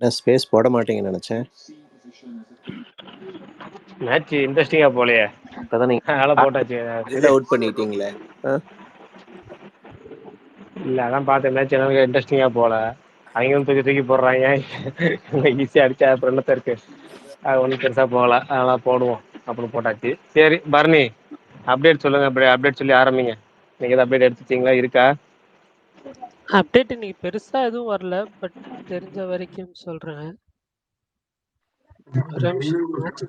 நான் ஸ்பேஸ் போட மாட்டீங்கன்னு நினைச்சேன். மேட்ச் இன்ட்ரெஸ்டிங்கா போலையே, இப்பதான் நீங்க அதனால போட்டாச்சு. அவுட் பண்ணிட்டீங்களே. இல்ல அதான் பார்த்தேன், மேட்ச் எனக்கு இன்ட்ரெஸ்டிங்கா போல. அவங்க தூக்கி தூக்கி போடுறாங்க, ஈஸியா அடிச்சா அப்புறம் என்னத்த இருக்கு, அது ஒன்றும் பெருசா போகல, அதனால போடுவோம் அப்படின்னு போட்டாச்சு. சரி பரணி, அப்டேட் சொல்லுங்க. அப்படி அப்டேட் சொல்லி ஆரம்பிங்க. நீங்க எதாவது அப்டேட் எடுத்துட்டீங்களா, இருக்கா? அப்டேட் இன்னைக்கு பெருசா எதுவும் வரல, பட் தெரிஞ்ச வரைக்கும் சொல்றேன். ஒரு நிமிஷம் மேட்ச்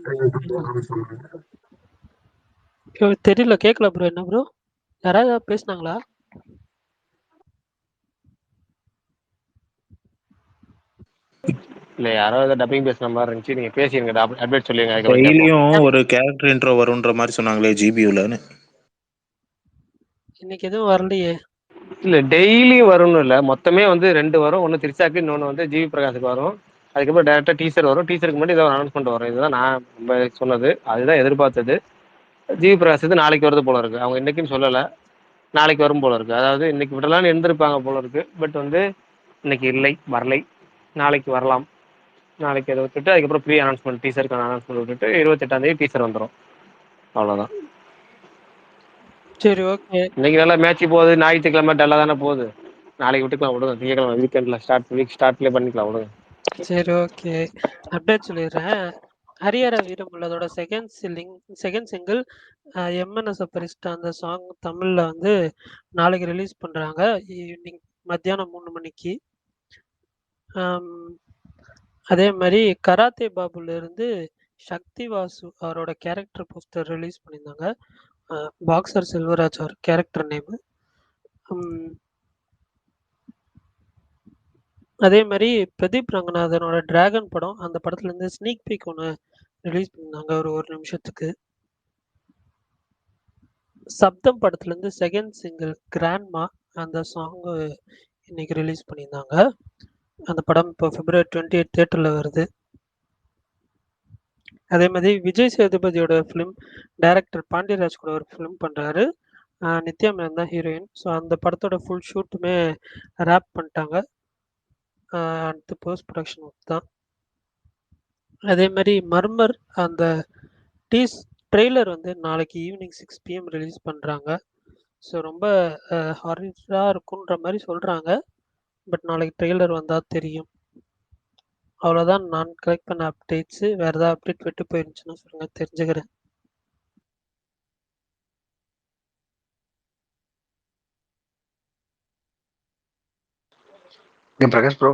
தெரியல, கேட்கல ப்ரோ. என்ன ப்ரோ, யாராவது பேசுனாங்களா? இல்ல யாரோ ஏதோ டப்பிங் பேசுன மாதிரி இருந்துச்சு, நீங்க பேசிருங்க, அப்டேட் சொல்லுங்க. டெய்லியும் ஒரு கேரக்டர் இன்ட்ரோ வரும்ன்ற மாதிரி சொன்னாங்களே ஜிபியூலன்னு. இன்னைக்கு எதுவும் வரலையே. இல்ல டெய்லி வரும்னு இல்ல, மொத்தமே வந்து 2 வரும். ஒன்னு திரிசாக்கு, இன்னொன்னு வந்து ஜிவி பிரகாஷுக்கு வரும். அதுக்கப்புறம் டேரக்டா டீசர் வரும். டீசருக்கு மட்டும் ஏதாவது அனௌன்ஸ்மெண்ட் வரும். இதுதான் நான் சொன்னது, அதுதான் எதிர்பார்த்தது. ஜிவி பிரகாஷ் நாளைக்கு வருது போல இருக்கு. அவங்க இன்னைக்குன்னு சொல்லல, நாளைக்கு வரும் போல இருக்கு. அதாவது இன்னைக்கு விடலான்னு இருந்திருப்பாங்க போல இருக்கு. பட் வந்து இன்னைக்கு இல்லை, வரலை. நாளைக்கு வரலாம். நாளைக்கு அதை விட்டுட்டு அதுக்கப்புறம் ப்ரீ அனௌன்ஸ்மெண்ட், டீசருக்கான அனௌன்ஸ்மெண்ட் விட்டுட்டு 28ஆம் தேதி டீசர் வந்துடும். அவ்வளவுதான். சரி ஓகே. இன்னைக்கு நல்லா மேட்ச் போகுது. ஞாயிற்றுக்கிழமை டல்லா தானே போகுது. நாளைக்கு விட்டுக்கலாம், விடுங்க. திங்கக்கிழமை வீக்கெண்ட்ல வீக் ஸ்டார்ட்லேயே பண்ணிக்கலாம், விடுங்க. சரி ஓகே, அப்டேட் சொல்லிடுறேன். ஹரிஹர வீரமுள்ளதோட செகண்ட் சிங்கிள் எம்என்எஸ் பரிஸ்டா, அந்த சாங் தமிழ்ல வந்து நாளைக்கு ரிலீஸ் பண்றாங்க, ஈவினிங் மத்தியானம் 3 மணிக்கு. அதே மாதிரி கராத்தே பாபுல இருந்து சக்தி வாசு அவரோட கேரக்டர் போஸ்டர் ரிலீஸ் பண்ணியிருந்தாங்க. பாக்ஸர் செல்வராஜ் அவர் கேரக்டர் நேம். அதே மாதிரி பிரதீப் ரங்கநாதனோட டிராகன் படம், அந்த படத்துல இருந்து ஸ்னீக் பீக் ஒன்று ரிலீஸ் பண்ணியிருந்தாங்க ஒரு நிமிஷத்துக்கு. சப்தம் படத்துல இருந்து செகண்ட் சிங்கிள் கிராண்ட்மா, அந்த சாங் இன்னைக்கு ரிலீஸ் பண்ணியிருந்தாங்க. அந்த படம் இப்போ February 28 தியேட்டர்ல வருது. அதே மாதிரி விஜய் சேதுபதியோட ஃபிலிம் டைரக்டர் பாண்டியராஜ் கூட ஒரு ஃபிலிம் பண்றாரு. நித்யா மேனன் தான் ஹீரோயின். ஸோ அந்த படத்தோட ஃபுல் ஷூட்டுமே ரேப் பண்ணிட்டாங்க. அடுத்து போஸ்ட் ப்ரொடக்ஷன் ஒர்க் தான். அதே மாதிரி மர்மர் அந்த ட்ரெய்லர் வந்து நாளைக்கு ஈவினிங் 6 PM ரிலீஸ் பண்ணுறாங்க. ஸோ ரொம்ப ஹாரராக இருக்குன்ற மாதிரி சொல்கிறாங்க. பட் நாளைக்கு ட்ரெய்லர் வந்தால் தெரியும். அவ்வளோதான் நான் கலெக்ட் பண்ண அப்டேட்ஸு. வேறு ஏதாவது அப்டேட் விட்டு போயிருந்துச்சுன்னா சொல்லுங்கள், தெரிஞ்சுக்கிறேன். பிரகாஷ் ப்ரோ,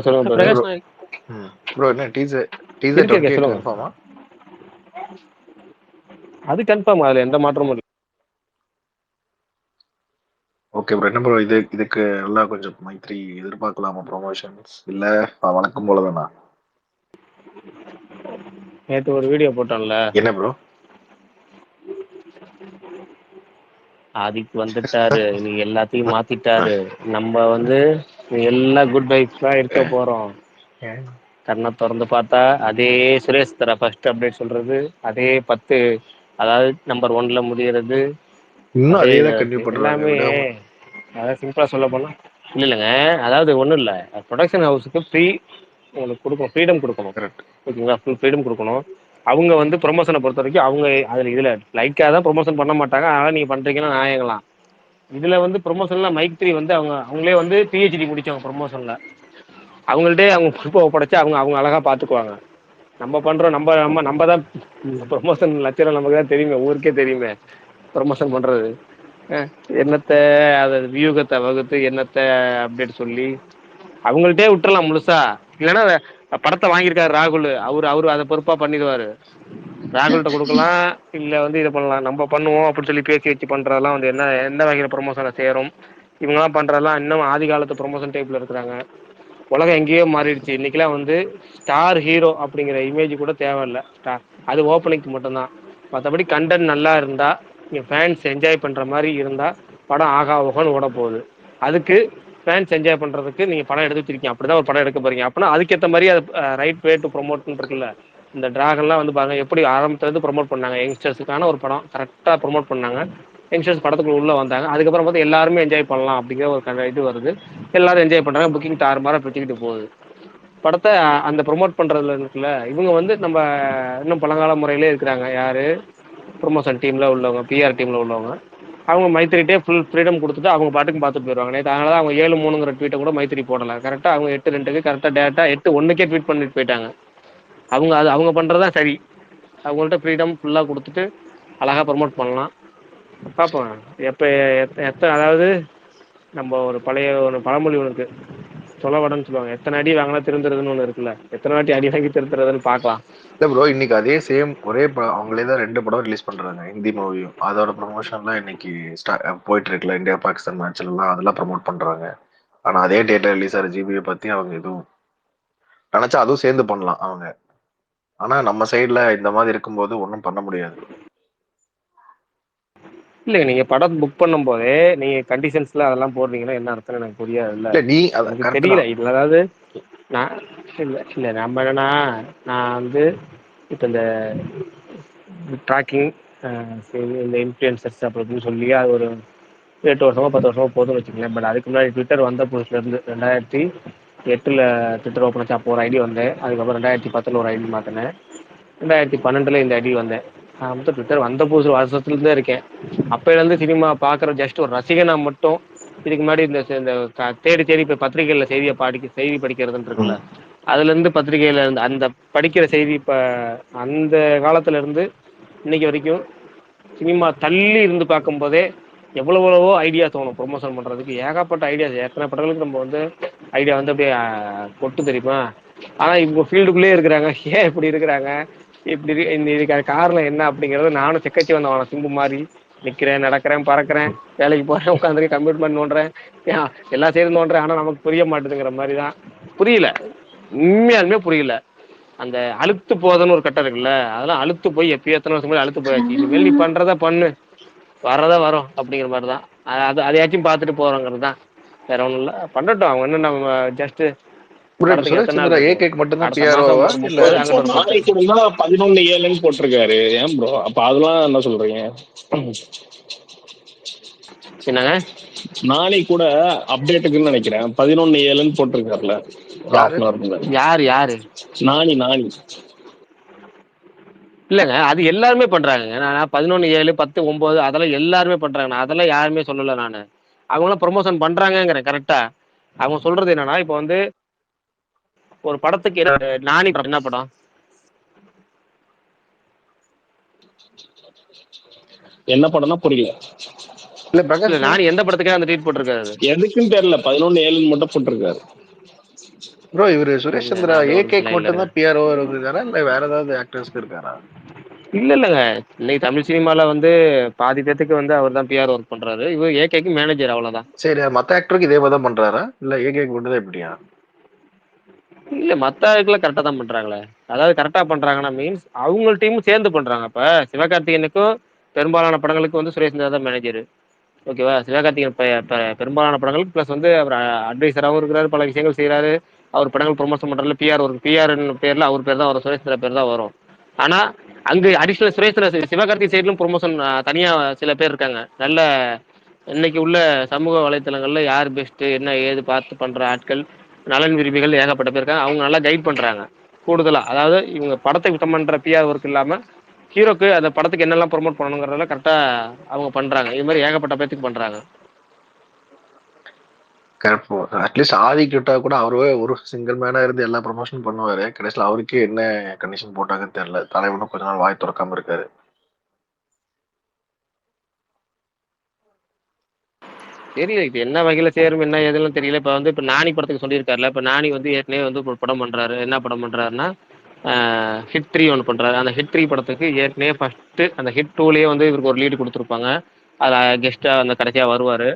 சொல்லுங்க பிரகாஷ் ப்ரோ என்ன டீசர் 28 கன்ஃபார்மா? அது கன்ஃபார்ம், அதுல எந்த மாற்றமும் இல்லை. Okay bro. என்ன ப்ரோ இதுக்கு எல்லாம் கொஞ்சம் மைத்ரி எதிர்பார்க்கலாமா ப்ரொமோஷன்ஸ், இல்ல வழக்கம் போலதானா? நேற்று ஒரு வீடியோ போட்டோம்ல, என்ன ப்ரோ? ஆதிக்கு வந்துட்டாரு, நீ எல்லாத்தையும் மாத்திட்டாரு, நம்ம வந்து எல்லாம் குட் வைப்ஸா இருக்க போறோம். கண்ணை திறந்து பார்த்தா அதே சுரேஷ் தர ஃபர்ஸ்ட் அப்டேட் சொல்றது, அதே 10, அதாவது நம்பர் 1ல முடியறது, இன்னும் அதே தான் கண்டினியூ பண்றாங்க. எல்லாமே. அதாவது சிம்பிளா சொல்ல போனா இல்லைங்க, அதாவது ஒன்றும் இல்லை, ப்ரொடக்ஷன் ஹவுஸுக்கு உங்களுக்கு கொடுக்கணும், ஃப்ரீடம் கொடுக்கணும். ஓகேங்களா, ஃபுல் ஃப்ரீடம் கொடுக்கணும். அவங்க வந்து ப்ரொமோஷனை பொறுத்த வரைக்கும் அவங்க அதில் இதில் லைக்காக தான் ப்ரொமோஷன் பண்ண மாட்டாங்க. அதனால் நீங்கள் பண்ணுறீங்கன்னா நியாயங்களாம். இதில் வந்து ப்ரொமோஷனில் மைக் 3 வந்து அவங்களே வந்து பிஹெச்டி முடிச்சவங்க ப்ரொமோஷனில். அவங்கள்ட்டே அவங்க பொறுப்பை ஒப்படைச்சு அவங்க அழகாக பார்த்துக்குவாங்க. நம்ம பண்ணுறோம், நம்ம தான் ப்ரொமோஷன் லட்சம் நமக்கு தான் தெரியுமே, ஊருக்கே தெரியுமே ப்ரொமோஷன் பண்ணுறது. என்னத்தை அதை வியூகத்தை வகுத்து என்னத்தை அப்டேட் சொல்லி அவங்கள்ட்டே விட்டுறலாம் முழுசா. இல்லைன்னா படத்தை வாங்கியிருக்காரு ராகுல், அவரு அதை பொறுப்பாக பண்ணிடுவார். ராகுல்கிட்ட கொடுக்கலாம், இல்லை வந்து இதை பண்ணலாம், நம்ம பண்ணுவோம் அப்படின்னு சொல்லி பேசி வச்சு பண்ணுறதெல்லாம் வந்து எந்த வகையில் ப்ரொமோஷனை சேரும். இவங்கெல்லாம் பண்ணுறதெல்லாம் இன்னும் ஆதி காலத்து ப்ரொமோஷன் டைப்பில் இருக்கிறாங்க. உலகம் எங்கேயோ மாறிடுச்சு. இன்னைக்கெல்லாம் வந்து ஸ்டார் ஹீரோ அப்படிங்கிற இமேஜ் கூட தேவையில்லை. அது ஓப்பனிங்க்கு மட்டும்தான். மற்றபடி கண்டென்ட் நல்லா இருந்தால், நீங்கள் ஃபேன்ஸ் என்ஜாய் பண்ணுற மாதிரி இருந்தால் படம் ஆகா ஓகோன்னு ஓட போகுது. அதுக்கு ஃபேன்ஸ் என்ஜாய் பண்ணுறதுக்கு நீங்கள் படம் எடுத்து வச்சிருக்கீங்க, அப்படி தான் ஒரு படம் எடுக்க போகிறீங்க அப்படின்னா அதுக்கேற்ற மாதிரி அது ரைட் வே டு ப்ரொமோட்னு இருக்குல்ல. இந்த டிராகன்லாம் வந்து பாருங்க எப்படி ஆரம்பத்துலேருந்து ப்ரொமோட் பண்ணாங்க. யங்ஸ்டர்ஸுக்கான ஒரு படம் கரெக்டாக ப்ரொமோட் பண்ணாங்க. யங்ஸ்டர்ஸ் படத்துக்குள்ள உள்ள வந்தாங்க. அதுக்கப்புறம் பார்த்து எல்லாருமே என்ஜாய் பண்ணலாம் அப்படிங்கிற ஒரு இது வருது. எல்லாரும் என்ஜாய் பண்றாங்க. புக்கிங் தாறுமாறா பிடிச்சிக்கிட்டு போகுது. படத்தை அந்த ப்ரொமோட் பண்றதுல இருக்குல்ல, இவங்க வந்து நம்ம இன்னும் பழங்கால முறையிலே இருக்கிறாங்க. யாரு ப்ரொமோஷன் டீம்ல உள்ளவங்க, பிஆர் டீம்ல உள்ளவங்க. அவங்க மைத்திரிட்டே ஃபுல் ஃப்ரீடம் கொடுத்துட்டு அவங்க பாட்டுக்கு பார்த்துட்டு போயிடுவாங்க. நேற்று அதனால தான் அவங்க 7-3ங்கிற ட்வீட்டை கூட மைத்திரி போடலை. கரெக்டாக அவங்க 8-2க்கு கரெக்டாக டேரெக்டாக 8-1க்கே ட்வீட் பண்ணிட்டு போயிட்டாங்க. அவங்க பண்ணுறதான் சரி. அவங்கள்ட்ட ஃப்ரீடம் ஃபுல்லாக கொடுத்துட்டு அழகாக ப்ரமோட் பண்ணலாம். பார்ப்போம் எப்போ எத்தனை, அதாவது நம்ம ஒரு பழைய ஒரு பழமொழி ஒன்று சொல்லவடன்னு சொல்லுவாங்க, எத்தனை அடி வாங்கினா திருந்துறதுன்னு ஒன்று இருக்குல்ல, எத்தனை வாட்டி அடி வாங்கி திருத்துறதுன்னு பார்க்கலாம். இல்ல ப்ரோ, இன்னைக்கு அதே சேம் ஒரே அவங்களே தான் 2 படம் ரிலீஸ் பண்றாங்க, ஹிந்தி மூவியும். அதோட ப்ரொமோஷன்லாம் இன்னைக்கு போயிட்டு இருக்குல்ல, இந்தியா பாகிஸ்தான் மேட்ச்ல எல்லாம் அதெல்லாம் ப்ரமோட் பண்றாங்க. ஆனா அதே டேட்ல ரிலீஸ் ஆகிற ஜிபியை பத்தி அவங்க எதுவும் நினைச்சா அதுவும் சேர்ந்து பண்ணலாம் அவங்க. ஆனா நம்ம சைட்ல இந்த மாதிரி இருக்கும்போது ஒன்றும் பண்ண முடியாது. இல்லைங்க, நீங்க படம் புக் பண்ணும் போதே நீங்க கண்டிஷன்ஸ்ல அதெல்லாம் போடுறீங்கன்னா என்ன அர்த்தம் எனக்கு புரியாது. இல்ல நீ எனக்கு தெரியல இதுல. அதாவது நான் இல்ல நம்ம என்னன்னா, நான் வந்து இப்போ இந்த ட்ராக்கிங் இந்த இன்ஃப்ளூயன்சர்ஸ் அப்படின்னு சொல்லி அது ஒரு 8 வருஷமோ 10 வருஷமோ போதும்னு வச்சுக்கலேன். பட் அதுக்கு முன்னாடி ட்விட்டர் வந்த புதுசுலேருந்து 2008 ட்விட்டர் ஓப்பன் வச்சு அப்போ ஒரு ஐடி வந்தேன். அதுக்கப்புறம் 2010 ஒரு ஐடி மாற்றினேன். 2012 இந்த ஐடி வந்தேன். நான் மொத்தம் ட்விட்டர் வந்த புதுசு வருஷத்துலேருந்தே இருக்கேன். அப்போலேருந்து சினிமா பார்க்குற ஜஸ்ட் ஒரு ரசிகனா மட்டும். இதுக்கு முன்னாடி இந்த தேடி இப்போ பத்திரிகையில் செய்தி படிக்கிறதுன்னு இருக்குல்ல, அதுலேருந்து பத்திரிகையில் இருந்து அந்த படிக்கிற செய்தி இப்போ அந்த காலத்துலேருந்து இன்னைக்கு வரைக்கும் சினிமா தள்ளி இருந்து பார்க்கும்போதே எவ்வளவோ ஐடியா தோணும் ப்ரொமோஷன் பண்ணுறதுக்கு. ஏகப்பட்ட ஐடியாஸ், எத்தனை படங்களுக்கு நம்ம வந்து ஐடியா வந்து அப்படியே கொட்டு தெரியுமா. ஆனால் இவங்க ஃபீல்டுக்குள்ளேயே இருக்கிறாங்க. ஏன் இப்படி இருக்கிறாங்க, இப்படி இதுக்கான காரணம் என்ன அப்படிங்கிறத நானும் செக்கச்சி வந்தவன சிம்பு மாதிரி நிற்கிறேன், நடக்கிறேன், பறக்கிறேன், வேலைக்கு போகிறேன், உட்காந்துருக்கேன், கம்ப்யூட்டர் நோண்டுறேன், எல்லாம் சேர்ந்து நோண்டுறேன். ஆனால் நமக்கு புரிய மாட்டேதுங்கிற மாதிரி தான். புரியல, உண்மையாலுமே புரியல. அந்த அழுத்து போதன்னு ஒரு கட்டம் இருக்குல்ல, அதெல்லாம் அழுத்து போய் எப்பயோ எத்தனை வருஷம் அழுத்து போயாச்சு. இனிமேல் நீ பண்றத பண்ணு, வரதா வரும் அப்படிங்கிற மாதிரி தான். அதையாச்சும் பார்த்துட்டு போறோங்கிறது தான், வேற ஒன்றும் இல்லை. பண்ணட்டும், அவங்க என்ன நம்ம ஜஸ்ட் படத்துக்கு எத்தனை நாள் அடுத்த மாசம் 30 அங்கிட்ட ஒரு 10. 11/7 போட்டிருக்காரு. ஏன் ப்ரோ அப்ப அதெல்லாம் என்ன சொல்றீங்க? என்னங்க நானே கூட அப்டேட்டுக்குன்னு நினைக்கிறேன் 11/7 போட்டிருக்காருல. யாரு நானி இல்லைங்க, அது எல்லாருமே பண்றாங்க. நான் 11/7 10/9 அதெல்லாம் எல்லாருமே பண்றாங்க. நான் அதெல்லாம் யாருமே சொல்லல. நான் அவங்களாம் ப்ரொமோஷன் பண்றாங்கிறேன். கரெக்டா அவங்க சொல்றது என்னன்னா, இப்போ வந்து ஒரு படத்துக்கு நானி என்ன படம், என்ன படம்னா புரியல. இல்ல நானி எந்த படத்துக்கே அந்த ட்வீட் போட்டிருக்காரு, எதுக்குன்னு தெரியல. 11/7 மட்டும் போட்டிருக்காரு. ப்ரோ இவரு சுரேஷ் சந்திரா ஏகேக்கு மட்டும் தான் பிஆர்ஓ இருக்காரா, இல்ல வேற ஏதாவது ஆக்டர்ஸ்க்கு இருக்காரா? இல்லங்க, இன்னைக்கு தமிழ் சினிமால வந்து பாதி பேத்துக்கு வந்து அவர் தான் பிஆர் ஒர்க் பண்றாரு. இவர் ஏகேக்கு மேனேஜர், அவ்வளவுதான். சரி, மத்த ஆக்டருக்கு இதே மாதிரி தான் பண்றாரா, இல்ல ஏகேக்கு மட்டும் தான் எப்படியா? இல்ல மத்த ஆட்களை கரெக்டா தான் பண்றாங்களே. அதாவது கரெக்டா பண்றாங்கன்னா மீன்ஸ் அவங்க டீமும் சேர்ந்து பண்றாங்க. இப்ப சிவகார்த்திகேயனுக்கும் பெரும்பாலான படங்களுக்கு வந்து சுரேஷ் சந்திரா தான் மேனேஜர். ஓகேவா, சிவகார்த்திகேயன் பெரும்பாலான படங்களுக்கு பிளஸ் வந்து அவர் அட்வைசராகவும் இருக்கிறாரு, பல விஷயங்கள் செய்யறாரு. அவர் படங்கள் ப்ரொமோஷன் பண்றதுல பிஆர் பேர்ல அவர் பேர் தான் வரும், சுரேஷ் சந்திரா பேர் தான் வரும். ஆனா அங்க அடிஷனல் சுரேஷ் சந்திரா சிவகார்த்திகேயன் சைட்லும் ப்ரொமோஷன் தனியா சில பேர் இருக்காங்க. நல்ல இன்னைக்கு உள்ள சமூக வலைத்தளங்கள்ல யார் பெஸ்ட் என்ன ஏது பார்த்து பண்ற ஆட்கள், நலன் விரும்பிகள் ஏகப்பட்ட பேர் இருக்காங்க. அவங்க நல்லா கைட் பண்றாங்க கூடுதலா. அதாவது இவங்க படத்தை விட்டம் பண்ற பிஆர் ஒர்க் இல்லாம ஹீரோக்கு அந்த படத்துக்கு என்னெல்லாம் ப்ரொமோட் பண்ணணுங்கிறதெல்லாம் கரெக்டா அவங்க பண்றாங்க. இது மாதிரி ஏகப்பட்ட பேத்துக்கு பண்றாங்க. அட்லீஸ்ட் ஆதி கிட்டா கூட அவரே ஒரு சிங்கிள் மேனா இருந்து எல்லா ப்ரொமோஷன் பண்ணுவாரு. கடைசியில் அவருக்கே என்ன கண்டிஷன் போட்டாங்கன்னு தெரியல. தலைவனும் கொஞ்ச நாள் வாய் திறக்காம இருக்காரு. தெரியல இது என்ன வகையில சேரும் என்ன எதுலாம் தெரியல. இப்ப வந்து இப்ப நானி படத்துக்கு சொல்லியிருக்காருல, இப்ப நானி வந்து ஏற்கனவே வந்து ஒரு படம் பண்றாரு. என்ன படம் பண்றாருன்னா ஹிட் 3 ஒன்று பண்றாரு. அந்த ஹிட் 3 படத்துக்கு ஏற்கனவே ஃபர்ஸ்ட் அந்த ஹிட் 2லயே வந்து இவருக்கு ஒரு லீடு கொடுத்துருப்பாங்க. அதில் கெஸ்டா அந்த கடைசியா வருவாரு.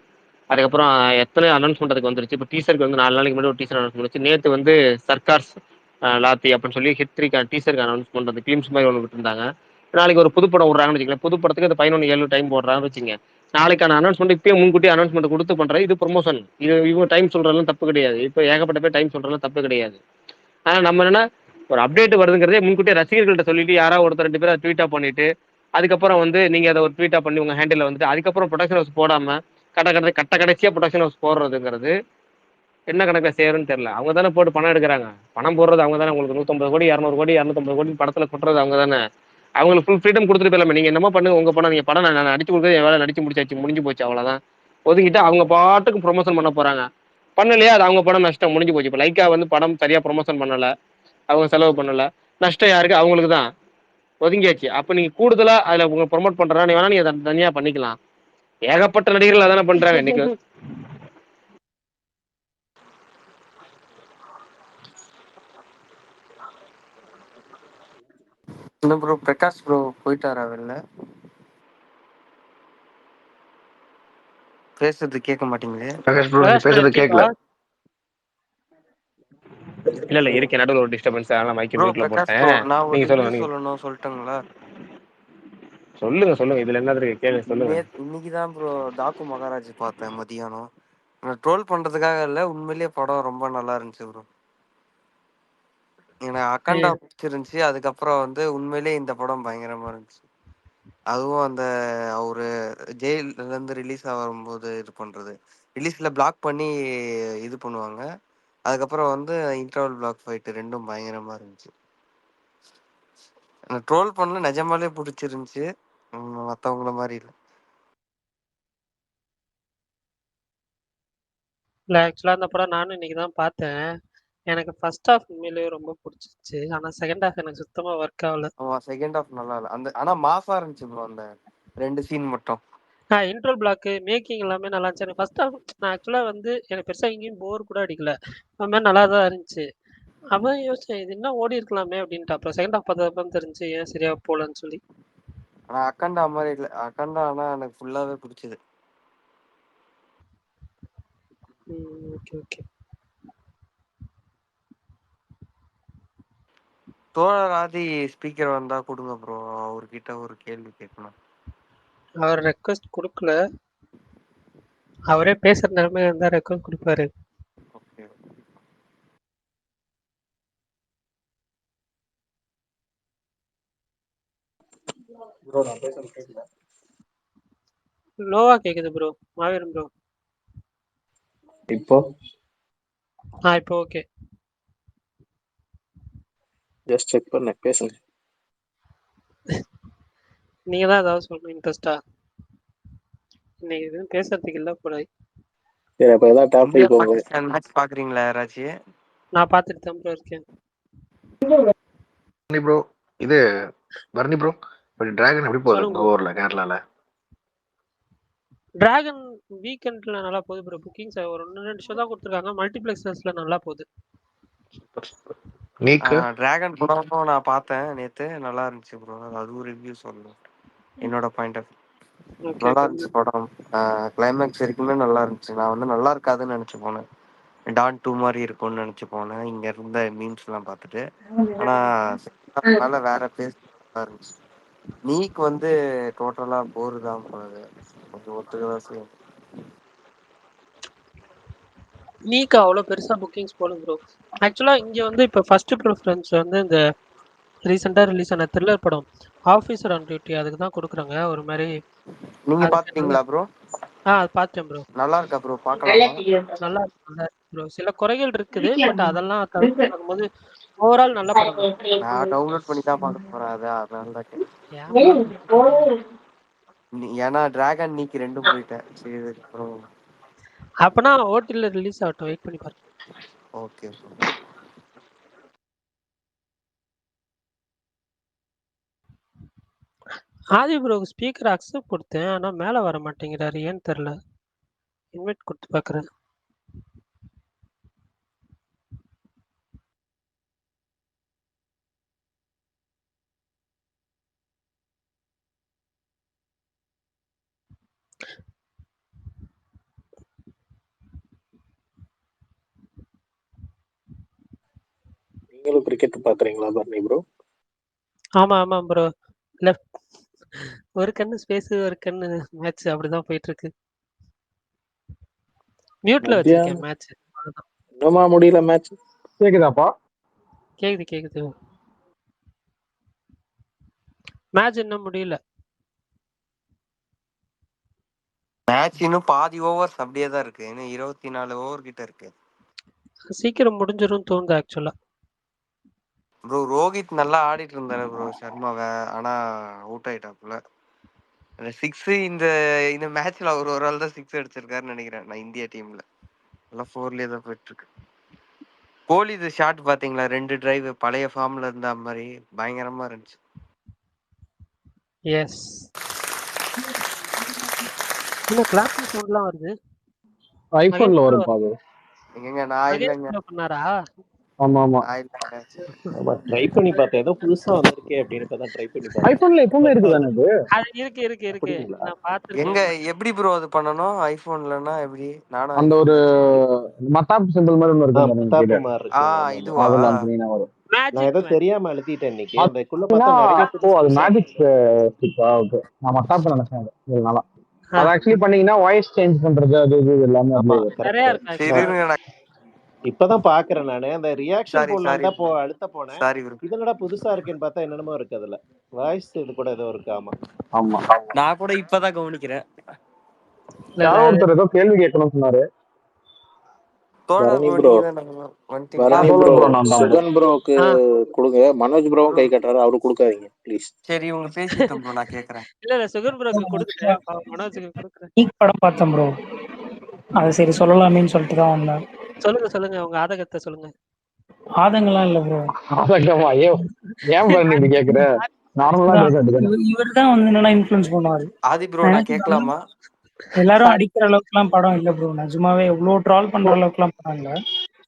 அதுக்கப்புறம் எத்தனை அனௌன்ஸ்மெண்ட் அதுக்கு வந்துருச்சு. இப்போ டீசருக்கு வந்து 4 நாளைக்கு முன்னாடி ஒரு டீசர் அனௌன்ஸ் பண்ணிச்சு. நேற்று வந்து சர்க்கார்ஸ் லாத்தி அப்படின்னு சொல்லி ஹிட் 3 டீசருக்கு அனௌன்ஸ் பண்ணுறது கிளிம்ஸ் மாதிரி ஒன்று விட்டுருந்தாங்க. நாளைக்கு ஒரு புது படம் விட்றாங்கன்னு வச்சுக்கோங்க. புது படத்துக்கு அந்த 11/7 டைம் போடுறாங்கன்னு வச்சுங்க. நாளைக்கான அனௌன்ஸ்மெண்ட் இப்பயே முன்கூட்டி அனௌன்ஸ்மெண்ட் கொடுத்து பண்றது இது ப்ரொமோஷன். இவங்க டைம் சொல்றதுலாம் தப்பு கிடையாது. இப்போ ஏகப்பட்ட பேர் டைம் சொல்றதுலாம் தப்பு கிடையாது. ஆனால் நம்ம என்னன்னா ஒரு அப்டேட் வருதுங்கிறதே முன்கூட்டியே ரசிகர்கள்ட்ட சொல்லிட்டு யாராவது ஒருத்தர் 2 பேரை ட்வீட்டா பண்ணிட்டு அதுக்கப்புறம் வந்து நீங்க அதை ஒரு ட்வீட்டா பண்ணி உங்க ஹேண்டில் வந்துட்டு அதுக்கப்புறம் ப்ரொடக்ஷன் ஹவுஸ் போடாம கடைசியா ப்ரொடக்ஷன் ஹவுஸ் போடுறதுங்கிறது என்ன கணக்கில் சேரும்னு தெரியல. அவங்க தானே போட்டு பணம் எடுக்கிறாங்க. பணம் போடுறது அவங்க தானே. உங்களுக்கு 150 கோடி 200 கோடி 250 கோடி படத்துல கொட்டுறது அவங்க தானே. அவங்களுக்கு ஃபுல் ஃப்ரீடம் கொடுத்துட்டு போயிடலாமே. நீங்க என்னமோ பண்ணுங்க, உங்க படம், நீங்க படம் நான் நடிச்சு கொடுக்குறது என் வேலை, நடிச்சு முடிஞ்சு போச்சு, அவ்வளவுதான். ஒதுக்கிட்டு அவங்க பாட்டுக்கு ப்ரொமோஷன் பண்ண போறாங்க. பண்ணலையா அது அவங்க படம், நஷ்டம், முடிஞ்சு போச்சு. இப்போ லைக்கா வந்து படம் சரியா ப்ரொமோஷன் பண்ணல, அவங்க செலவு பண்ணல, நஷ்டம் யாருக்கு? அவங்களுக்கு தான். ஒதுங்கியாச்சு. அப்ப நீங்க கூடுதலா அதுல உங்க ப்ரொமோட் பண்றா நீ வேணா நீங்க தனியா பண்ணிக்கலாம். ஏகப்பட்ட நடிகர்கள் அதானே பண்றாங்க இன்னைக்கு. என்ன ப்ரோ, பிரகாஷ் ப்ரோ போயிட்டாரா வெளில? பேசுறது கேட்க மாட்டீங்களே. பிரகாஷ் ப்ரோ நீங்க பேசுறது கேட்கல. இல்ல இருக்கேன், நடுவில் ஒரு டிஸ்டர்பன்ஸ், அதனால மைக்க ப்ரோ மியூட்ல பிரகாஷ் ப்ரோ, போட்டேன். நான் ஒரு நீங்க ரிவ்யூ சொல்லுங்க. சொல்லணும், சொல்லட்டுங்களா? சொல்லுங்க இதுல என்ன இருக்கு, கேளுங்க, சொல்லுங்க. இன்னைக்கு தான் ப்ரோ டாக்கு மகாராஜ் பார்த்தேன் மதியானம். ட்ரோல் பண்றதுக்காக இல்ல, உண்மையிலேயே படம் ரொம்ப நல்லா இருந்துச்சு ப்ரோ. எனக்கு அக்கண்டா பிடிச்சிருந்துச்சு. அதுக்கப்புறம் வந்து உண்மையிலேயே இந்த படம் பயங்கரமா இருந்துச்சு. அதுவும் அந்த அவரு ஜெயில இருந்து ரிலீஸ் ஆகும்போது இது பண்றது, ரிலீஸ்ல பிளாக் பண்ணி இது பண்ணுவாங்க. அதுக்கப்புறம் வந்து இன்டர்வல் பிளாக் ஃபைட் ரெண்டும் பயங்கரமா இருந்துச்சு. ட்ரோல் பண்ணல, நிஜமாலே பிடிச்சிருந்துச்சு. மற்றவங்கள மாதிரி இல்லை. இல்லை ஆக்சுவலாக அந்த படம் நானும் இன்னைக்கு தான் பார்த்தேன். எனக்கு ஃபர்ஸ்ட் ஹாஃப் உண்மையிலேயே ரொம்ப பிடிச்சிருச்சு. ஆனால் செகண்ட் ஹாஃப் எனக்கு சுத்தமாக ஒர்க் ஆகல. செகண்ட் ஹாஃப் நல்லா இல்லை அந்த, ஆனால் மாசா இருந்துச்சு ப்ரோ அந்த 2 சீன் மட்டும். இன்ட்ரோல் பிளாக்கு மேக்கிங் எல்லாமே நல்லா இருந்துச்சு. எனக்கு ஃபர்ஸ்ட் ஹாஃப் நான் ஆக்சுவலாக வந்து எனக்கு பெருசாக எங்கேயும் போர் கூட அடிக்கல, அது மாதிரி நல்லா தான் இருந்துச்சு. அப்போ யோசிச்சேன் இது என்ன ஓடி இருக்கலாமே அப்படின்ட்டு. அப்புறம் செகண்ட் ஹாஃப் பார்த்தப்ப தெரிஞ்சு ஏன் சரியா போகலன்னு சொல்லி. ஆனால் அக்கண்டா மாதிரி இல்லை. அக்கண்டா ஆனால் எனக்கு ஃபுல்லாகவே பிடிச்சது. Okay okay. தோழர் ஆதி ஸ்பீக்கர் வந்தா கொடுங்க ப்ரோ, அவர்கிட்ட ஒரு கேள்வி கேட்கணும். அவர் ரெக்வஸ்ட் கொடுக்கல, அவரே பேசுற நிலைமை இருந்தா ரெக்வஸ்ட் கொடுப்பாரு. ஓகே. ப்ரோ நான் பேசுறது கேட்கல. லோவா கேக்குது ப்ரோ. மாவீரன் ப்ரோ இப்போ இப்போ ஓகே. ஜஸ்ட் செக் பண்ண, பேசுங்க. நீங்க தான் ஏதாவது சொல்லணும் இன்ட்ரெஸ்டா. இன்னைக்கு எதுவும் பேசுறதுக்கு இல்லை போல. சரி, அப்ப ஏதாவது இந்தியா டாபிக் போங்க. பாகிஸ்தான் மேட்ச் பாக்குறீங்களா யாராச்சும்? நான் பார்த்துட்டு தான் ப்ரோ இருக்கேன். ப்ரோ இது பர்னி ப்ரோ, டிராகன் எப்படி போகுது சொல்லுங்க இந்த ப்ரோ. ஓவர்ல கேரளால? டிராகன் வீக்கெண்ட்ல நல்லா போகுது ப்ரோ. புக்கிங்ஸ் ஒரு 1-2 ஷோ தான் கொடுத்துருக்காங்க. மல்டிபிளெக்ஸஸ்ல நல்லா போகுது. நீக்கு டிராகன் படம் நான் பார்த்தேன் நேத்து, நல்லா இருந்துச்சு ப்ரோ. அதுவும் ரிவ்யூ சொல்லணும் என்னோட பாயிண்ட் ஆஃப். ஓகே நல்லா ஓகே. இருந்துச்சு படம். கிளைமேக்ஸ் வரைக்குமே நல்லா இருந்துச்சு. நான் வந்து நல்லா இருக்காதுன்னு நினைச்சு போனேன், டான் 2 மாதிரி இருக்கும்னு நினைச்சு போனேன் இங்க இருந்த மீம்ஸ் எல்லாம் பார்த்துட்டு. ஆனா அதனால வேற பேஸ் நல்லா இருந்துச்சு. நீக்கு வந்து டோட்டலா போர் தான் போகுது, கொஞ்சம் ஒத்துக்கதான் செய்யும். நீக்கு அவ்வளோ பெருசா புக்கிங்ஸ் போடும் ப்ரோ. ஆக்சுவலா இங்க வந்து இப்போ ஃபர்ஸ்ட் ப்ரிஃபரன்ஸ் வந்து இந்த ரீசெண்டா ரிலீஸ் ஆன த்ரில்லர் படம் ஆஃபீஸர் ஆன் டியூட்டி, அதுக்கு தான் கொடுக்குறாங்க. ஒரு மாதிரி நீங்க அதுக்கு பாத்தீங்களா ப்ரோ? அது பார்த்தேன் ப்ரோ. நல்லா இருக்கா ப்ரோ? பார்க்கலாமா? நல்லா இருக்கு ப்ரோ. சில குறைகள் இருக்குது, பட் அதெல்லாம் தவிர்த்து பார்க்கும்போது ஓவரால் நல்ல படம் தான். நான் டவுன்லோட் பண்ணி தான் பார்க்க போறேன் அதை, அதனால தான் கேட்டேன். ஏன்னா டிராகன் நீக்கு 2 போயிட்டேன். சரி அப்புறம் அப்பனா ஓடிடில ரிலீஸ் ஆகட்டும், வெயிட் பண்ணி பாருங்க. Okay bro. Aadhi bro speaker accept கொடுத்தேன், ஆனா மேல வர மாட்டேங்கிறாரு, ஏன்னு தெரியல. இன்வைட் கொடுத்து பார்க்குறேன். நீங்களும் கிரிக்கெட் பாக்குறீங்களா பர்னி ப்ரோ? ஆமா ஆமா ப்ரோ. லெஃப்ட் ஒரு கண்ணு ஸ்பேஸ், ஒரு கண்ணு மேட்ச், அப்படிதான் போயிட்டு இருக்கு. மியூட்ல வச்சிருக்கேன் மேட்ச். இன்னுமா முடியல மேட்ச்? கேக்குதாப்பா? கேக்குது கேக்குது. மேட்ச் இன்னும் முடியல. மேட்ச் இன்னும் பாதி ஓவர்ஸ் அப்படியே தான் இருக்கு. இன்னும் 24 ஓவர் கிட்ட இருக்கு. சீக்கிரம் முடிஞ்சிரும் தோணுது ஆக்சுவலா. ப்ரோ ரோஹித் நல்லா ஆடிட்டு இருந்தாரு ப்ரோ சர்மாவை, ஆனா அவுட் ஆயிட்டாப்புல. சிக்ஸ் இந்த இந்த மேட்ச்ல அவர் ஒரு ஆள் தான் சிக்ஸ் அடிச்சிருக்காருன்னு நினைக்கிறேன் நான் இந்தியா டீம்ல. எல்லாம் 4லயே தான் போயிட்டு இருக்கு. கோலி இது ஷாட் பாத்தீங்களா? 2 டிரைவ் பழைய ஃபார்ம்ல இருந்த மாதிரி பயங்கரமா இருந்துச்சு. எஸ். என்ன கிளாப்பிங் சவுண்ட்லாம் வருது? ஐபோன்ல வரும் பாது. எங்க நான் மகேஷ் இல்லைங்க, ப்ரோ பண்ணாரா? ஆமா ஆமா நான் இல்லைங்க. ஆமா ட்ரை பண்ணி பார்த்தேன். ஏதோ புதுசா வந்திருக்கே அப்படின்னு தான் ட்ரை பண்ணி பார்த்தேன். ஐபோன்ல எப்பவுமே இருக்குதானே இது? அது இருக்கு அப்படிங்களா? நான் பார்த்துருக்கேன். எங்க எப்படி ப்ரோ அது பண்ணணும் ஐபோன்லன்னா? எப்படி நானும் அந்த ஒரு iPhone மத்தாப் சிம்பிள் மாதிரி ஒன்று இருக்கும் பாருங்க தாப்பு கீழே. மாதிரி இருக்கு. ஆமா, ஆமா. இதுவா? அதுல அமுக்குனீங்கன்னா வரும். நான் ஏதோ மேஜிக் தெரியாம அழுத்திட்டேன் இன்னைக்கு. அது அதுக்குள்ள பார்த்தா நிறைய ஓ புதுசு அது புதுசா மேஜிக் வருது. ஸ்டிக்கா? ஓகே, நான் மத்தாப் நினைச்சேன் அது. இதனால அது ஆக்சுவலி பண்ணீங்கன்னா வாய்ஸ் சேஞ்ச் பண்றது அது இது எல்லாமே ஆமா அதுலயே வரும். நிறைய கரெக்ட். இருக்கு சரி ஆக்சுவலா. இருங்க, நான் இப்பதான் பாக்குறேன் நானு. அந்த ரியாக்ஷன் சாரி போடலாம் சாரி தான் அழுத்த போனேன். Sorry bro. இது என்னடா புதுசா இருக்குன்னு பார்த்தா என்னென்னமோ இருக்கு அதுல. வாய்ஸ் இது கூட ஏதோ இருக்கு. ஆமா. ஆமா, நான் கூட இப்பதான் கவனிக்கிறேன். இல்ல யாரோ ஒருத்தர் ஏதோ கேள்வி கேட்கணும்னு சொன்னாரு. தோழர் பரணி ப்ரோ ப்ரோ, நீங்க தான் வந்துட்டீங்க. ஆ, பரணி தோழர் ப்ரோ, ப்ரோ நான் தான் ப்ரோ. சுகன் ப்ரோக்கு ஆ, கொடுங்க. மனோஜ் ப்ரோவும் ப்ரோ கை கட்டுறாரு, அவரு கொடுக்காதீங்க ப்ளீஸ். சரி இவங்க பேசிட்டோம் ப்ரோ, நான் கேக்குறேன். இல்ல சுகன் ப்ரோக்கு கொடுத்துட்டேன். மனோஜுக்கு கொடுக்குறேன். நீக் படம் பார்த்தேன் ப்ரோ. அது சரி சொல்லலாமேன்னு சொல்லிட்டு தான் வந்தேன். சொல்லுங்க உங்க ஆதகத்தை சொல்லுங்க. ஆதங்கெல்லாம் இல்லை ப்ரோ. அதங்கம்மா ஐயோ, ஏன் பாருங்க இப்படி கேக்குற? நார்மலா இருக்க வேண்டியதானே. இவர் தான் வந்து என்னன்னா இன்ஃப்ளூயன்ஸ் பண்ணுவாரு. ஆதி ப்ரோ நான் கேட்கலாமா? எல்லாரும் அடிக்கிற அளவுக்குலாம் படம் இல்லை ப்ரோ. நிஜமாவே எவ்வளோ ட்ரால் பண்ற அளவுக்குலாம் படம் இல்லை.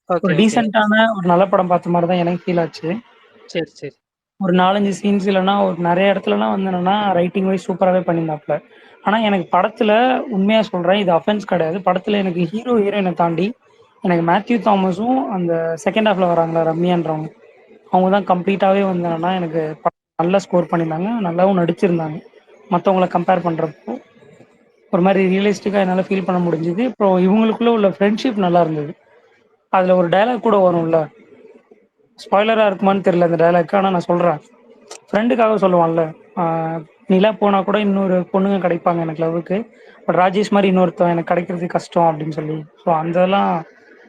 ஒரு ஓகே ஓகே. டீசென்டான ஒரு நல்ல படம் பார்த்த மாதிரி தான் எனக்கு ஃபீல் ஆச்சு. சரி. ஒரு 4-5 சீன்ஸ் இல்லைன்னா ஒரு நிறைய இடத்துலலாம் வந்து என்னன்னா ரைட்டிங் வைஸ் சூப்பராகவே பண்ணியிருந்தாப்புல. ஆனால் எனக்கு படத்தில் உண்மையாக சொல்கிறேன், இது அஃபென்ஸ் கிடையாது. படத்தில் எனக்கு ஹீரோயினை தாண்டி எனக்கு மேத்யூ தாமஸும் அந்த செகண்ட் ஹாஃப்ல வராங்களா ரம்யான்றவங்க, அவங்க தான் கம்ப்ளீட்டாகவே வந்து என்னன்னா எனக்கு நல்லா ஸ்கோர் பண்ணியிருந்தாங்க, நல்லாவும் நடிச்சிருந்தாங்க. மற்றவங்கள கம்பேர் பண்ணுறப்போ ஒரு மாதிரி ரியலிஸ்டிக்காக என்னால் ஃபீல் பண்ண முடிஞ்சுது. அப்புறம் இவங்களுக்குள்ள உள்ள ஃப்ரெண்ட்ஷிப் நல்லா இருந்தது. அதில் ஒரு டயலாக் கூட வரும்ல, ஸ்பாய்லராக இருக்குமான்னு தெரியல அந்த டயலாக், ஆனால் நான் சொல்கிறேன். ஃப்ரெண்டுக்காக சொல்லுவான்ல, நிலா போனால் கூட இன்னொரு பொண்ணுங்க கிடைப்பாங்க எனக்கு லவ்வுக்கு, பட் ராஜேஷ் மாதிரி இன்னொருத்தன் எனக்கு கிடைக்கிறது கஷ்டம் அப்படின்னு சொல்லி. ஸோ அதெல்லாம்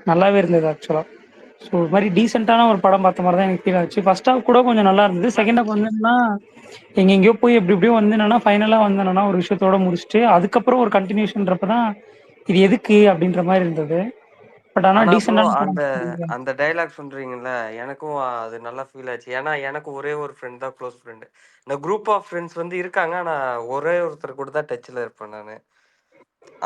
நல்லாவே இருந்தது ஆக்சுவலாக. ஸோ ஒரு மாதிரி டீசெண்டான ஒரு படம் பார்த்த மாதிரி தான் எனக்கு ஃபீல் ஆச்சு. ஃபர்ஸ்ட் ஹாஃப் கூட கொஞ்சம் நல்லா இருந்தது. செகண்ட் ஹாஃப் வந்து என்னன்னா எங்கெங்கேயோ போய் எப்படி எப்படியோ வந்து என்னன்னா ஃபைனலாக வந்து என்னன்னா ஒரு விஷயத்தோட முடிச்சுட்டு அதுக்கப்புறம் ஒரு கண்டினியூஷன்றப்ப தான் இது எதுக்கு அப்படின்ற மாதிரி இருந்தது. பட் ஆனால் ஆனா ப்ரோ டீசெண்டான அந்த படம். அந்த டைலாக் சொல்றீங்கல்ல, எனக்கும் அது நல்லா ஃபீல் ஆச்சு. ஏன்னா எனக்கு ஒரே ஒரு ஃப்ரெண்ட் தான் க்ளோஸ் ஃப்ரெண்டு. இந்த குரூப் ஆஃப் ஃப்ரெண்ட்ஸ் வந்து இருக்காங்க, ஆனா ஒரே ஒருத்தர் கூட தான் டச்ல இருப்பேன் நான்.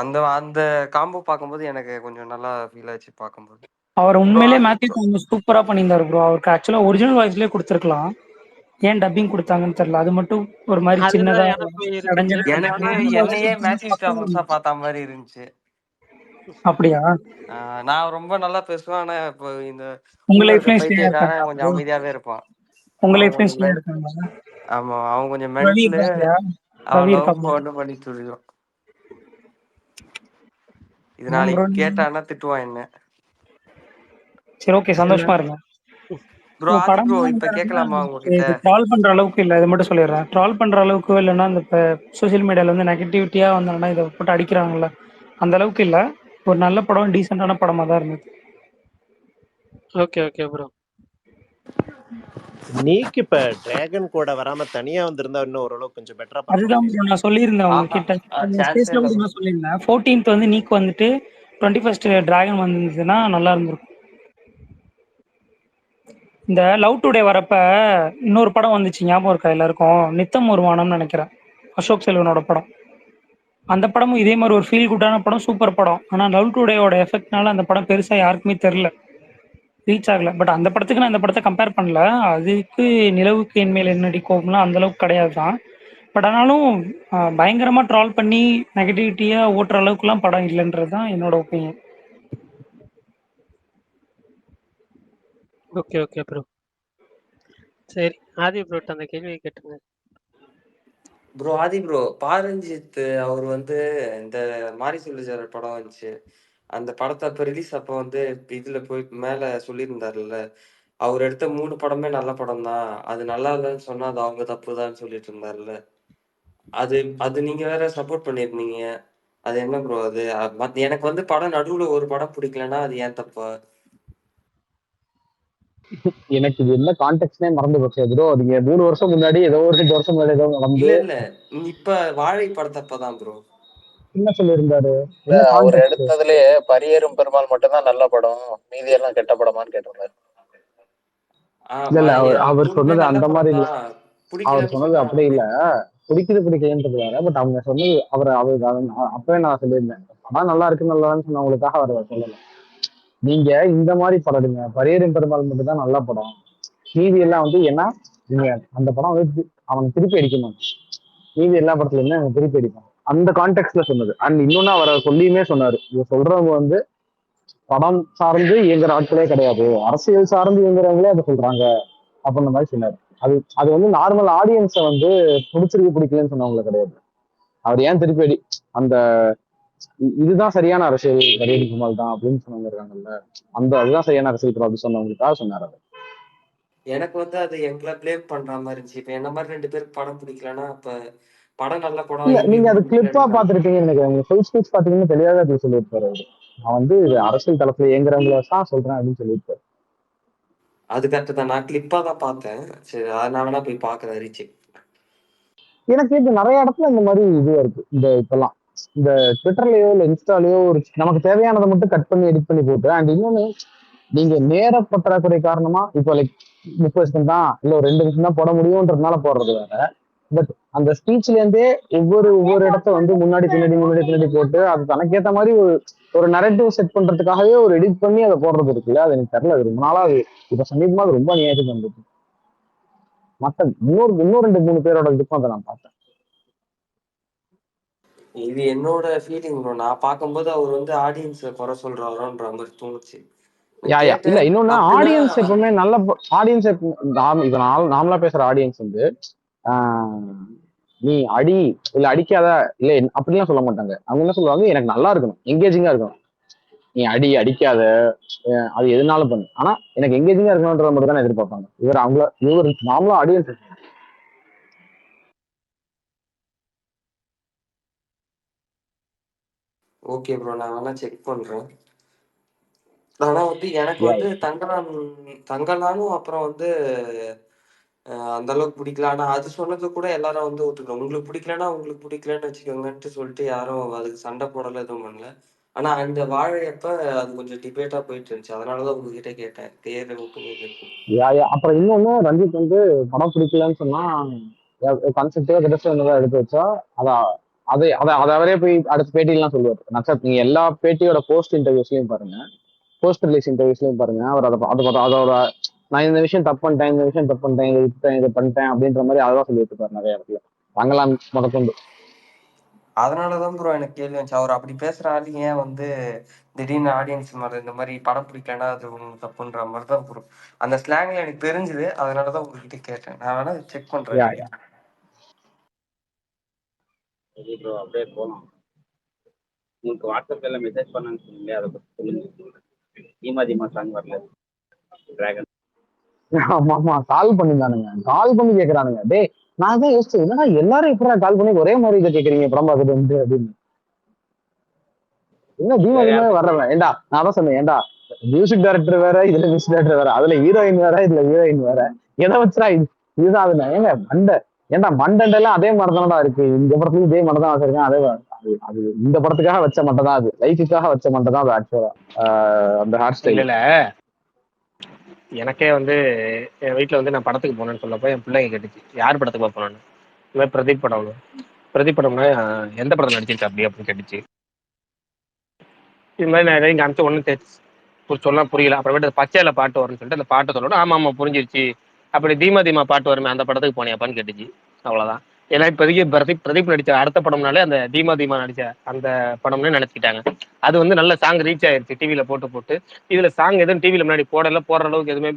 அந்த அந்த காம்போ பார்க்கும்போது எனக்கு கொஞ்சம் நல்லா ஃபீல் ஆச்சு பார்க்கும்போது. அவர் ப்ரோ உண்மையிலே ஆதி மேத்யூ ப்ரோ தாமஸ் சூப்பரா பண்ணியிருந்தாரு ப்ரோ. அவருக்கு ஆக்சுவலா ஒரிஜினல் வாய்ஸ்லயே கொடுத்துருக்கலாம். ஏன் டப்பிங் கொடுத்தாங்கன்னு தெரியல. அது மட்டும் ஒரு மாதிரி சின்னதா அதுதான் எனக்கும் இருந்துச்சு. இடைஞ்சலா பட் இருந்துச்சு. எனக்கு ஆனா ஒரிஜினல் என்னையே மேத்யூ வாய்ஸ் தாமஸா பார்த்த மாதிரி இருந்துச்சு. அப்படியா? நான் ரொம்ப நல்லா பேசுவேன், ஆனா இப்போ இந்த உங்க கூட இருக்க லைஃப்லயும் ஸ்ரீயா இருக்காங்களா பைத்தியக்காரன் கொஞ்சம் ப்ரோ? அமைதியாவே இருப்பான். உங்க அவன் லைஃப்லயும் கொஞ்சம் ஸ்ரீயா இருக்காங்களா? ஆமா அவன் கொஞ்சம் ரவி மென்டலு. இருக்காங்களா? அவன் ரவி லவ் இருக்காங்களா? ஒன்று பண்ணி சொல்லிடும். இது ஏன் ப்ரோ? நாளைக்கு கேட்டான்னா திட்டுவான் என்ன. சரி ஓகே, இல்ல சந்தோஷமா இருங்க. ப்ரோ ப்ரோ ஆதி ப்ரோ படம்லாம் இப்ப வந்து கேட்கலாமா உங்ககிட்ட? இது ட்ரால் பண்ற அளவுக்கு இல்லை, இதை மட்டும் சொல்லிடுறேன். ட்ரால் பண்ற அளவுக்கு இல்லைன்னா இந்த இப்போ சோசியல் மீடியால வந்து நெகட்டிவிட்டியா வந்தாங்கன்னா இதை போட்டு அடிக்கிறாங்கல்ல, அந்த அளவுக்கு இல்லை. ஒரு நல்ல படம், டீசெண்டான படமா தான் இருந்தது. Okay bro. நீக்கு இப்ப டிராகன் கூட வராம தனியா வந்திருந்தா இன்னும் ஓரளவுக்கு கொஞ்சம் பெட்டரா அதுதான் பண்ணிருப்பாங்க. ப்ரோ நான் சொல்லியிருந்தேன் ஆஹா உங்ககிட்ட. அந்த சான்ஸே ஸ்பேஸ்ல இல்லை கூட ப்ரோ. நான் சொல்லியிருந்தேன் 14th வந்து நீக் வந்துட்டு 21st டிராகன் வந்திருந்ததுன்னா நல்லா இருந்திருக்கும். இந்த லவ் டுடே வரப்ப இன்னொரு படம் வந்துச்சு, ஞாபகம் இருக்கா எல்லாருக்கும்? நித்தம் ஒரு வானம்னு நினைக்கிறேன், அசோக் செல்வனோட படம். அந்த படமும் இதே மாதிரி ஒரு ஃபீல் குட்டான படம், சூப்பர் படம். ஆனால் லவ் டுடேயோட எஃபெக்ட்னால அந்த படம் பெருசாக யாருக்குமே தெரில, ரீச் ஆகல. பட் அந்த படத்துக்கு நான் இந்த படத்தை கம்பேர் பண்ணல. அதுக்கு நிலவுக்கு என்மேல் என்னடி கோபம்லாம் அந்த அளவுக்கு கிடையாது தான். பட் ஆனாலும் பயங்கரமா ட்ரால் பண்ணி நெகட்டிவிட்டியா ஓட்டுற அளவுக்குலாம் படம் இல்லைன்றது தான் என்னோட ஒப்பீனியன். Okay bro. சரி, ஆதி ப்ரோட்ட அந்த கேள்வியை கேட்டுங்க. ப்ரோ ஆதி ப்ரோ பாரஞ்சித் அவர் வந்து இந்த மாரி சொல்லிச்சார் படம் வந்துச்சு. அந்த படத்தை அப்போ ரிலீஸ் அப்போ வந்து இதுல போய் மேல சொல்லியிருந்தாருல்ல, அவர் எடுத்த 3 படமே நல்ல படம் தான், அது நல்லா இல்லைன்னு சொன்னா அது அவங்க தப்பு தான் சொல்லிட்டு இருந்தாருல்ல. அது அது நீங்க வேற சப்போர்ட் பண்ணியிருந்தீங்க. அது என்ன ப்ரோ அது? எனக்கு வந்து படம் நடுவுல ஒரு படம் பிடிக்கலன்னா அது ஏன் தப்பா? எனக்கு இது என்ன கான்டெக்ட்னே மறந்து போச்சு ப்ரோ. நீங்க 3 வருஷம் முன்னாடி ஏதோ ஒரு 2 வருஷம் முன்னாடி ஏதோ வந்து இல்ல இப்ப வாழை படத்தப்பதான் ப்ரோ. என்ன சொல்லியிருந்தாரு, இல்ல என்ன அவர் கான்டெக்ட்? எடுத்ததுலயே பரியேறும் பெருமாள் மட்டும்தான் நல்ல படம், மீதி எல்லாம் கெட்ட படமான்னு கேட்டிருந்தாரு. இல்ல இல்ல, அவர் 3 சொன்னது நல்ல அந்த மாதிரி படம் இல்ல. தான், அவர் பிடிக்கலன்னு சொன்னது சொன்னா அப்படி இல்ல. பிடிக்குதுன்றது வேற. பட் அவங்க சொன்னது அப்பவே நான் சொல்லியிருந்தேன், படம் நல்லா இருக்கு நல்லான்னு சொன்னவங்களுக்காக அவர் சொல்லல. நீங்க இந்த மாதிரி படம் எடுங்க, பரியேறும் பெருமாள் மட்டும் தான் நல்ல படம், மீதி எல்லாம் வந்து ஏன்னா நீங்க அந்த படம் வந்து அவன் திருப்பி அடிக்கணும், மீதி எல்லா படத்துலயுமே அவன் திருப்பி அடிப்பான், அந்த கான்டெக்ட்ல சொன்னது. அண்ட் இன்னொன்னு அவர் சொல்லியுமே சொன்னாரு, இவங்க சொல்றவங்க வந்து படம் சார்ந்து இயங்குற ஆட்களே கிடையாது, அரசியல் சார்ந்து இயங்குறவங்களே அதை சொல்றாங்க அப்படின்ற மாதிரி சொன்னாரு. அது அது வந்து நார்மல் ஆடியன்ஸை வந்து பிடிச்சிருக்கு பிடிக்கலன்னு சொன்னவங்கள கிடையாது. அவர் ஏன் திருப்பி அந்த இதுதான் சரியான அரசியல் கரியடி குமால் தான் அப்படின்னு சொன்னவங்க இருக்காங்கல்ல, அதுதான் சரியான அரசியல் அப்படி சொன்னவங்களுக்காக சொன்னார் அவர். எனக்கு வந்து அது எங்களை பிளேம் பண்ற மாதிரி இருந்துச்சு. இப்ப என்ன மாதிரி 2 பேருக்கு படம் பிடிக்கலன்னா அப்ப படம் நல்ல படம் இல்ல நீங்க இவங்களுக்கு அது கிளிப்பா பிடிக்கலன்னு. பாத்துருப்பீங்கன்னு நினைக்கிறேன், உங்க ஃபுல் ஸ்பீச் பாத்தீங்கன்னு தெளிவாக அது சொல்லியிருப்பாரு அவரு. நான் வந்து இது அரசியல் தளத்துல இயங்குறவங்கள தான் சொல்றேன் அப்படின்னு சொல்லியிருப்பாரு. அது கரெக்ட் தான், நான் கிளிப்பா தான் பார்த்தேன். சரி அதனாலதான் போய் பாக்குறேன் ரீச்சேக். எனக்கு இப்ப நிறைய இடத்துல இந்த மாதிரி இதுவா இருக்கு. இப்பெல்லாம் இந்த ட்விட்டர்லயோ இல்ல இன்ஸ்டாலயோ ஒரு நமக்கு தேவையானதை மட்டும் கட் பண்ணி எடிட் பண்ணி போட்டு, அண்ட் இன்னொன்னு நீங்க நேர பற்றாக்குறை காரணமா இப்போ லைக் 30 நிமிஷம் தான் இல்ல ஒரு 2 நிமிஷம் தான் போட முடியும்ன்றதுனால போடுறது வேற. பட் அந்த ஸ்பீச்ல இருந்தே ஒவ்வொரு இடத்த வந்து முன்னாடி போட்டு அது தனக்கேத்த மாதிரி ஒரு நரேட்டிவ் செட் பண்றதுக்காகவே ஒரு எடிட் பண்ணி அதை போடுறது இருக்குல்ல, அது எனக்கு தெரியல. அது ரொம்ப நாளா அது இப்ப சமீபமா அது ரொம்ப அநியாயத்துக்கு வந்துருக்கு. மத்த இன்னொரு 2-3 பேரோட இதுக்கும் அதை நான் பார்த்தேன். இது என்னோட ஃபீலிங் ப்ரோ. நான் பார்க்கும்போது அவர் வந்து ஆடியன்ஸ் குறை சொல்றாரோன்ற மாதிரி தோணுச்சு. யா இல்ல கேட்டேன் இன்னொன்னு அப்படின்னா. ஆடியன்ஸ் எப்பவுமே நல்ல ஆடியன்ஸ் இப்ப நார்மலா பேசுற ஆடியன்ஸ் வந்து நீ அடி இல்ல அடிக்காத இல்ல அப்படிலாம் சொல்ல மாட்டாங்க. அவங்க என்ன சொல்லுவாங்க, எனக்கு நல்லா இருக்கணும், எங்கேஜிங்கா இருக்கணும், நீ அடிக்காத, அது எதுனாலும் பண்ணு, ஆனா எனக்கு எங்கேஜிங்கா இருக்கணும்ன்ற மட்டும் தான் எதிர்பார்ப்பாங்க. இவர் நார்மலா ஆடியன்ஸ். ஓகே ப்ரோ, நான் வேணா செக் பண்றேன். ஆனா வந்து எனக்கு வந்து தங்கலானும் அப்புறம் வந்து அந்த அளவுக்கு பிடிக்கல. ஆனா அது சொன்னது கூட எல்லாரும் வந்து ஒத்துக்கணும். உங்களுக்கு பிடிக்கலன்னா உங்களுக்கு பிடிக்கலன்னு வச்சுக்கோங்கன்ட்டு சொல்லிட்டு யாரும் அதுக்கு சண்டை போடல, எதுவும் பண்ணல. ஆனா அந்த வாழையப்ப அது கொஞ்சம் டிபேட்டா போயிட்டு இருந்துச்சு. அதனாலதான் உங்ககிட்ட கேட்டேன் பேர் ஒப்பீனியன் இருக்கு. அப்புறம் இன்னொன்னு ரஞ்சித் வந்து படம் பிடிக்கலன்னு சொன்னா கான்செப்டே எடுத்து வச்சா அதை அவரே போய் அடுத்த பேட்டியெல்லாம் சொல்லுவார். நட்சத்திரம் நீங்க எல்லா பேட்டியோட போஸ்ட் இன்டர்வியூஸ்லயும் பாருங்க, போஸ்ட் ரிலீஸ் இன்டர்வியூஸ்லயும் பாருங்க, அவர் அதோட நான் இந்த விஷயம் தப்பு பண்ணிட்டேன், இந்த விஷயம் தப்பு பண்ணிட்டேன், இதை விட்டுட்டேன், இதை பண்ணிட்டேன் அப்படின்ற மாதிரி அதான் சொல்லிட்டு இருப்பாரு நிறைய இடத்துல, தங்கலாம் முதற்கொண்டு. அதனாலதான் ப்ரோ எனக்கு கேள்வி வந்துச்சு, அவர் அப்படி பேசுற ஆளு ஏன் வந்து திடீர்னு ஆடியன்ஸ் மேல இந்த மாதிரி படம் பிடிக்கலன்னா அது தப்புன்ற மாதிரி தான் ப்ரோ அந்த ஸ்லாங்ல எனக்கு தெரிஞ்சுது. அதனாலதான் உங்ககிட்ட கேட்டேன். நான் வேணா செக் பண்றேன். ப்ரோ அப்படியே போகலாம். உங்களுக்கு வாட்ஸ்அப்ல மெசேஜ் பண்ணான்னு சொன்னீங்க, அதை பத்தி சொல்லுங்க. தீமா சாங் வரல, டிராகன். ஆமா கால் பண்ணி கேக்குறானுங்க. டேய் நான் தான் யோசிச்சேன், என்னடா எல்லாரும் எப்படா கால் பண்ணி ஒரே மாதிரி இதை கேக்குறீங்க படம் பார்த்துட்டு வந்து அப்படின்னு. என்ன தீமா வர்றவன் ஏண்டா, நான் தான் சொன்னேன், ஏண்டா மியூசிக் டைரக்டர் வேற, இதுல மியூசிக் டைரக்டர் வேற, அதுல ஹீரோயின் வேற, இதுல ஹீரோயின் வேற, எதை வச்சுடா இதுதான் அது. ஏங்க மண்டெல்லாம் அதே மாதிரி தானடா இருக்கு, இந்த படத்துலயும் இதே மட்டும் தான் வச்சிருக்கேன், அதே அது இந்த படத்துக்காக வச்ச மட்டும் தான், அது லைஃபுக்காக வச்ச மட்டும் தான் அது ஆக்சுவலா அந்த ஹேர் ஸ்டைல். இல்ல எனக்கே வந்து என் வீட்டுல வந்து நான் படத்துக்கு போனேன்னு சொல்லப்போ என் பிள்ளைங்க கேட்டுச்சு, யார் படத்துக்கு போனேன்னு. இந்த மாதிரி பிரதீப் படம்னா எந்த படத்துல நடிச்சிருக்கா அப்படி அப்படின்னு கேட்டுச்சு. இது மாதிரி நான் இங்க அனுப்பிச்சு ஒன்றும் சொல்ல புரியல. அப்புறமேட்டு பச்சையில பாட்டு வரும்னு சொல்லிட்டு அந்த பாட்டை சொல்லணும். ஆமா புரிஞ்சிருச்சு, அப்படி தீமா பாட்டு வருமே அந்த படத்துக்கு போனியாப்பான்னு கேட்டுச்சு. அவ்வளவுதான். ஏன்னா இப்போதைக்கு பிரதீப் நடிச்ச அடுத்த படம்னாலே அந்த தீமா நடிச்ச அந்த படம்னு நினைச்சுக்கிட்டாங்க. அது வந்து நல்ல சாங் ரீச் ஆயிருச்சு டிவியில போட்டு. இதுல சாங் எதுவும் டிவியில முன்னாடி போடுற அளவுக்கு எதுவுமே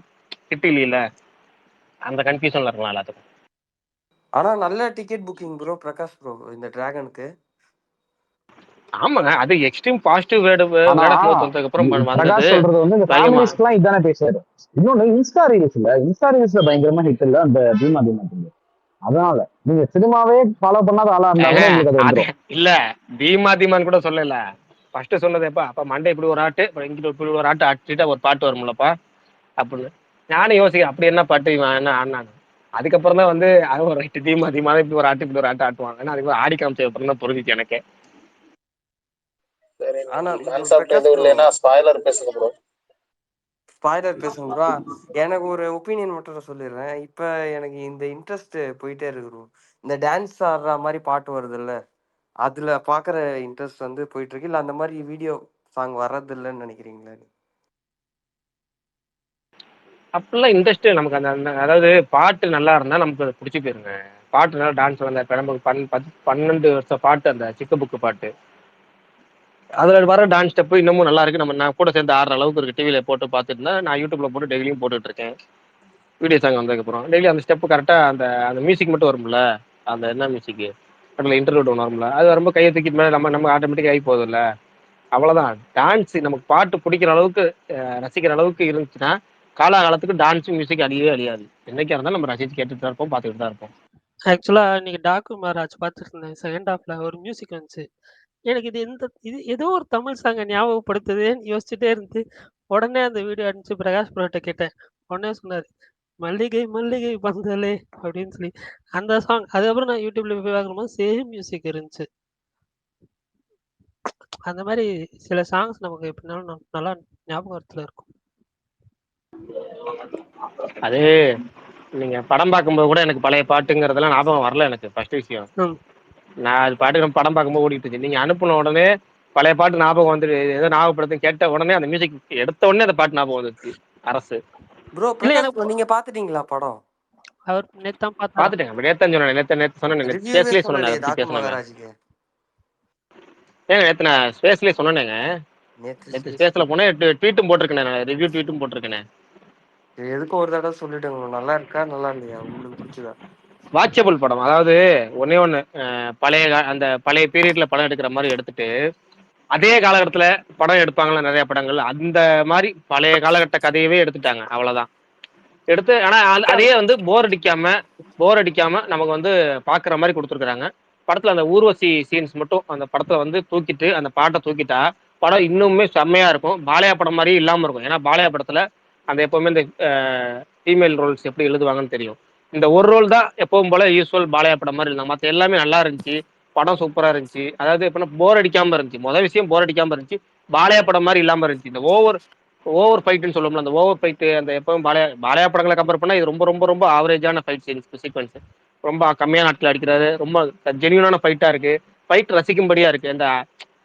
ஹிட் இல்லையில, அந்த கன்ஃபியூஷன்ல இருக்கலாம் எல்லாத்துக்கும். ஆனா நல்ல ticket booking bro Prakash bro இந்த டிராகனுக்கு. ஆமாங்க, அது எக்ஸ்ட்ரீம் பாசிட்டிவ் வேர்டு வந்ததுக்கு அப்புறம் பிரகாஷ் சொல்றது வந்து இந்த ஃபேமிலிஸ்க்குலாம் இதானே பேசுறாரு. இன்னொன்னு இன்ஸ்டா ரீல்ஸ்ல பயங்கரமா ஹிட் இல்ல அந்த தீமா. அதனால நீங்க சினிமாவே ஃபாலோ பண்ணாத ஆளா இருந்தா ஏங்க கூட உங்களுக்கு அது அது வந்துடும். இல்ல தீமா தீமான்னு கூட சொல்லல. ஃபர்ஸ்ட் சொன்னது எப்ப அப்ப மண்டே இப்படி ஒரு ஆட்டு அப்புறம் இங்கிட்ட இப்படி ஒரு ஆட்டு ஆட்டிட்டா ஒரு பாட்டு வரும்லப்பா அப்படின்னு நானும் யோசிக்கிறேன். அப்படி என்ன பாட்டு இவன் என்ன ஆனான்னு. அதுக்கப்புறம் தான் வந்து அது ஒரு ரைட்டு தீமா தீமா இப்படி ஒரு ஆட்டு இப்படி ஒரு ஆட்டு ஆட்டுவாங்க. ஏன்னா அதுக்கு ஆடி காமிச்ச அப்புறம் தான் புரிஞ்சிச்சு எனக்கே. சரி ஆனா கான்செப்ட் பிரகாஷ் எதுவும் ப்ரோ, இல்லைன்னா ஸ்பாய்லர் பேசுங்க ப்ரோ. ஸ்பாய்லர் பேசுங்க ப்ரோ. எனக்கு ஒரு ஒப்பீனியன் மட்டும் நான் சொல்லிடுறேன். இப்போ எனக்கு இந்த இன்ட்ரெஸ்ட் போயிட்டே இருக்கு bro. இந்த டான்ஸ் ஆடுற மாதிரி பாட்டு வருதுல்ல, அதுல பாக்குற இன்ட்ரெஸ்ட் வந்து போயிட்டு இருக்கு. இல்ல அந்த மாதிரி வீடியோ சாங் வர்றது இல்லைன்னு நினைக்கிறீங்களா? அப்படிலாம் இன்ட்ரெஸ்ட் நமக்கு அந்த அதாவது பாட்டு நல்லா இருந்தா நமக்கு அது பிடிச்சி போயிருங்க. பாட்டு நல்லா டான்ஸ் வந்த இப்போ நமக்கு 12 வருஷம் பாட்டு அந்த சிக்க புக்கு பாட்டு அதுல வர டான்ஸ் ஸ்டெப் இன்னமும் நல்லா இருக்கு. நான் கூட சேர்ந்து ஆடுற அளவுக்கு இருக்கு. டிவியில போட்டு பார்த்துட்டு இருந்தா நான் யூடியூப்ல போட்டு டெய்லியும் போட்டுட்டு இருக்கேன். வீடியோ சாங் வந்ததுக்கப்புறம் டெய்லி அந்த ஸ்டெப் கரெக்டாக அந்த அந்த மியூசிக் மட்டும் வரும்ல, அந்த என்ன மியூசிக் அதில் இன்டர்வியூட் ஒன்று வரும்ல, அது ரொம்ப கையை தூக்கிட்டு மேலே நம்ம ஆட்டோமேட்டிக் ஆகி போகுதுல்ல. அவ்வளோதான். டான்ஸ் நமக்கு பாட்டு பிடிக்கிற அளவுக்கு ரசிக்கிற அளவுக்கு இருந்துச்சுன்னா காலாகாலத்துக்கு டான்ஸும் மியூசிக் அழியவே அழியாது. என்னைக்கா இருந்தாலும் நம்ம ரசிச்சு கேட்டுட்டு தான் இருப்போம், பார்த்துக்கிட்டு தான் இருப்போம். ஆக்சுவலா இன்னைக்கு டாக்கு மகாராஜ் பார்த்துட்டு இருந்தேன். செகண்ட் ஹாஃப்ல ஒரு மியூசிக் வந்துச்சு. எனக்கு இது ஏதோ ஒரு தமிழ் சாங்கை ஞாபகப்படுத்துதுன்னு யோசிச்சுட்டே இருந்து உடனே அந்த வீடியோ அனுப்பிச்சு பிரகாஷ் ப்ரோட்ட கேட்டேன். உடனே சொன்னார், மல்லிகை மல்லிகை பந்தலே அப்படின்னு சொல்லி அந்த சாங். அதுக்கப்புறம் நான் யூடியூப்ல போய் பார்க்கும்போது சேம் மியூசிக் இருந்துச்சு. அந்த மாதிரி சில சாங்ஸ் நமக்கு எப்படினாலும் நல்லா ஞாபகத்துல இருக்கும். அது நீங்க படம் பார்க்கும்போது கூட எனக்கு பழைய பாட்டுங்கிறதெல்லாம் ஞாபகம் வரல. எனக்கு ஃபர்ஸ்ட் விஷயம் நான் அது பாட்டுக்கு படம் பார்க்கும்போது ஓடிட்டு இருந்துச்சு. நீங்க அனுப்பின உடனே பழைய பாட்டு ஞாபகம் வந்துட்டு ஏதோ ஞாபகப்படுத்தி கேட்ட உடனே அந்த மியூசிக் எடுத்த உடனே அந்த பாட்டு ஞாபகம் வந்துச்சு. அரசு ப்ரோ பிரகாஷ் ப்ரோ, நீங்க பாத்துட்டீங்களா படம்? அவர் நேத்தான் பார்த்தா. பார்த்துட்டேன். நேத்தான் சொன்னேன். நேத்து சொன்னேன். ரிவ்யூவே ஸ்பேஸ்லேயே சொன்னேன். அதை சொல்லலையே பத்தி டாக்கு பேசினேன். மகாராஜுக்கு. ஏங்க நேற்று நான் ஸ்பேஸ்லேயே சொன்னேங்க. நேற்று ஸ்பேஸில் போனேன். ட்வீட்டும் போட்டிருக்கேன். நான் ரிவ்யூ ட்வீட்டும் போட்டிருக்கேன். எதுக்கும் ஒரு தடவை சொல்லிட்டுங்க, நல்லா இருக்கா நல்லா இல்லையா, உங்களுக்கு பிடிச்சதா? வாட்சபிள் படம். அதாவது ஒன்னே ஒன்று அந்த பழைய பீரியட்ல படம் எடுக்கிற மாதிரி எடுத்துட்டு அதே காலகட்டத்தில் படம் எடுப்பாங்களா நிறைய படங்கள், அந்த மாதிரி பழைய காலகட்ட கதையவே எடுத்துட்டாங்க. அவ்வளோதான் எடுத்து. ஆனால் அதையே வந்து போர் அடிக்காம நமக்கு வந்து பார்க்குற மாதிரி கொடுத்துருக்குறாங்க. படத்தில் அந்த ஊர்வசி சீன்ஸ் மட்டும் அந்த படத்தில் வந்து தூக்கிட்டு அந்த பாட்டை தூக்கிட்டா படம் இன்னுமே செம்மையாக இருக்கும். பாலையா படம் மாதிரி இல்லாமல் இருக்கும். ஏன்னா பாலையா படத்தில் அந்த எப்போவுமே இந்த ஃபீமேல் ரோல்ஸ் எப்படி எழுதுவாங்கன்னு தெரியும். இந்த ஒரு ரோல் தான் எப்பவும் போல யூஸ்வல் பாலையா படம் மாதிரி இருந்தாங்க. மற்ற எல்லாமே நல்லா இருந்துச்சு. படம் சூப்பராக இருந்துச்சு. அதாவது எப்படின்னா போர் அடிக்காமல் இருந்துச்சு. மொதல் விஷயம் போர் அடிக்காமல் இருந்துச்சு. பாலையா படம் மாதிரி இல்லாமல் இருந்துச்சு. இந்த ஓவர் ஃபைட்டுன்னு சொல்லுவோம்ல, அந்த ஓவர் ஃபைட்டு அந்த எப்பவும் பாலையா படங்களை கம்பேர் பண்ணால் இது ரொம்ப ரொம்ப ரொம்ப ஆவரேஜான ஃபைட் சீக்வன்ஸ். ரொம்ப கம்மியான நாட்கள் அடிக்கிறாரு. ரொம்ப ஜென்யூனான ஃபைட்டாக இருக்கு. ஃபைட் ரசிக்கும்படியாக இருக்கு. இந்த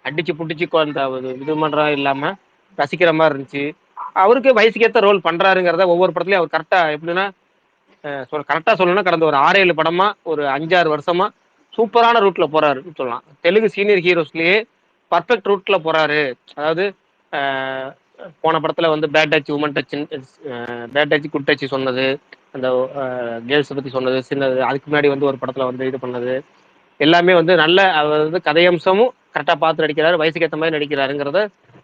அடிச்சு புடிச்சு அந்த இது பண்ணுறா இல்லாமல் ரசிக்கிற மாதிரி இருந்துச்சு. அவருக்கு வயசுக்கேற்ற ரோல் பண்ணுறாருங்கிறத ஒவ்வொரு படத்துலையும் அவர் கரெக்டாக எப்படின்னா கரெக்டாக சொல்லணும்னா கடந்த ஒரு 6-7 படமா ஒரு 5-6 வருஷமா சூப்பரான ரூட்ல போறாருன்னு சொல்லலாம். தெலுங்கு சீனியர் ஹீரோஸ்லயே பர்ஃபெக்ட் ரூட்ல போறாரு. அதாவது போன படத்துல வந்து bad touch woman touch bad touch good touch சொன்னது, அந்த கேர்ள்ஸ் பத்தி சொன்னது சின்னது. அதுக்கு முன்னாடி வந்து ஒரு படத்துல வந்து இது பண்ணது எல்லாமே வந்து நல்ல அவர் வந்து கதையம்சமும் கரெக்டாக பார்த்து நடிக்கிறாரு. வயசுக்கு ஏற்ற மாதிரி நடிக்கிறாருங்கிறத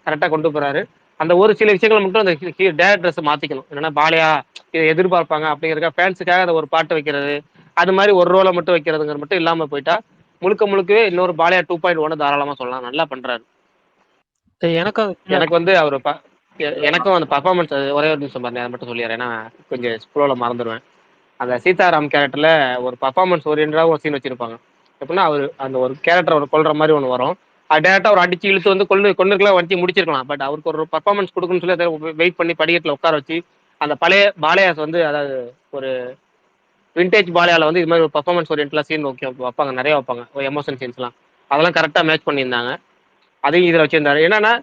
கரெக்டாக கொண்டு போறாரு. அந்த ஒரு சில விஷயங்கள் மட்டும் அந்த டேரக்டர்ஸ் மாத்திக்கணும். என்னன்னா பாலையா இதை எதிர்பார்ப்பாங்க அப்படிங்கிறக்க ஃபேன்ஸுக்காக அதை ஒரு பாட்டு வைக்கிறது, அது மாதிரி ஒரு ரோலை மட்டும் வைக்கிறதுங்கிற மட்டும் இல்லாம போயிட்டா முழுக்கவே இன்னொரு பாலையா 2.1 தாராளமா சொல்லலாம். நல்லா பண்றாரு. எனக்கு வந்து அவர் எனக்கும் அந்த பர்ஃபார்மன்ஸ் ஒரே ஒரு நிமிஷம் பாருங்க, அதை மட்டும் சொல்லிடுறேன். ஏன்னா கொஞ்சம் ஸ்க்ரோல மறந்துடுவேன். அந்த சீதாராம் கேரக்டர்ல ஒரு பர்ஃபார்மன்ஸ் ஓரியன்டாக ஒரு சீன் வச்சிருப்பாங்க. எப்படின்னா அவர் அந்த ஒரு கேரக்டர் அவர் கொல்ற மாதிரி ஒன்று வரும். அது டேரக்டா ஒரு அடிச்சு இழுத்து வந்து கொண்டுக்கலாம் வச்சு முடிச்சிருக்கலாம். பட் அவருக்கு ஒரு பர்ஃபார்மன்ஸ் கொடுக்குன்னு சொல்லி அதை வெயிட் பண்ணி படிக்கட்டில் உட்கார வச்சு அந்த பழைய பாலையாஸ் வந்து அதாவது ஒரு விண்டேஜ் பாலையால வந்து இது மாதிரி ஒரு பர்ஃபார்மன்ஸ் ஓரியன்ட்லாம் சீன் வைப்பாங்க, நிறைய வைப்பாங்க எமோஷன் சீன்ஸ்லாம். அதெல்லாம் கரெக்டாக மேட்ச் பண்ணியிருந்தாங்க. அதையும் இதில் வச்சிருந்தாரு. என்னன்னா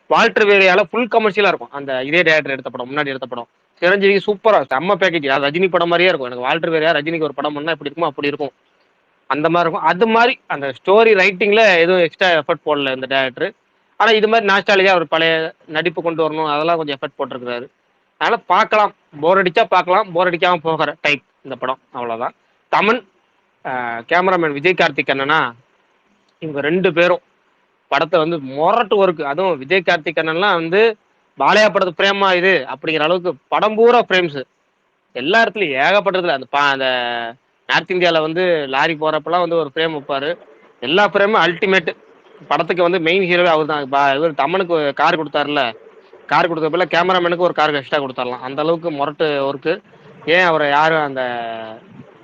வால்டர் வேரியால ஃபுல் கமர்ஷியலா இருக்கும். அந்த இதே டேரக்டர் எடுத்த படம், முன்னாடி எடுத்த படம் சிரஞ்சீவி சூப்பரா செம்ம பேக்கேஜ். ரஜினி படம் மாதிரியே இருக்கும். எனக்கு வால்டர் வேரியா ரஜினிக்கு ஒரு படம் பண்ணா எப்படி இருக்குமோ அப்படி இருக்கும். அந்த மாதிரி இருக்கும். அது மாதிரி அந்த ஸ்டோரி ரைட்டிங்ல எதுவும் எக்ஸ்ட்ரா எஃபர்ட் போடல இந்த டேரக்டர். ஆனா இது மாதிரி நாஸ்டாலஜியா அவர் பழைய நடிப்பு கொண்டு வரணும், அதெல்லாம் கொஞ்சம் எஃபர்ட் போட்டிருக்கிறாரு. அதனால பார்க்கலாம். போர் அடிச்சா பார்க்கலாம், போர் அடிக்காம போகிற டைப் இந்த படம். அவ்வளவுதான். தமன் கேமராமேன் விஜய் கார்த்திக் அண்ணனா இவங்க 2 பேரும் படத்தை வந்து மொரட்டு ஒர்க்கு. அதுவும் விஜய் கார்த்திக் அண்ணன்லாம் வந்து பாலையா படத்து பிரேமா இது அப்படிங்கிற அளவுக்கு படம் பூரா ஃப்ரேம்ஸ் எல்லா இடத்துலையும் ஏகப்பட்டதுல அந்த நார்த் இந்தியாவில் வந்து லாரி போகிறப்பெல்லாம் வந்து ஒரு ஃப்ரேம் வைப்பார். எல்லா ஃப்ரேமும் அல்டிமேட். படத்துக்கு வந்து மெயின் ஹீரோவே அவர் தான். இவர் தமனுக்கு கார் கொடுத்தாருல, கார் கொடுத்தப்பல கேமராமேனுக்கு ஒரு கார் எக்ஸ்ட்ரா கொடுத்துடலாம். அந்த அளவுக்கு முரட்டு ஒர்க்கு. ஏன் அவரை யாரும் அந்த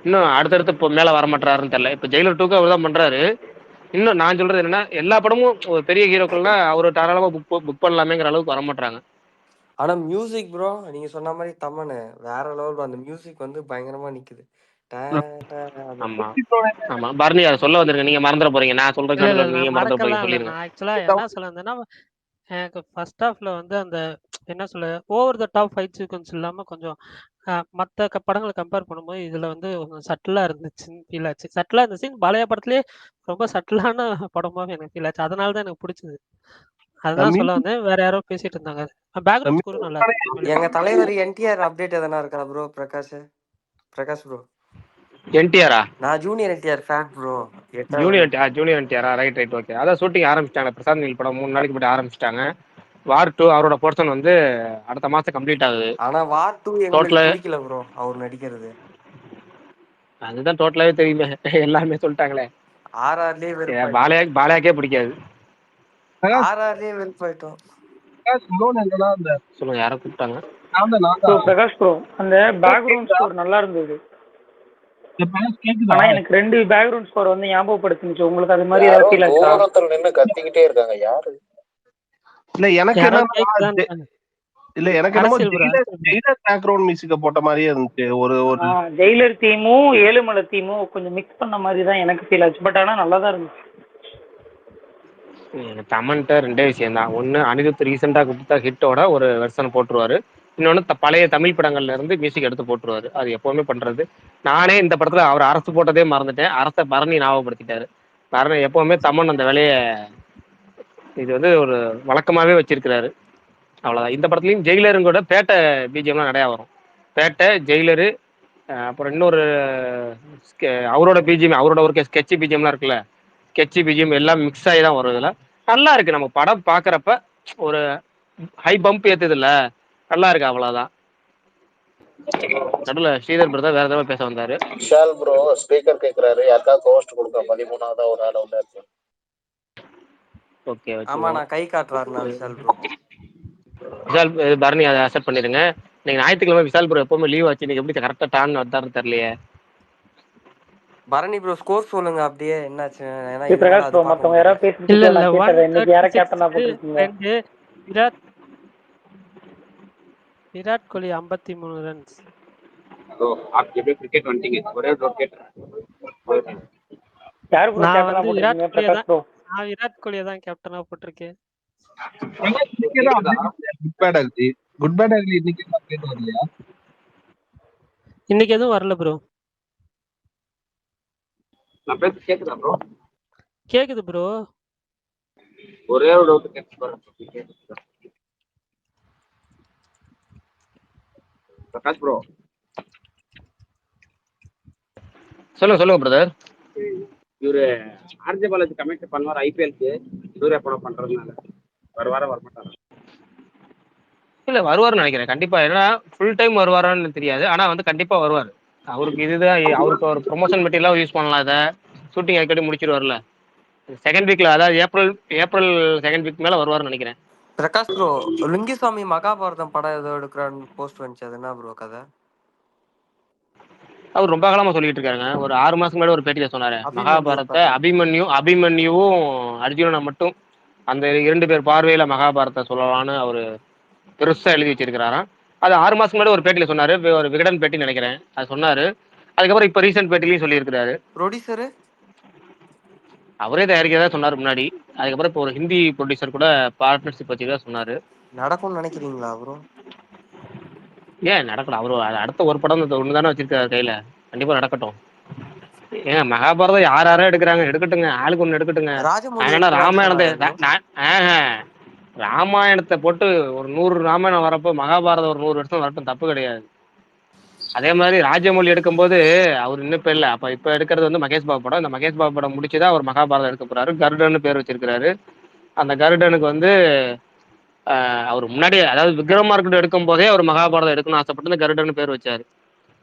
இன்னும் அடுத்தடுத்து இப்போ மேலே வரமாட்டாருன்னு தெரியல. இப்போ ஜெயிலர் 2க்கு அவர் தான் பண்ணுறாரு. இன்னும் நான் சொல்கிறது என்னென்னா, எல்லா படமும் ஒரு பெரிய ஹீரோக்கள்னா அவர் தாராளமாக புக் பண்ணலாமேங்கிற அளவுக்கு வரமாட்டாங்க. ஆனா மியூசிக் ப்ரோ நீங்க சொன்ன மாதிரி தமனு வேற லெவல். அந்த மியூசிக் வந்து பயங்கரமா நிக்குது. ஆமா ஆமா பரணி அதை சொல்ல வந்திருக்கேன். நீங்க மறந்துட போறீங்க. நான் சொல்றதுக்கு இல்ல நீங்க நான் மறந்துட போறீங்க. மறக்கலாம் இல்லை. சொல்லிருங்க. நான் ஆக்சுவலா என்ன சொல்ல வந்தேன்னா, எனக்கு ஃபர்ஸ்ட் ஹாஃப்ல வந்து அந்த என்ன சொல்ல over the top fight sequence இல்லாம கொஞ்சம் மற்ற படங்களை கம்பேர் பண்ணும்போது இதுல வந்து கொஞ்சம் சட்டிலா இருந்துச்சுன்னு ஃபீல் ஆச்சு. சட்டிலா இருந்துச்சு. பாலையா படத்துலயே ரொம்ப சட்டிலான படமாவே எனக்கு ஃபீல் ஆச்சு. அதனால தான் எனக்கு பிடிச்சது. அதுதான் சொல்ல வந்தேன். வேற யாரோ பேசிட்டு இருந்தாங்க. பேக்ரவுண்ட் ஸ்கோரும் நல்லா இருக்கு. எங்க தலைவர் என்டிஆர் அப்டேட் எதனா இருக்கா ப்ரோ? பிரகாஷ் ப்ரோ. என்டிஆரா? நான் junior NTR fan bro. Junior என்டிஆரா? Right okay. அதான் ஷூட்டிங் ஆரம்பிச்சிட்டாங்க. பிரசாந்த் நீல் படம் 3 நாளைக்கு முன்னாடி ஆரம்பிச்சிட்டாங்க. வார் 2 அவரோட போர்ஷன் வந்து அடுத்த மாசம் கம்ப்ளீட் ஆகுது. ஆனா வார் 2 எங்களுக்கு பிடிக்கல ப்ரோ அவர் நடிக்கிறது. அதுதான் டோட்டலாவே தெரியுமே. எல்லாமே சொல்லிட்டாங்களே. ஆர்ஆர்லயே பாலையாக்கே பிடிக்காது. ஆர்ஆர்லயே வெறுப்பாயிட்டோம். சொல்லுங்க, யாரை கூப்பிட்டாங்க? பிரகாஷ் ப்ரோ, அந்த பேக்ரவுண்ட் ஸ்கோர் நல்லா இருந்தது. ஆனா எனக்கு 2 பேக்ரவுண்ட் ஸ்கோர் வந்து ஞாபகப்படுத்துச்சு. உங்களுக்கு அது மாதிரி ஏதாவது ஃபீல் ஆச்சா? தூரத்துல நின்னு கத்திக்கிட்டே இருக்காங்க. யாரு? இல்ல எனக்கு என்னமோ ஜெயிலர் பேக்ரவுண்ட் மியூசிக்க போட்ட மாதிரியே இருந்துச்சு. ஒரு ஜெயிலர் தீமும் ஏழுமலை தீமும் கொஞ்சம் மிக்ஸ் பண்ண மாதிரி தான் எனக்கு ஃபீல் ஆச்சு. பட் ஆனா நல்லா தான் இருந்துச்சு. தமன்ட்ட 2 விஷயம் தான். ஒன்று, அனிருத் ரீசெண்டாக கொடுத்த ஹிட்டோட ஒரு வெர்ஷன் போட்டுருவாரு. இன்னொன்று பழைய தமிழ் படங்கள்ல இருந்து மியூசிக் எடுத்து போட்டுருவாரு. அது எப்பவுமே பண்றது. நானே இந்த படத்துல அவர் அரசு போட்டதே மறந்துட்டேன். அரசை பரணி ஞாபகப்படுத்திட்டாரு. பரணி எப்பவுமே தமன் அந்த வேலையை இது வந்து ஒரு வழக்கமாவே வச்சிருக்கிறாரு. அவ்வளவுதான். இந்த படத்துலயும் ஜெயிலரும் கூட பேட்டை பிஜிஎம்லாம் நிறையா வரும். பேட்டை, ஜெயிலரு, அப்புறம் இன்னொரு அவரோட பிஜிஎம், அவரோட ஒரு ஸ்கெட்சி பிஜிஎம்லாம் இருக்குல்ல, ஸ்கெட்சி பிஜிஎம் எல்லாம் மிக்ஸ் ஆகி தான் வரும். இதுல நல்லா இருக்கு. நம்ம படம் பாக்குறப்ப ஒரு ஹை பம்ப் ஏத்துது இல்ல, நல்லா இருக்கு. அவ்வளவுதான். நடுவுல ஸ்ரீதர் பிரதர் வேற ஏதாவது பேச வந்தாரு. விஷால் ப்ரோ ஸ்பீக்கர் கேக்குறாரு. யாருக்கா ஹோஸ்ட் கொடுக்க 13வது ஒரு ஆள் உள்ள இருக்கு. ஓகே ஆமா நான் கை காட்டுறாருண்ணா விஷால் ப்ரோ. விஷால் பரணி அதை அக்செப்ட் பண்ணிருங்க. நீங்க ஞாயிற்றுக்கிழமை விஷால் ப்ரோ எப்பவுமே லீவ் ஆச்சு. நீங்க எப்படி கரெக்டா டான் வந்தாருன்னு தெரியலையே. பரணி ப்ரோ ஸ்கோர் சொல்லுங்க அப்படியே என்னாச்சு. ஏன்னா பிரகாஷ் ப்ரோ மத்தவங்க யாராவது பேசிட்டு இல்ல இன்னைக்கு யாரை கேப்டனா போட்டுருக்கீங்க? விராட் கோலி 53 ரன்ஸ். அதோ आप जब क्रिकेट வந்துட்டீங்க ஒரே ஒரு கேட்றேன். யார் ப்ரோ கேப்டனா போட்டுருக்கீங்க? பிரகாஷ் ப்ரோ. நான் விராட் கோலியை தான் கேப்டனா போட்டிருக்கேன். குட் பேட் அக்லி இன்னைக்கு எதுவும் வரல ப்ரோ. நான் பேச கேக்குதா ப்ரோ? கேக்குது ப்ரோ. ஒரே ஒரு டவுட் கேட்கிறேன். பிரகாஷ் ப்ரோ சொல்லுங்க பிரதர். இவரு ஆர்ஜே பாலாஜி கமெண்ட் பண்ணுவார் ஐபிஎல்க்கு சூர்யா படம் பண்றதுனால வருவாரா வரமாட்டாரா? இல்ல வருவாருன்னு நினைக்கிறேன் கண்டிப்பா. ஏன்னா ஃபுல் டைம் வருவாரான்னு தெரியாது. ஆனா வந்து கண்டிப்பா வருவாரு. அவருக்கு இதுதான், அவருக்கு ஒரு ப்ரொமோஷன் மெட்டீரியலாக யூஸ் பண்ணலாம். இதை ஷூட்டிங் அடிக்கடி முடிச்சிருவார்ல. செகண்ட் வீக்ல, அதாவது ஏப்ரல் செகண்ட் வீக் மேல வருவாருன்னு நினைக்கிறேன். பிரகாஷ் ப்ரோ லிங்குசாமி மகாபாரதம் படம் ஏதோ எடுக்கிறான்னு போஸ்ட் வந்துச்சு. அது என்ன ப்ரோ கதை? அவர் ரொம்ப காலமா சொல்லிட்டு இருக்காருங்க. ஒரு 6 மாசம் முன்னாடி ஒரு பேட்டியில சொன்னாரு, மகாபாரத்தை அபிமன்யும் அர்ஜுனனை மட்டும் அந்த 2 பேர் பார்வையில மகாபாரத்தை சொல்லலாம்னு அவரு பெருசா எழுதி வச்சிருக்கிறாராம். அது 6 மாசம் முன்னாடி ஒரு பேட்டியில சொன்னாரு. ஒரு விகடன் பேட்டி நினைக்கிறேன், அது சொன்னாரு. அதுக்கப்புறம் இப்ப ரீசெண்ட் பேட்டிலையும் சொல்லியிருக்கிறாரு. ப்ரொடியூசரு அவரே தயாரிக்கிறதா சொன்னாரு முன்னாடி. அதுக்கப்புறம் இப்போ ஒரு ஹிந்தி ப்ரொடியூசர் கூட பார்ட்னர்ஷிப் வச்சுதான் சொன்னாரு. நடக்கும்னு நினைக்கிறீங்களா ப்ரோ? ஏன் நடக்கணும்? அவரு அடுத்த ஒரு படம் ஒண்ணு தானே வச்சிருக்காரு கையில. கண்டிப்பா நடக்கட்டும். ஏங்க மகாபாரதம் யாரும் எடுக்கிறாங்க, எடுக்கட்டுங்க. ஆளுக்கு ஒண்ணு எடுக்கட்டுங்க. ஏன்னா ராமாயணத்தை போட்டு ஒரு 100 ராமாயணம் வரப்போ மகாபாரதம் ஒரு 100 வருஷம் வரட்டும், தப்பு கிடையாது. அதே மாதிரி ராஜமௌழி எடுக்கும்போது அவர் இன்னும் இப்ப இல்லை. அப்ப இப்ப எடுக்கிறது வந்து மகேஷ் பாபு படம். இந்த மகேஷ் பாபு படம் முடிச்சுதான் அவர் மகாபாரதம் எடுக்க போறாரு. கருடன்னு பேர் வச்சிருக்கிறாரு. அந்த கருடனுக்கு வந்து அவர் முன்னாடி, அதாவது விக்ரமார்க்கெட் எடுக்கும் போதே அவர் மகாபாரதம் எடுக்கணும்னு ஆசைப்பட்டு கருடன்னு பேர் வச்சாரு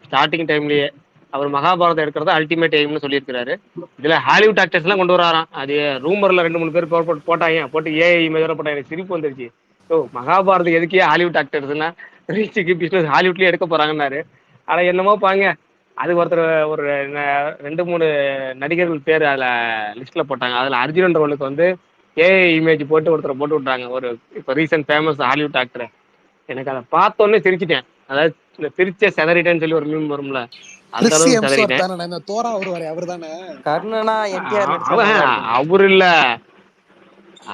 ஸ்டார்டிங் டைம்லயே. அவர் மகாபாரதம் எடுக்கிறதா அல்டிமேட் எய்ம்னு சொல்லியிருக்கிறாரு. இதுல ஹாலிவுட் ஆக்டர்ஸ் எல்லாம் கொண்டு வராராம். அது ரூமர்ல 2 3 பேர் போட்டாங்க, போட்டு ஏஐ இமேஜோட போட்டாங்க. எனக்கு சிரிப்பு வந்துருச்சு. ஓ மகாபாரதம் எதுக்கே ஹாலிவுட் ஆக்டர்ஸ் எல்லாம் ரீச்சுக்கு பிசினஸ் ஹாலிவுட்லயே எடுக்க போறாங்கன்னாரு. ஆனா என்னமோ பாங்க, அது ஒருத்தர் ஒரு 2 3 நடிகர்கள் பேர் அதுல லிஸ்ட்ல போட்டாங்க. அதுல அர்ஜுனன் ரோலுக்கு வந்து ஏஐ இமேஜ் போட்டு ஒருத்தரை போட்டு விட்டாங்க, ஒரு இப்போ ரீசன்ட் ஃபேமஸ் ஹாலிவுட் ஆக்டர். எனக்கு அதை பார்த்தோன்னே சிரிச்சிட்டேன். அதாவது இந்த சிரிச்ச செதறிட்டேன்னு சொல்லி ஒரு மீம் வரும்ல, அந்த கிறிஸ் அளவுக்கு எம்ஸ்வர்த் செதறிட்டேன். தானே இந்த தோரா வருவாரு அவர் தானே? கர்ணனா என்டிஆர் நடிச்சா அவன் நல்லா இருக்கும். அவரு இல்ல,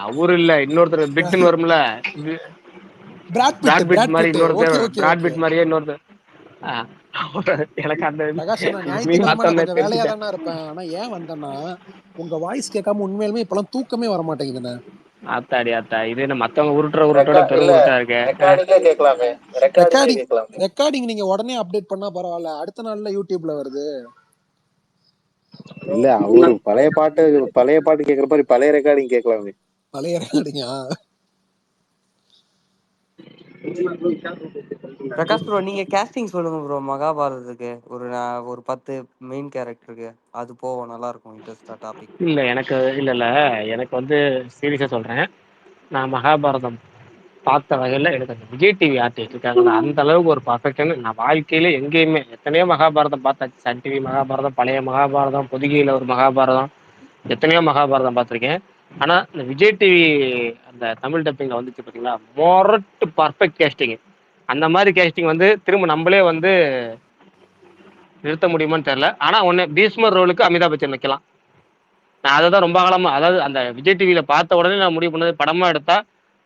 அவரு இல்ல, இன்னொருத்தர் பிட்னு வரும்ல, பிராட் பிராட் பிட் மாதிரி பிட். இன்னொருத்தர், okay okay Brad okay. Pitt மாதிரியே இன்னொருத்தர். எனக்கு அந்த பிரகாஷ் நான் மீன் ஞாயிற்றுக்கிழமை நான் பார்த்தோன்னே கொஞ்சம் வேலையா தெரிஞ்சுட்டேன். தானே இருப்பேன். ஆனா ஏன் வந்தேன்னா உங்க வாய்ஸ் கேட்காம உண்மையிலுமே இப்பெல்லாம் தூக்கமே வர மாட்டேங்குதுண்ணே. ஆத்தாடி ஆத்தா, இது என்ன மத்தவங்க உருட்டோட பெரும் இல்ல உருட்டா இருக்கு. ரெக்கார்டிங்கே கேட்கலாமே, ரெக்கார்டிங்கே ரெக்கார்டிங் கேட்கலாமே. ரெக்கார்டிங் நீங்க உடனே அப்டேட் பண்ணா பரவாயில்ல, அடுத்த நாள்ல யூடியூப்ல வருது. இல்ல அவரு பழைய பாட்டு கேக்குற மாதிரி பழைய ரெக்கார்டிங் கேட்கலாமே. பழைய ரெக்கார்டிங்கா? பிரகாஷ் ப்ரோ நீங்க கேஸ்டிங் சொல்லுங்க ப்ரோ மகாபாரதத்துக்கு. ஒரு 10 மெயின் கேரக்டருக்கு அது போவோம், நல்லா இருக்கும், இன்ட்ரெஸ்டா டாபிக். இல்ல எனக்கு எனக்கு வந்து சீரியஸா சொல்றேன், நான் மகாபாரதம் பார்த்த வகையில எனக்கு அந்த விஜய் டிவி ஆர்டிஸ்ட் இருக்காங்களா அந்த அளவுக்கு ஒரு பர்ஃபெக்ஷன் நான் வாழ்க்கையில எங்கேயுமே, எத்தனையோ மகாபாரதம் பார்த்தாச்சு. சன் டிவி மகாபாரதம், பழைய மகாபாரதம், பொதிகையில ஒரு மகாபாரதம், எத்தனையோ மகாபாரதம் பார்த்துருக்கேன். ஆனா இந்த விஜய் டிவி அந்த தமிழ் டப்பிங்ல வந்துச்சு பார்த்தீங்களா, மொரட்டு பர்ஃபெக்ட் கேஸ்டிங். அந்த மாதிரி கேஸ்டிங் வந்து திரும்ப நம்மளே வந்து நிறுத்த முடியுமான்னு தெரியல. ஆனா ஒன்னு, பீஸ்மர் ரோலுக்கு அமிதாப் பச்சன் வைக்கலாம். நான் அதை தான் ரொம்ப காலமா, அதாவது அந்த விஜய் டிவியில பார்த்த உடனே நான் முடிவு பண்ணது, படமா எடுத்தா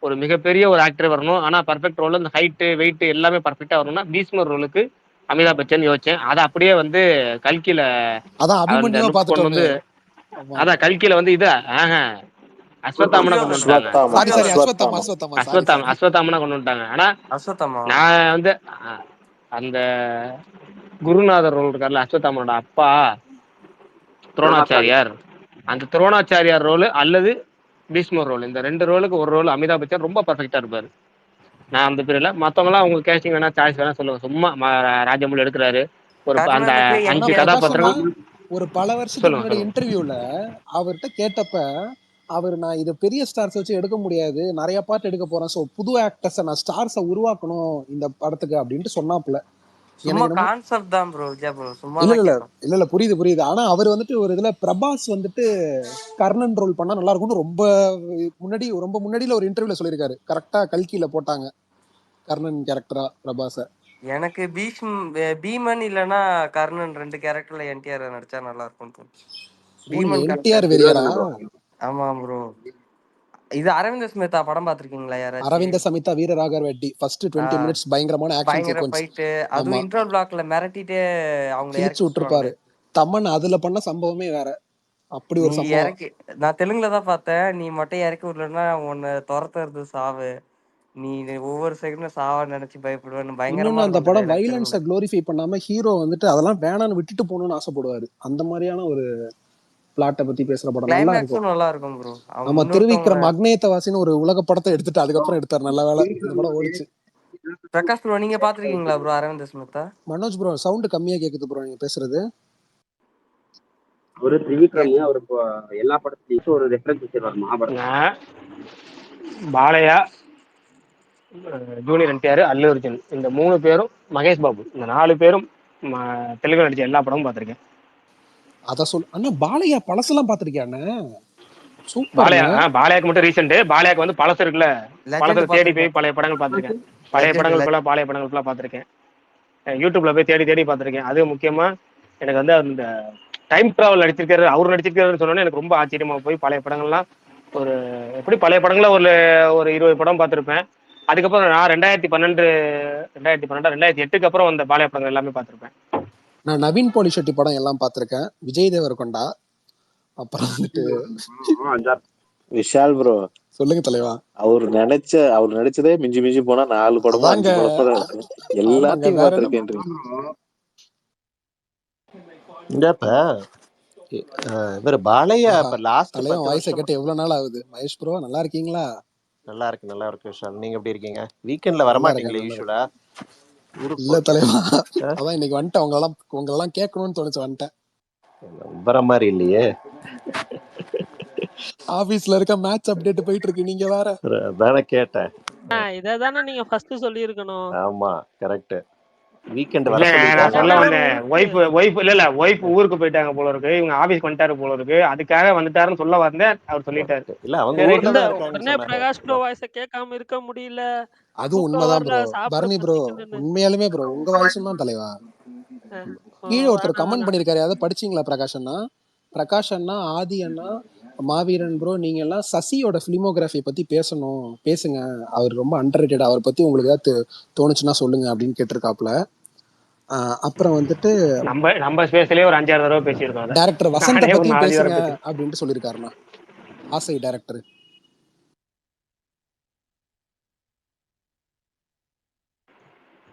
ஒரு மிகப்பெரிய ஒரு ஆக்டர் வரணும், ஆனா பர்ஃபெக்ட் ரோல், இந்த ஹைட்டு வெயிட் எல்லாமே பர்ஃபெக்டா வரணும்னா பீஸ்மர் ரோலுக்கு அமிதாப் பச்சன் யோசிச்சேன். அதை அப்படியே வந்து கல்கில அதான் அந்த அபிமன்யுவா லுக் கொண்டு பாத்துட்டோமே. வந்து, அதான் கல்கில வந்து இதை அஸ்வத்தாமனா கொண்டு வந்துட்டாங்க. சாரி அஸ்வத்தாமனா கொண்டு வந்துட்டாங்க. ஆனா அஸ்வத்தாமா நான் வந்து அந்த குருநாதர் ரோல் இருக்கார்ல, அஸ்வத்தாமனோட அப்பா துரோணாச்சாரியார், அந்த துரோணாச்சாரியார் ரோல் அல்லது பீஷ்மர் ரோல், இந்த 2 ரோலுக்கு ஒரு ரோல் அமிதாப் பச்சன் ரொம்ப பர்ஃபெக்டா இருப்பாரு. நான் அந்த பீரியட்ல மத்தவங்களாம் அவங்க கேஸ்டிங் வேணா சாய்ஸ் வேணா சொல்லுங்க, சும்மா ராஜமௌழி எடுக்கிறாரு ஒரு அந்த கர்ணனுக்கு 5 பிரகாஷ் கதாபாத்திரங்கள் ஒரு பல வருஷத்துக்கு சொல்லுங்க முன்னாடி சொல்லுங்க. இன்டர்வியூல அவர்கிட்ட கேட்டப்ப அவர், நான் இது பெரிய ஸ்டார்ஸ் வச்சு எடுக்க முடியாது, நிறைய பார்ட் எடுக்க போறேன், ஸோ புது ஆக்டர்ஸை நான் ஸ்டார்ஸை உருவாக்கணும் இந்த படத்துக்கு அப்படின்ட்டு சொன்னாப்புல. சும்மா கான்செப்ட் தான் ப்ரோ, விஜய் ப்ரோ சும்மா இல்ல தான் இல்ல கேட்டோம். இல்ல இல்ல புரியுது புரியுது. ஆனா அவர் வந்துட்டு ஒரு இதுல பிரபாஸ் வந்துட்டு கர்ணன் ரோல் பண்ணா நல்லா இருக்கும்னு ரொம்ப முன்னாடியில ஒரு இன்டர்வியூல சொல்லியிருக்காரு. கரெக்டா கல்கில போட்டாங்க கர்ணன் கேரக்டரா பிரபாஸ. எனக்கு பீமன் இல்லனா கர்ணன் 2 கேரக்டர்ல என்டிஆர் நடிச்சா நல்லா இருக்கும். பீமன் என்டிஆர் வெறியரா? ஆமா ப்ரோ. இது அரவிந்த் ஸ்மிதா படம் பாத்திருக்கீங்களா யாராச்சும்? அரவிந்த சமிதா வீரராகவ ரெட்டி ஃபர்ஸ்ட் 20 மினிட்ஸ் பயங்கரமான ஆக்ஷன் சீக்வென்ஸ். ஃபைட், அது இன்ட்ரோ பிளாக்ல மிரட்டிட்டே அவங்க கிழிச்சு விட்டுருப்பாரு. தமன் அதுல பண்ண சம்பவமே வேற. அப்படி ஒரு சம்பவம். நான் தெலுங்குல தான் பார்த்தேன். நீ மட்டும் இறக்கி விடலன்னா உன்னை துரத்துறது சாவு, நீ ஒவ்வொரு செகண்டும் சாவா நினைச்சு பயப்படுவேன்னு பயங்கரமா. அந்த படம் வயலன்ஸை க்ளோரிஃபை பண்ணாம ஹீரோ வந்துட்டு அதெல்லாம் வேணான்னு விட்டுட்டு போகணும்னு ஆசைப்படுவாரு. அந்த மாதிரியான ஒரு பிளாட்டை பத்தி பேசுற படம் நல்லா இருக்கும். நல்லா இருக்கும் ப்ரோ. நம்ம திருவிக்ரம் அக்னேயத்தவாசின்னு ஒரு உலக படத்தை எடுத்துட்டு அதுக்கப்புறம் எடுத்தாரு. நல்ல வேலை இந்த படம் ஓடிச்சு. பிரகாஷ் ப்ரோ நீங்க பாத்திருக்கீங்களா bro Aravind Smitha? Manoj bro sound கம்மியா கேக்குது ப்ரோ நீங்க பேசுறது. ஒரு திரிவிக்ரம் அவர் எல்லா படத்துலயும் ஒரு ரெஃபரன்ஸ் வச்சிருவாரு மகாபாரதம். பாலையா, ஜூனியர் என்டிஆர், அல்லு அர்ஜுன், இந்த 3 பேரும், மகேஷ் பாபு, இந்த 4 பேரும் தெலுங்கு நடிச்ச எல்லா படமும் பார்த்திருக்கேன். அத சொல். அண்ணா பாலையா பழசெல்லாம் பாத்திருக்கியாண்ணே? பாலையாக்கு மட்டும் ரீசெண்ட். பாலையாக்கு வந்து பழசு இருக்குல்ல, பழசை தேடி போய் பழைய படங்கள் பார்த்திருக்கேன். பழைய படங்கள் ஃபுல்லா பார்த்திருக்கேன். யூடியூப்ல போய் தேடி பார்த்திருக்கேன். அது முக்கியமா எனக்கு வந்து அந்த டைம் டிராவல் நடிச்சிருக்காரு, அவர் நடிச்சிருக்காருன்னு சொன்னோன்னே எனக்கு ரொம்ப ஆச்சரியமா போய் பழைய படங்கள்லாம் ஒரு எப்படி பழைய படங்கள ஒரு 20 படம் பார்த்திருப்பேன். அதுக்கப்புறம் நான் 2008க்கு அப்புறம் வந்த பாலையா படங்கள் எல்லாமே பார்த்திருப்பேன். நான் நவீன் போலி ஷெட்டி படம் எல்லாம் பார்த்திருக்கேன். விஜய் தேவரகொண்டா, அப்புறம் வந்துட்டு விஷால் ப்ரோ. சொல்லுங்க தலைவா. அவர் நடிச்சதே மிஞ்சி போனா 4 படமோ 5 படமோ தான் இருக்கும். எல்லாத்தையும் பார்த்திருக்கேன். இவர் பாலையா லாஸ்ட் வாய்ஸை கேட்டு எவ்வளவு நாள் ஆகுது? மகேஷ் ப்ரோ நல்லா இருக்கீங்களா? நல்லா இருக்கு விஷால். நீங்க எப்படி இருக்கீங்க? வீக்கெண்ட்ல வர மாட்டீங்களா யூசுவலா? இல்ல தலைவா, அதான் இன்னைக்கு வந்துட்டேன். உங்களெல்லாம் கேட்கணும்னு தோணுச்சு, வந்துட்டேன். நம்புற மாதிரி இல்லையே. ஆபீஸ்ல இருக்க மேட்ச் அப்டேட் போயிட்டு இருக்கு, நீங்க வேற. அதானே கேட்டேன். இதை தானே நீங்க ஃபர்ஸ்ட் சொல்லியிருக்கணும். ஆமா கரெக்ட். வீக்கெண்ட் வர இல்ல நான் சொல்ல சொல்லிட்டாங்க. வந்தேன் ஒய்ஃப் ஊருக்கு போயிட்டாங்க போல இருக்கு, இவங்க ஆபீஸ் வந்துட்டாரு போல இருக்கு, அதுக்காக வந்துட்டாருன்னு சொல்ல வந்தேன். அவர் சொல்லிட்டாரு. இல்ல அவங்க சரி. ஊர்ல இல்ல தான் இருக்காங்கன்னு உடனே சொன்னாரு. பிரகாஷ் ப்ரோ வாய்ஸ கேட்காம இருக்க முடியல. அதுவும் தூக்கம் உண்மைதான் வரல, ப்ரோ. சாப்பிட பரணி ப்ரோ, பசிக்குதுன்னு. உண்மையாலுமே ப்ரோ உங்க வாய்ஸும் தான் தலைவா. கீழே ஒருத்தர் கமெண்ட் பண்ணிருக்காரு, அதை படிச்சீங்களா பிரகாஷ் அண்ணா? பிரகாஷ் அண்ணா, ஆதி அண்ணா, மாவீரன் ப்ரோ, நீங்க எல்லாம் சசியோட பிலிமோகிராஃபி பத்தி பேசுங்க, அவர் ரொம்ப அண்டர்ரேட்டட், அவரை பத்தி உங்களுக்கு ஏதாவது தோணுச்சுன்னா சொல்லுங்க அப்படின்னு கேட்டிருக்காப்ல. அப்புறம் வந்துட்டு நம்ம ஸ்பேஸ்லயே ஒரு 5-6 தடவை பேசியிருக்கோம். டைரக்டர் வசந்த பத்தியும் பேசுங்க அப்படின்ட்டு சொல்லியிருக்காருண்ணா, ஆசை டைரக்டர்.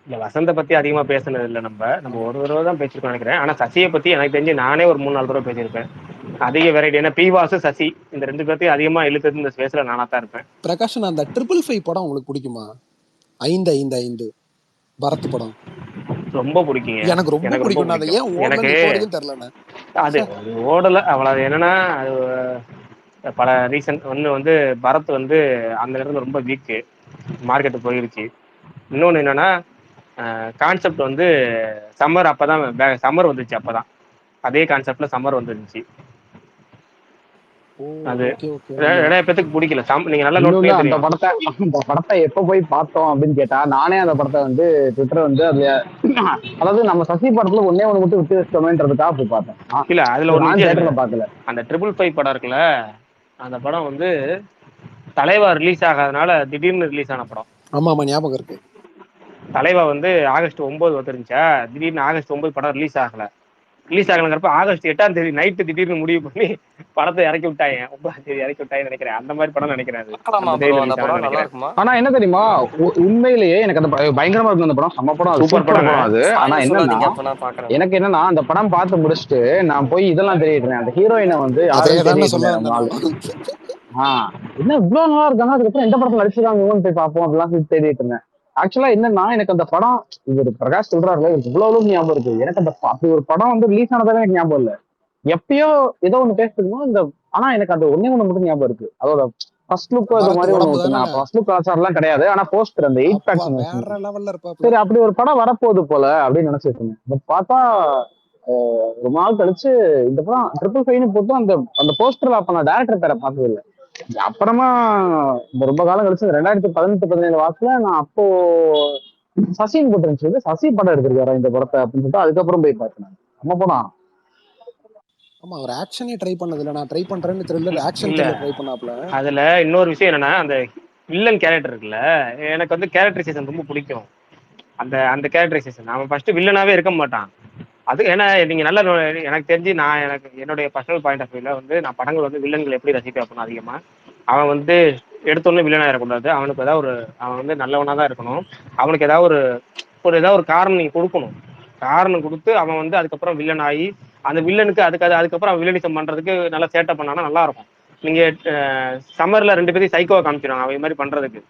இல்ல வசந்த பத்தி அதிகமா பேசுனது இல்ல. நம்ம ஒரு தடவை தான் பேசிருக்கோம் நினைக்கிறேன். ஆனா சசியை பத்தி எனக்கு தெரிஞ்சு நானே ஒரு 3-4 தடவை பேசியிருப்பேன். அதிக வெரைட்டி. ஏன்னா பீவாசு சசி இந்த 2 பேர்த்தையும் அதிகமா இழுத்தது இந்த ஸ்பேஸ்ல நானா தான் இருப்பேன். பிரகாஷ், அந்த 555 படம் உங்களுக்கு பிடிக்குமா? 555 பரத் படம் ரொம்ப பிடிக்குங்க. எனக்கு ரொம்ப பிடிக்கும். அதை ஏன் ஓடுதுன்னு தெரியல. அது ஓடல அவ்வளவு. என்னன்னா அது பல ரீசன். ஒண்ணு வந்து பரத் வந்து அந்த நேரத்துல ரொம்ப வீக்கு, மார்க்கெட்டு போயிருச்சு. இன்னொன்னு என்னன்னா கான்செப்ட் வந்து சம்மர், அப்பதான் சம்மர் வந்துச்சு. அப்பதான் அதே கான்செப்ட்ல சம்மர் வந்துருந்துச்சு. அது நிறைய பேத்துக்கு பிடிக்கல. நீங்க நல்லா நோட் பண்ணி அந்த படத்தை எப்ப போய் பார்த்தோம் அப்படின்னு கேட்டா, நானே அந்த படத்தை வந்து ட்விட்டர் வந்து அதுல, அதாவது நம்ம சசி படத்துல ஒன்னே ஒண்ணு மட்டும் விட்டு வச்சோமேன்றதுக்காக போய் பார்த்தேன். இல்ல அதுல ஒரு தியேட்டர்ல பார்க்கல. அந்த 555 படம் இருக்குல்ல, அந்த படம் வந்து தலைவா ரிலீஸ் ஆகாதனால திடீர்னு ரிலீஸ் ஆன படம். ஆமா ஞாபகம் இருக்கு. தலைவா வந்து ஆகஸ்ட் 9 வந்துருந்துச்சா, திடீர்னு ஆகஸ்ட் 9 படம் ரிலீஸ் ஆகல. ரிலீஸ் ஆகலங்கிறப்ப ஆகஸ்ட் 8ஆம் தேதி நைட்டு திடீர்னு முடிவு பண்ணி படத்தை இறக்கி விட்டாங்க. 9ஆம் தேதி இறக்கி விட்டாங்கன்னு நினைக்கிறேன். அந்த மாதிரி படம் நினைக்கிறேன். ஆனா என்ன தெரியுமா, உண்மையிலேயே எனக்கு அந்த பயங்கரமா இருக்கும். அந்த படம் செம்ம படம், சூப்பர் படம் அது. ஆனா என்னன்னா, எனக்கு என்னன்னா அந்த படம் பார்த்து முடிச்சுட்டு நான் போய் இதெல்லாம் தேடிட்டேன். அந்த ஹீரோயினை வந்து என்ன இவ்வளவு நல்லா இருக்காங்க, அதுக்கப்புறம் எந்த படத்துல நடிச்சிருக்காங்க போய் பார்ப்போம் அப்படிலாம் தேடிட்டு இருந்தேன். ஆக்சுவலா என்னன்னா, எனக்கு அந்த படம், இவர் பிரகாஷ் சொல்றாருல, எனக்கு இவ்வளவு ஞாபகம் இருக்கு. எனக்கு அந்த அப்படி ஒரு படம் வந்து ரிலீஸ் ஆனதாவே எனக்கு ஞாபகம் இல்ல. எப்பயோ ஏதோ ஒண்ணு பேசுறோம் இந்த, ஆனா எனக்கு அந்த ஒன்னே ஒண்ணு மட்டும் ஞாபகம் இருக்கு. அதோட ஃபர்ஸ்ட் லுக் அது மாதிரி ஒண்ணு, ஃபர்ஸ்ட் லுக் ஆச்சாரெல்லாம் கிடையாது, ஆனா போஸ்டர் அந்த 8 பேக்ஸ். சரி அப்படி ஒரு படம் வரப்போகுது போல அப்படின்னு நினைச்சிட்டு இருந்தேன். பட் பார்த்தா ரொம்ப நாள் கழிச்சு இந்த படம் 555 போட்டு அந்த போஸ்டர்ல அப்ப நான் டைரக்டர் பேரை பார்த்தது இல்லை. அப்புறமா ரொம்ப காலம் கழிச்சு 2018-17 வாக்குல நான் அப்போ சசின் போட்டு சசி படம் எடுத்திருக்காரு இந்த படத்தை அப்படின்னு சொல்லிட்டு அதுக்கப்புறம் போய் பார்த்தேன். நம்ம படம் ஆமா, ஒரு ஆக்ஷனே ட்ரை பண்ணது இல்ல. நான் ட்ரை பண்றேன்னு த்ரில்லர் ஆக்ஷன் த்ரில்லர் ட்ரை பண்ணாப்ல. அதுல இன்னொரு விஷயம் என்னன்னா, அந்த வில்லன் கேரக்டர் இருக்குல்ல, எனக்கு வந்து கேரக்டரைசேஷன் ரொம்ப பிடிக்கும். அந்த கேரக்டரைசேஷன் அவன் ஃபர்ஸ்ட் வில்லனாவே இருக்க மாட்டான். அது ஏன்னா நீங்க நல்லா எனக்கு தெரிஞ்சு எனக்கு என்னுடைய பர்சனல் பாயிண்ட் ஆஃப் வியூல வந்து நான் படங்கள் வந்து வில்லன்கள் எப்படி ரசிக்க வைக்கணும் அதிகமா. அவன் வந்து எடுத்தோடனே வில்லனா இருக்கக்கூடாது. அவனுக்கு ஏதாவது அவன் வந்து நல்லவனா தான் இருக்கணும். அவனுக்கு ஏதாவது ஒரு காரணம் நீங்க கொடுக்கணும். காரணம் கொடுத்து அவன் வந்து அதுக்கப்புறம் வில்லன் ஆகி அந்த வில்லனுக்கு அதுக்கப்புறம் அவன் வில்லனிசம் பண்றதுக்கு நல்லா சேட்டை பண்ணானா நல்லா இருக்கும். நீங்க சம்மர்ல 2 பேரையும் சைக்கோவை காமிச்சிருவாங்க அவன் மாதிரி பண்றதுக்கு.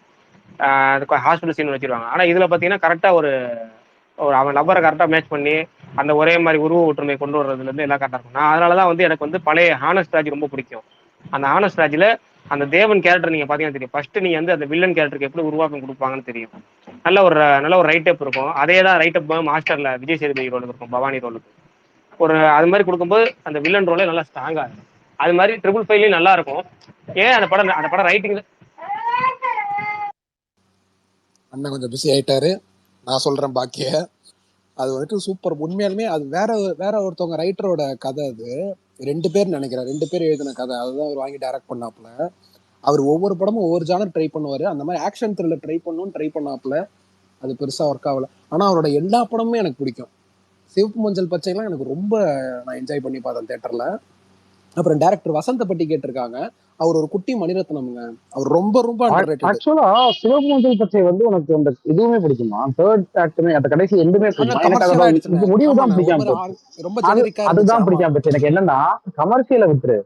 ஹாஸ்பிட்டல் சீன் வச்சிருவாங்க. ஆனா இதுல பாத்தீங்கன்னா கரெக்டா ஒரு அவன் நபரை கரெக்டா மேட்ச் பண்ணி அந்த ஒரே மாதிரி உருவ ஒற்றுமை கொண்டு வர்றதுல இருந்து எல்லாம் கரெக்டா இருக்கும். நான் அதனாலதான் வந்து எனக்கு வந்து பழைய ஹானஸ்ட் ராஜ் ரொம்ப பிடிக்கும். அந்த ஹானஸ்ட் ராஜ்ல அந்த தேவன் கேரக்டர் நீங்க பாத்தீங்கன்னா தெரியும். ஃபர்ஸ்ட் நீங்க வந்து அந்த வில்லன் கேரக்டருக்கு எப்படி உருவாக்கம் கொடுப்பாங்கன்னு தெரியும். நல்ல ஒரு ரைட்டப் இருக்கும். அதே தான் ரைட்டப் மாஸ்டர்ல விஜய் சேதுபதி ரோலுக்கு இருக்கும், பவானி ரோலுக்கு அது மாதிரி கொடுக்கும்போது அந்த வில்லன் ரோலே நல்லா ஸ்ட்ராங்கா இருக்கும். அது மாதிரி 555 நல்லா இருக்கும். ஏன் அந்த படம் ரைட்டிங்ல அண்ணன் கொஞ்சம் பிஸி ஆயிட்டாரு, நான் சொல்றேன் பாக்கிய. அது வந்துட்டு சூப்பர். உண்மையாலுமே அது வேற ஒருத்தவங்க ரைட்டரோட கதை. அது 2 பேர் நினைக்கிறேன், 2 பேர் எழுதின கதை. அதுதான் அவர் வாங்கி டைரக்ட் பண்ணாப்புல. அவர் ஒவ்வொரு படமும் ஒவ்வொரு ஜானர் ட்ரை பண்ணுவாரு. அந்த மாதிரி ஆக்ஷன் த்ரில்லர் ட்ரை பண்ணாப்புல. அது பெருசா ஒர்க் ஆகல. ஆனா அவரோட எல்லா படமுமே எனக்கு பிடிக்கும். சிவப்பு மஞ்சள் பச்சைலாம் எனக்கு ரொம்ப நான் என்ஜாய் பண்ணி பார்த்தேன் தியேட்டர்ல. அப்புறம் டைரக்டர் வசந்த பட்டி கேட்டிருக்காங்க. அவர் ஒரு குட்டி மணிரத்னம்ங்க. அவர் ரொம்ப ரொம்ப அண்டர்ரேட்டட். ஆக்சுவலா சிவப்பு மஞ்சள் பச்சை வந்து உனக்கு அந்த இதுவுமே பிடிக்குமா? தேர்ட் ஆக்ட்மே அந்த கடைசி எண்டுமே பிடிக்குமா? எனக்கு அதோட முடிவு தான் பிடிக்காம ரொம்ப ஜெனரிக்கா அதுதான் பிடிக்காம போச்சு எனக்கு. என்னன்னா கமர்ஷியலை விட்டுரு,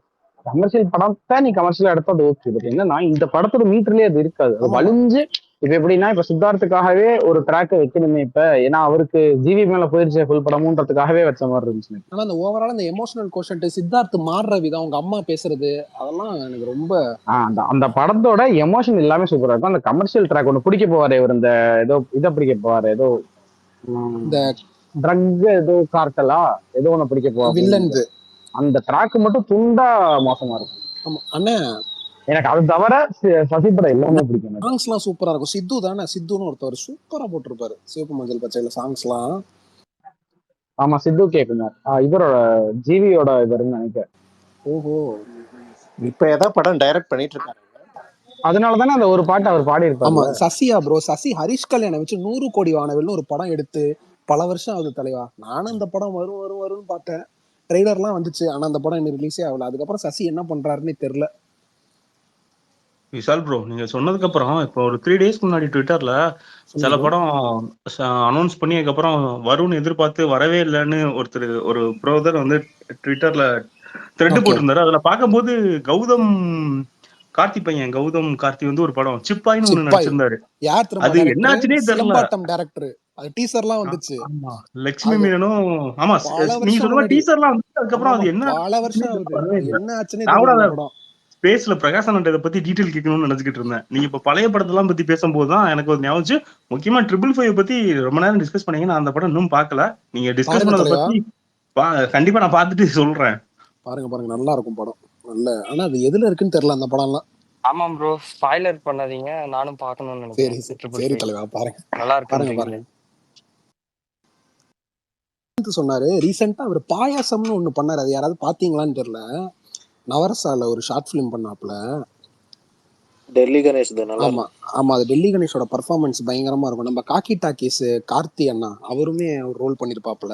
கமர்ஷியல் படத்தை நீ கமர்ஷியலா எடுத்தா அது ஓகே. பட் என்னன்னா இந்த படத்தோட மீட்டர்லயே அது இருக்காது. அது வலிஞ்சு இப்ப எப்படின்னா இப்ப சித்தார்த்துக்காகவே ஒரு ட்ராக்கை வைக்கணுமே இப்ப, ஏன்னா அவருக்கு ஜிவி மேல போயிருச்சு ஃபுல் படமுன்றதுக்காகவே வச்ச மாதிரி இருந்துச்சு. ஆனா அந்த ஓவரால் அந்த எமோஷனல் கோஷன்ட் சித்தார்த் மாறுற விதம், அவங்க அம்மா பேசுறது, அதெல்லாம் எனக்கு ரொம்ப அந்த அந்த படத்தோட எமோஷன் எல்லாமே சூப்பரா இருக்கும். அந்த கமர்ஷியல் ட்ராக் ஒன்று பிடிக்க போவாரு இவர், இந்த ஏதோ இதை பிடிக்க போவாரு, ஏதோ இந்த ட்ரக் ஏதோ கார்ட்டலா ஏதோ ஒண்ணு பிடிக்க போவாரு. வில்லன்து அந்த ட்ராக் மட்டும் துண்டா மோசமா இருக்கும். ஆமா அண்ணா, எனக்கு அது தவிர சசிபடம் எல்லாமே பிடிக்கும். சாங்ஸ் எல்லாம் சூப்பரா இருக்கும். சித்து தானே, சித்துன்னு ஒருத்தவர் சூப்பரா போட்டிருப்பாரு சிவப்பு மஞ்சள் பச்சையில சாங்ஸ் எல்லாம். ஆமா, சித்து கேக்குமார் இவரோட ஜிவியோட இவருன்னு நினைக்கிறேன். ஓஹோ, இப்ப ஏதாவது படம் டைரக்ட் பண்ணிட்டு இருக்காரு, அதனாலதானே அந்த ஒரு பாட்டு அவர் பாடி இருப்பாரு. ஆமா சசியா ப்ரோ, சசி ஹரிஷ் கல்யாணம் வச்சு 100 கோடி வானவில்னு ஒரு படம் எடுத்து பல வருஷம் ஆகுது தலைவா. நானும் இந்த படம் வரும்னு பார்த்தேன். ட்ரெய்லர்லாம் வந்துச்சு, ஆனா அந்த படம் இன்னும் ரிலீஸே ஆகல. அதுக்கப்புறம் சசி என்ன பண்றாருன்னு தெரியல. விஷால் ப்ரோ, நீங்க சொன்னதுக்கு அப்புறம் இப்போ ஒரு 3 டேஸ்க்கு முன்னாடி ட்விட்டர்ல சில படம் அனௌன்ஸ் பண்ணியதுக்கு அப்புறம் வரும்னு எதிர்பார்த்து வரவே இல்லைன்னு ஒரு ப்ரோதர் வந்து ட்விட்டர்ல த்ரெட் போட்டிருந்தாரு. அதுல பார்க்கும்போது கௌதம் கார்த்தி வந்து ஒரு படம் சிப்பாயின்னு ஒண்ணு நடிச்சிருந்தாரு. அது என்னாச்சுன்னே தெரியல. டைரக்டர் அது டீசர்லாம் வந்துச்சு. ஆமா, லட்சுமி மீனனும். ஆமா, நீங்க சொன்ன மாதிரி டீசர்லாம் வந்து அதுக்கப்புறம் அது என்ன பல வருஷம் ஆகுது, என்ன ஆச்சுன்னே தெரியல. ஸ்பேஸ்ல பிரகாசன் இதை பத்தி டீடைல் கேட்கணும்னு நினைச்சுக்கிட்டு இருந்தேன். நீங்க இப்ப பழைய படத்தெல்லாம் பத்தி பேசும்போது தான் எனக்கு ஒரு ஞாபகம், முக்கியமா 555 பத்தி ரொம்ப நேரம் டிஸ்கஸ் பண்ணீங்க. நான் அந்த படம் இன்னும் பார்க்கல. நீங்க டிஸ்கஸ் பண்ணதை பத்தி கண்டிப்பா நான் பார்த்துட்டு சொல்றேன். பாருங்க நல்லா இருக்கும் படம், நல்ல. ஆனா அது எதுல இருக்குன்னு தெரியல அந்த படம்லாம். ஆமா ப்ரோ, ஸ்பாயிலர் பண்ணாதீங்க, நானும் பார்க்கணும்னு நினைக்கிறேன். சரி தலைவா, பாருங்க நல்லா இருக்கு. பாருங்க சொன்னாரு ரீசெண்டா அவர் பாயாசம்னு ஒண்ணு பண்ணாரு. அது யாராவது பாத்தீங்களான்னு தெரியல. நவரசால ஒரு ஷார்ட் பிலிம் பண்ணாப்ல, டெல்லி கணேஷ். ஆமா அது டெல்லி கணேஷோட பர்ஃபார்மன்ஸ் பயங்கரமா இருக்கும். நம்ம காக்கி டாக்கீஸ் கார்த்தி அண்ணா அவருமே ஒரு ரோல் பண்ணிருப்பாப்ல.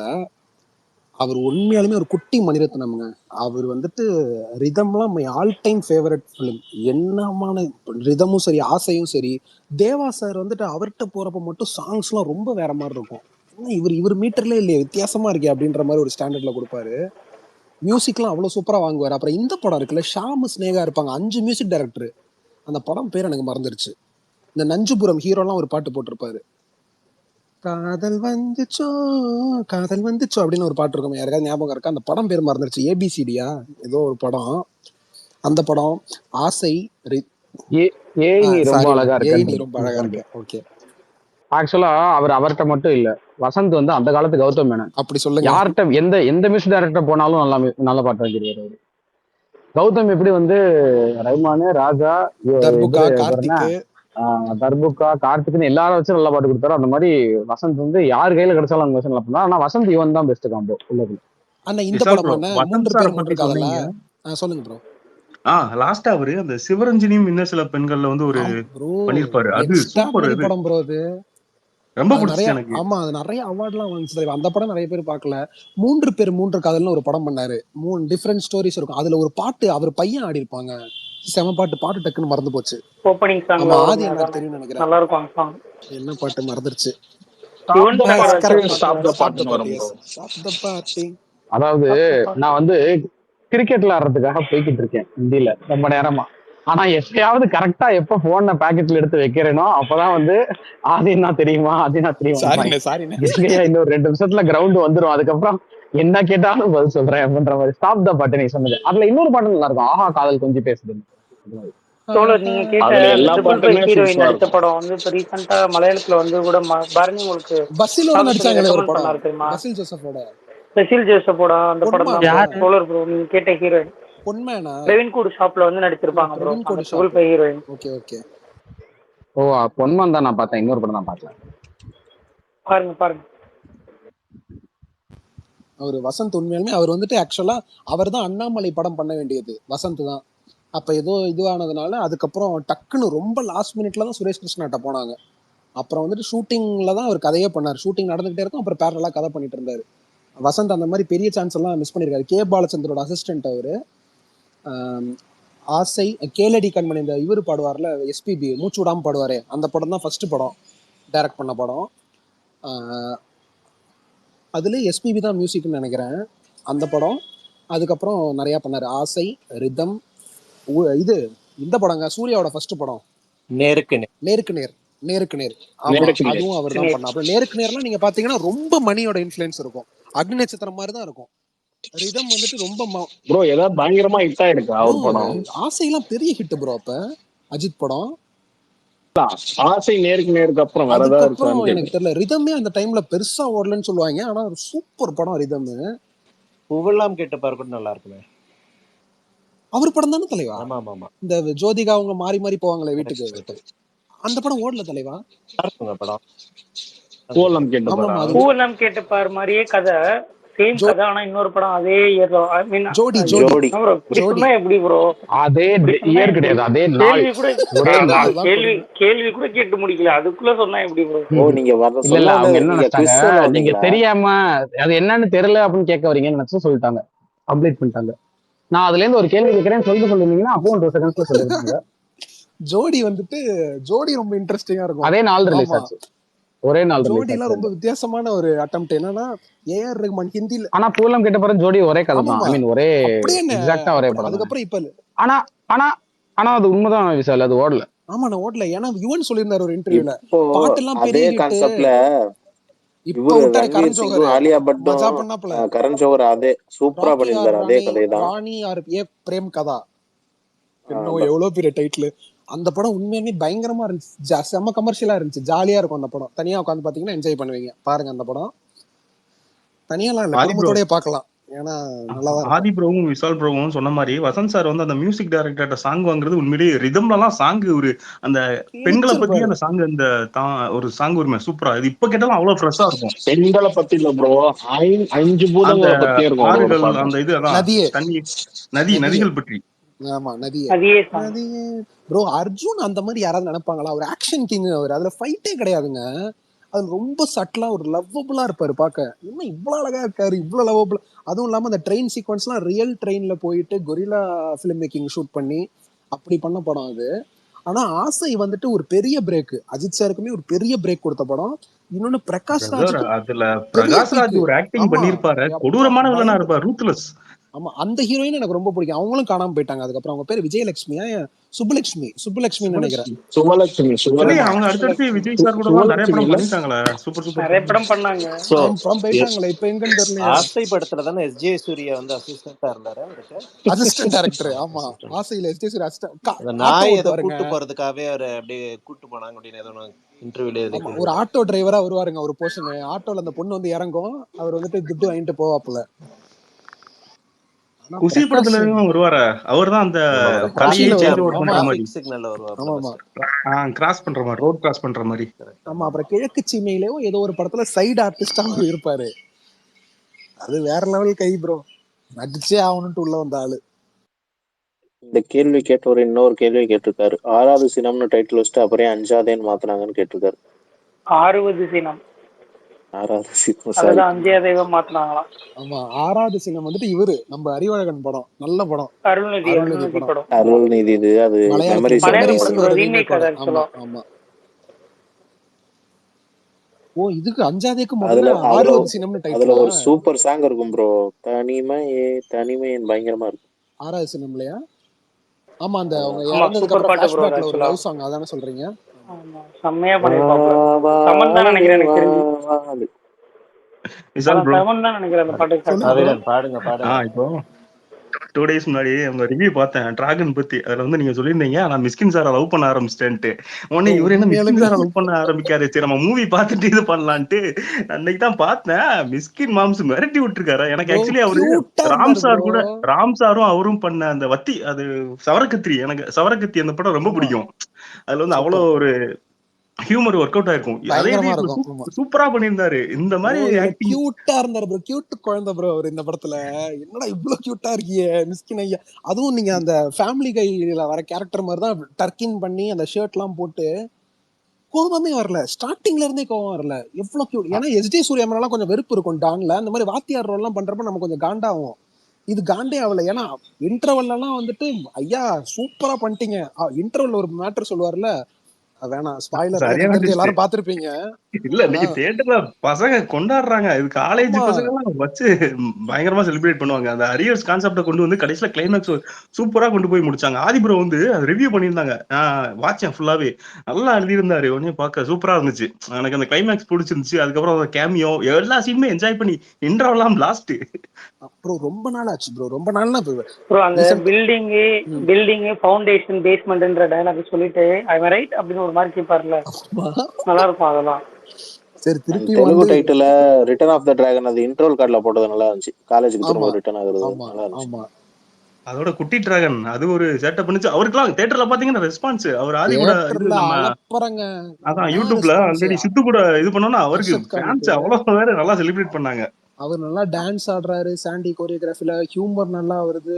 அவர் உண்மையாலுமே ஒரு குட்டி மணிரத்னம்ங்க. அவர் வந்துட்டு ரிதம்லாம் ஆல் டைம் ஃபேவரட் ஃபிலிம். என்னமான ரிதமும் சரி, ஆசையும் சரி. தேவா சார் வந்துட்டு அவர்கிட்ட போறப்ப மட்டும் சாங்ஸ்லாம் ரொம்ப வேற மாதிரி இருக்கும். இவர் மீட்டர்ல இல்லையே, வித்தியாசமா இருக்கே அப்படின்ற மாதிரி ஒரு ஸ்டாண்டர்ட்ல கொடுப்பாரு. மியூசிக்லாம் அவ்வளவு சூப்பரா வாங்குவாரு. அப்புறம் இந்த படம் இருக்குல்ல, ஷாமு ஸ்னேகா இருப்பாங்க, 5 மியூசிக் டைரக்டர். அந்த படம் பேர் எனக்கு மறந்துருச்சு. இந்த நஞ்சுபுரம் ஹீரோலாம் ஒரு பாட்டு போட்டிருப்பாரு, காதல் வந்துச்சோ அப்படின்னு ஒரு பாட்டு இருக்கும். யாருக்காவது ஞாபகம் இருக்கா? அந்த படம் பேர் மறந்துருச்சு. ஏபிசிடியா ஏதோ ஒரு படம். அந்த படம் ஆசை. ரொம்ப அழகா இருக்கு. ஓகே, ஆக்சுவலா அவர்கிட்ட மட்டும் இல்ல, வசந்த் வந்து அந்த காலத்து கௌதம் மேனன். அப்படி சொல்லுங்க. யார்கிட்ட எந்த மியூசிக் டைரக்டர் போனாலும் நல்ல பாட்டு வைக்கிறாரு அவரு. கௌதம் எப்படி வந்து ரஹ்மானு, ராஜா, தர்புகா, கார்த்திக்னு எல்லாரும் வச்சு நல்ல பாட்டு கொடுத்தாரு. அந்த மாதிரி வசந்த் வந்து யார் கையில கிடைச்சாலும் அந்த நல்லா பண்ணா. ஆனா வசந்த் இவன் தான் பெஸ்ட் காம்போ உள்ளது. இந்த படம் சொல்லுங்க ப்ரோ. லாஸ்டா அவரு அந்த சிவரஞ்சனியும் இன்னும் சில பெண்கள்ல வந்து ஒரு பண்ணிருப்பாரு. அது சூப்பர் படம் ப்ரோ. அது ரொம்ப பிடிச்சது எனக்கு. ஆமா, அது நிறைய அவார்ட்லாம் வாங்குச்சு. அந்த படம் நிறைய பேர் பார்க்கல. 3 பேர் 3 காதல்னு ஒரு படம் பண்ணாரு. 3 டிஃபரெண்ட் ஸ்டோரிஸ் இருக்கும். அதுல ஒரு பாட்டு அவர் பையன் ஆடி இருப்பாங்க, செம பாட்டு டக்குன்னு மறந்து போச்சு. ஓபனிங் சாங் ஆதி எனக்கு தெரியும் நினைக்கிறேன். நல்லா இருக்கும் அந்த சாங். என்ன பாட்டு மறந்துருச்சு. அதாவது நான் வந்து கிரிக்கெட்ல ஆடுறதுக்காக போய்கிட்டு இருக்கேன் இந்தியில ரொம்ப நேரமா. ஆனா எப்பயாவது கரெக்டா எப்ப போன பாக்கெட்ல எடுத்து வைக்கிறேனோ அப்பதான் வந்து ஆதினா தெரியுமா இன்னொரு 2 நிமிஷத்துல கிரவுண்ட் வந்துரும். அதுக்கப்புறம் என்ன கேட்டாலும் பதில் சொல்றேன் அப்படின்ற மாதிரி. ஸ்டாப் த பாட்டு நீங்க சொன்னது. அதுல இன்னொரு பாட்டு நல்லா இருக்கும், ஆஹா காதல் கொஞ்சம் பேசுது. நீங்க கேட்ட ஹீரோயின் நடித்த படம் வந்து இப்ப ரீசெண்டா மலையாளத்துல வந்து கூட பாரதி உங்களுக்கு பஸ்ஸிலோட நடிச்சாங்களே ஒரு படம் தெரியுமா? பெசில் ஜோசப்போட அந்த படம் தான் சோலர் ப்ரோ. நீங்க கேட்ட ஹீரோயின் பொன்மேனா பிரவீன் கூடு ஷாப்ல வந்து நடிச்சிருப்பாங்க ப்ரோ. Triple five heroine. Okay okay. ஓ பொன்மான் தான் நான் பார்த்தேன், இன்னொரு படம் தான் பார்த்தேன். பாருங்க. அவர் வசந்த் உண்மையாலுமே அவர் வந்துட்டு ஆக்சுவலா அவர் தான் அண்ணாமலை படம் பண்ண வேண்டியது, வசந்த் தான். அப்ப ஏதோ இதுவானதுனால அதுக்கப்புறம் டக்குன்னு ரொம்ப லாஸ்ட் மினிட்ல தான் சுரேஷ் கிருஷ்ணாட்ட போனாங்க. அப்புறம் வந்துட்டு ஷூட்டிங்ல தான் அவர் கதையே பண்ணார். ஷூட்டிங் நடந்துகிட்டே இருக்கும், அப்புறம் பேரலா கதை பண்ணிட்டு இருந்தாரு. வசந்த் அந்த மாதிரி பெரிய சான்ஸ் எல்லாம் மிஸ் பண்ணிருக்காரு. கே பாலச்சந்தரோட அசிஸ்டன்ட் அவரு. ஆசை, கேளடி கண்மணி, இந்த இவர் பாடுவார்ல எஸ்பிபி, மூச்சு விடாம பாடுவாரு, அந்த படம் தான் ஃபர்ஸ்ட் படம் டைரக்ட் பண்ண படம். அதுல எஸ்பிபி தான் மியூசிக்னு நினைக்கிறேன் அந்த படம். அதுக்கப்புறம் நிறைய பண்ணாரு. ஆசை, ரிதம், இது இந்த படங்க சூர்யாவோட ஃபர்ஸ்ட் படம் நேருக்கு நேர். நேருக்கு நேர். ஆமா, நேருக்கு நேர். அதுவும் அவர் தான் பண்ணாப்ல. நேருக்கு நேர்லாம் நீங்க பாத்தீங்கன்னா ரொம்ப மணியோட இன்ஃப்ளூயன்ஸ் இருக்கும். அக்னி நட்சத்திரம் மாதிரி தான் இருக்கும். ரிதம் வந்துட்டு ரொம்ப ப்ரோ ஏதாவது பயங்கரமா ஹிட் ஆயிருக்கு அவர் படம். ஆசையெல்லாம் பெரிய ஹிட் ப்ரோ. அப்ப அஜித் படம் ஆசை நேருக்கு நேருக்கு அப்புறம் வேற ஏதாவது அதுக்கப்புறம் இருக்கான்னு எனக்கு தெரியல. ரிதமே அந்த டைம்ல பெருசா ஓடலன்னு சொல்லுவாங்க. ஆனா ஒரு சூப்பர் படம் ரிதம். பூவெல்லாம் கேட்டு பாரு கூட நல்லா இருக்குமே. அவர் படம் தானே தலைவா? ஆமா ஆமா ஆமா. இந்த ஜோதிகா அவங்க மாறி மாறி போவாங்களே வீட்டுக்கு, Correct. அந்த படம் ஓடல தலைவா. நல்லா இருக்குங்க படம். பூவெல்லாம் கேட்டு ஆமா பாரா. ஆமா, அது பூவெல்லாம் கேட்டு பாரு மாதிரியே கதை, சேம் கதை. ஆனா இன்னொரு படம் அதே இயர்ல, ஐ மீன் ஜோடி ஜோடி ஜோடி ப்ரோ இப்படி ஜோடி சொன்னா எப்படி ப்ரோ? அதே இப்படி சொன்னா இயர் எப்படி? கிடையாது, அதே நாள், கேள்வி கூட ஒரே அதான் நாள். அதுதான் கேள்வி கொடுமை. கேள்வி கூட கேட்டு முடிக்கல, அதுக்குள்ள சொன்னா எப்படி ப்ரோ? ஓ நீங்க வர இல்ல சொல்ல இல்ல, அவங்க வந்தது என்ன நீங்க நினைச்சிட்டாங்க, குவிஸ் சொல்ல நீங்க வந்தீங்களா? தெரியாம அது என்னன்னு தெரியல அப்படின்னு கேட்க வரீங்கன்னு நினைச்சு சொல்லிட்டாங்க, கம்ப்ளீட் பண்ணிட்டாங்க. நான் அதுல இருந்து ஒரு கேள்வி கேட்கறேன்னு சொல்லிருந்தீங்கன்னா அப்பவும் 2 செகண்ட்ஸ்ல சொல்லிருப்பாங்க. ஜோடி வந்துட்டு ஜோடி ரொம்ப இன்ட்ரெஸ்டிங்கா இருக்கும். அதே நாள் ரிலீஸ் ஆமா, ஆச்சு, ஒரே நாள் ரிலீஸ் ஜோடிலாம் ஆச்சு. ரொம்ப வித்தியாசமான ஒரு அட்டெம்ப்ட். என்னன்னா ஏஆர் ரஹ்மான் ஹிந்தில, ஆனா பூலம் கேட்ட பிறகு ஜோடி ஒரே கதை தான், ஐ ஆமாமா மீன் ஒரே அப்படியே என்ன எக்ஸாக்டா ஒரே படம் தான். அதுக்கப்புறம் இப்ப ஆனா ஆனா ஆனா அது உண்மைதான் விசால், அது ஓடல. ஆமா நான் ஓடல. ஏன்னா யுவன் சொல்லியிருந்தாரு ஒரு இன்டர்வியூல, இப்போ பாட்டெல்லாம் அதே பெரிய ஹிட். கான்செப்ட்ல இப்ப இவரு விட்டாரு கரண் ரன்வீர் ஜோஹர், சிங்கும் ஆலியா மஜா பட்டும் பண்ணாப்ல. கரண் ஜோஹர் அதே சூப்பரா ராக்கி ஆர் பண்ணியிருந்தாரு, அதே ராணி, கதை தான். ராணி ஆர் ஏ பிரேம் கதா, இன்னும் அதான். எவ்வளவு பெரிய டைட்டில். அந்த படம் உண்மையுமே பயங்கரமா இருந்துச்சு, செம்ம கமர்ஷியலா இருந்துச்சு, ஜாலியா இருக்கும். அந்த படம் தனியா உட்காந்து பாத்தீங்கன்னா என்ஜாய் பண்ணுவீங்க. பாருங்க அந்த படம், தனியாலாம் இல்ல, ஆதி ப்ரோ குடும்பத்தோடய பார்க்கலாம். ஏன்னா நல்லாதான் இருக்கும். ஆதி ப்ரோவும் விசால் ப்ரோவும் சொன்ன மாதிரி வசந்த் சார் வந்து அந்த மியூசிக் டைரக்டர்கிட்ட சாங் வாங்குறது உண்மையிலேயே ரிதம்லாம் சாங் ஒரு அந்த பெண்களை பத்தி கிழிச்சிருப்பாரு. அந்த சாங் அந்த ஒரு சாங் உரிமை சூப்பரா, இது இப்ப கேட்டாலும் அவ்வளவு ஃப்ரெஷ்ஷா இருக்கும். பெண்களை பத்தி இல்ல ப்ரோ, 5 அந்த பூதங்களை பத்தி இருக்கும் ஒரு ஆறுகள் பாட்டு. அந்த இது அதான் நதியே தண்ணி நதியே நதிகள் பற்றி. ஆமா நதியே அதே song. நதியே ப்ரோ. அர்ஜுன் அந்த மாதிரி யாராவது நினைப்பாங்களா? ஒரு ஆக்ஷன் கிங் அவர், அதுல ஃபைட்டே கிடையாதுங்க. அது ரொம்ப சட்டிலா ஒரு லவ்வபுளா இருப்பாரு பார்க்க. என்ன இவ்வளவு அழகா இருக்காரு, இவ்வளவு லவ்வபுள். அதுவும் இல்லாம அந்த ட்ரெயின் சீக்வன்ஸ்லாம் ரியல் ட்ரெயின்ல போயிட்டு கொரில்லா ஃபிலிம் மேக்கிங் ஷூட் பண்ணி அப்படி பண்ண படம் அது. ஆனா ஆசை வந்துட்டு ஒரு பெரிய பிரேக், அஜித் சாருக்குமே ஒரு பெரிய பிரேக் கொடுத்த படம். இன்னொன்னு பிரகாஷ் Brother, ராஜுக்கு அதுல பெரிய பிரகாஷ் ராஜ் பீக்கு. ஒரு ஆக்டிங் ஆமா பண்ணிருப்பாரு, அப்பா கொடூரமான வில்லனா பயங்கர. இருப்பாரு, ரூத்லெஸ். ஆமா அந்த ஹீரோயின் எனக்கு ரொம்ப பிடிக்கும். அவங்களும் காணாம போயிட்டாங்க அதுக்கப்புறம். அவங்க பேர் விஜயலட்சுமியா சுப்புலட்சுமின்னு நினைக்கிறேன். சுவலட்சுமி இல்லையே, ஆமா அவங்க அடுத்தடுத்து விஜய் சார் கூட எல்லாம் நிறைய சுவலட்சுமி படம் இல்ல, பண்ணிட்டாங்களே, சூப்பர் சூப்பர் நிறைய படம் பண்ணாங்க. ஸோ அப்புறம் போயிட்டாங்களே, இப்ப எங்கன்னு தெரியலையா. ஆசை படத்துல தானே எஸ்ஜே சூர்யா வந்து அசிஸ்டண்டா இருந்தாரு அவருக்கு. Assistant director. ஆமா அசிஸ்டன்ட் ஆசையில எஸ்டேஸ்வரி அந்த ஆட்டோ நாய் ஏதோ ஓட்டுவாருங்க. கூட்டு போறதுக்காகவே அவர் அப்படியே கூட்டு போனாங்க அப்படின்னு ஏதோ இன்டர்வியூல ஆமா ஒரு கேள்விப்பட்டேன். ஆட்டோ டிரைவரா வருவாருங்க. ஒரு போர்ஷன் ஆட்டோல அந்த பொண்ணு வந்து இறங்கும், அவர் வந்துட்டு துட்டு வாங்கிட்டு போவாப்புல. ஆனா குசி பிரகாஷ் படத்துல வருவாரு, அவர் தான் அந்த கலையை குஷியில சேஞ்ச் வருவாரு. ஓவர் பண்ற ஆமா மாதிரி, டிராபிக் சிக்னல்ல வருவாப்ல ஆமா ஃபர்ஸ்ட். கிராஸ் பண்ற மாதிரி, ரோட் கிராஸ் பண்ற மாதிரி. ஆமா. அப்புறம் கிழக்கு சீமையிலேயோ ஏதோ ஒரு படத்துல சைடு ஆர்டிஸ்டா இருப்பாரு. அது வேற லெவல் கை ப்ரோ, நடிச்சே ஆகணும்ட்டு உள்ள வந்த ஆளு. இந்த கேள்வி கேட்டவர் இன்னொரு கேள்வி கேட்டிருக்காரு, 6வது சினம்னு டைட்டில் வச்சுட்டு அப்புறம் 5ஆவதுன்னு மாத்தினாங்கன்னு கேட்டிருக்காரு. 6வது சினம், 6வது சினம், சாரி. அதுதான் 5ஆவதா மாத்தினாங்களாம். ஆமா 6வது சினம் வந்துட்டு இவரு நம்ம அறிவழகன் படம், நல்ல படம், அருள்நிதி அருள்நிதி படம். படம் அருள்நிதி இது, அது மலையாளத்துல மெமரிஸ் மலையாள மெமரிஸ்னு படம் ஒரு ரீமேக் ரீமேக் அது படம். ஆமா ஆக்சுவலா. ஆமா. ஓ இதுக்கு 5ஆவதுக்கு அதுல முதல்ல அதுல 6வது சினம்னு அதுல டைட்டிலா? ஒரு சூப்பர் சாங் இருக்கும் ப்ரோ, தனிமையே தனிமையன், பயங்கரமா இருக்கும். 6வது சினம்லையா? ஆமா அந்த அவங்க ஆமா இறந்ததுக்கு சூப்பர் அப்புறம் பாட்டு ப்ரோ பிளாஷ்பேக்ல ஒரு ஆக்சுவலா. லவ் சாங், அதானே சொல்றீங்க? ஆமா செம்மையா வா பண்ணிருப்பாப்ல. வா தமன் தான் அழகே நினைக்கிறேன் எனக்கு வா தெரிஞ்சு. வா, அது. விசால் அதான் ப்ரோ, தமன் தான் நினைக்கிறேன் அந்த பாட்டு சொல்லுங்க கரெக்டா. ப்ரோ. அவிரன் பாடுங்க பாடுங்க. இப்போ 2 days முன்னாடி உங்க ரிவ்யூ பார்த்தேன் டிராகன் பத்தி. அதுல வந்து நீங்க சொல்லியிருந்தீங்க நான் மிஸ்கின் சாரை லவ் பண்ண ஆரம்பிச்சிட்டேன்ட்டு. உடனே இவரு என்ன மிஸ்கின் உண்மையாலுமே சாரை லவ் பண்ண ஆரம்பிக்காரு, சரி நம்ம மூவி பார்த்துட்டு இது பண்ணலான்ட்டு அன்னைக்கு தான் பார்த்தேன். மிஸ்கின் மாம்ஸ் மிரட்டி விட்டுருக்காரு. எனக்கு ப்ரோ ஆக்சுவலி அவரு கியூட்டா ராம் இருந்தாரு சார் ப்ரோ. கூட, ராம் சாரும் அவரும் பண்ண அந்த வத்தி, அது சவரக்கத்திரி, எனக்கு சவரக்கத்தி அந்த படம் ரொம்ப ஆமா பிடிக்கும். அதுல வந்து அவ்வளோ சூப்பர், ஒரு ஹியூமர் ஒர்க் அவுட் ஆயிருக்கும். அதே இது பயங்கரமா இதுல இருக்கும். ஆமா சூப்பரா பண்ணியிருந்தாரு இந்த ப்ரோ, மாதிரி இதுல ஆக்டிங். கியூட்டா இருந்தாரு ப்ரோ, கியூட் குழந்தை ப்ரோ அவர் இந்த படத்துல. என்னடா இவ்வளவு கியூட்டா இருக்கியே மிஸ்கின் ஐயா. அதுவும் நீங்க அந்த ஃபேமிலி கைல வர கேரக்டர் மாதிரி தான் டர்க்கின் பண்ணி அந்த ஷர்ட் எல்லாம் போட்டு கோபமே வரல, ஸ்டார்டிங்ல இருந்தே கோபம் வரல. எவ்வளவு கியூட். ஏன்னா எஸ்ஜே சூர்யா மேலாம் கொஞ்சம் வெறுப்பு இருக்கும் டான்ல, அந்த மாதிரி வாத்தியார் ரோல் எல்லாம் பண்றப்ப நம்ம கொஞ்சம் காண்டாகும். இது காண்டே ஆகல. ஏன்னா இன்டர்வல் எல்லாம் வந்துட்டு ஐயா சூப்பரா பண்ணிட்டீங்க. இன்டர்வல் ஒரு மேட்டர் சொல்லுவார்ல, வேணாம் ஸ்பாய்லர், எனக்கு சரியான தெரிஞ்சு twist. எல்லாரும் பார்த்திருப்பீங்க. இல்ல ஆனா நீங்க தியேட்டர்ல பசங்க கொண்டாடுறாங்க. இது காலேஜ் ஆமா பசங்க எல்லாம் வச்சு பயங்கரமா செலிப்ரேட் பண்ணுவாங்க. அந்த அரியர்ஸ் கான்செப்ட கொண்டு வந்து கடைசியில கிளைமேக்ஸ் சூப்பரா கொண்டு போய் முடிச்சாங்க. ஆதி ப்ரோ வந்து அது ரிவ்யூ பண்ணியிருந்தாங்க. நான் வாட்சேன் ஃபுல்லாவே. நல்லா எழுதியிருந்தாரு. உடனே பார்க்க சூப்பரா இருந்துச்சு. எனக்கு அந்த கிளைமேக்ஸ் பிடிச்சிருந்துச்சு. அதுக்கப்புறம் அந்த கேமியோ எல்லா சீனுமே என்ஜாய் பண்ணி இன்ட்ரோலாம் பிளாஸ்ட். அப்புறம் ரொம்ப நாள் ஆச்சு ப்ரோ, ரொம்ப நாள்னா ப்ரோ அந்த பில்டிங்கு ஃபவுண்டேஷன் பேஸ்மெண்ட்ன்ற டயலாக் சொல்லிட்டு ஐ ரைட் அப்படின்னு ஒரு மாதிரி கேட்பார்ல, நல்லா இருக்கும் அதெல்லாம். சரி அண்ட் திருப்பி தெலுங்கு வந்து title return of the dragon அது இன்ட்ரோல் கார்டில் போட்டது நல்லா இருந்துச்சு. காலேஜுக்கு ஆமா திரும்ப ரிட்டர்ன் ஆகுறது ஆமா நல்லா இருந்துச்சு. ஆமா அதோட குட்டி டிராகன் அது ஒரு சேட்டை பண்ணுச்சு. அவருக்குலாம் தியேட்டர்ல பாத்தீங்கன்னா ரெஸ்பான்ஸ் அவர் ஆதி கூட இது தியேட்டர்ல நம்ம அளப்பறங்க. அதான் என்ன யூடியூப்ல ரெஸ்பான்ஸ் ஆல்ரெடி சித்து கூட இது பண்ணோம்னா அவருக்கு அர்ஷத் ஃபேன்ஸ் கானுக்கு அவ்வளவு வேற நல்லா செலிப்ரேட் பண்ணாங்க. அவர் நல்லா டான்ஸ் ஆடுறாரு, சாண்டி கோரியோகிராஃபில ஹியூமர் நல்லா வருது.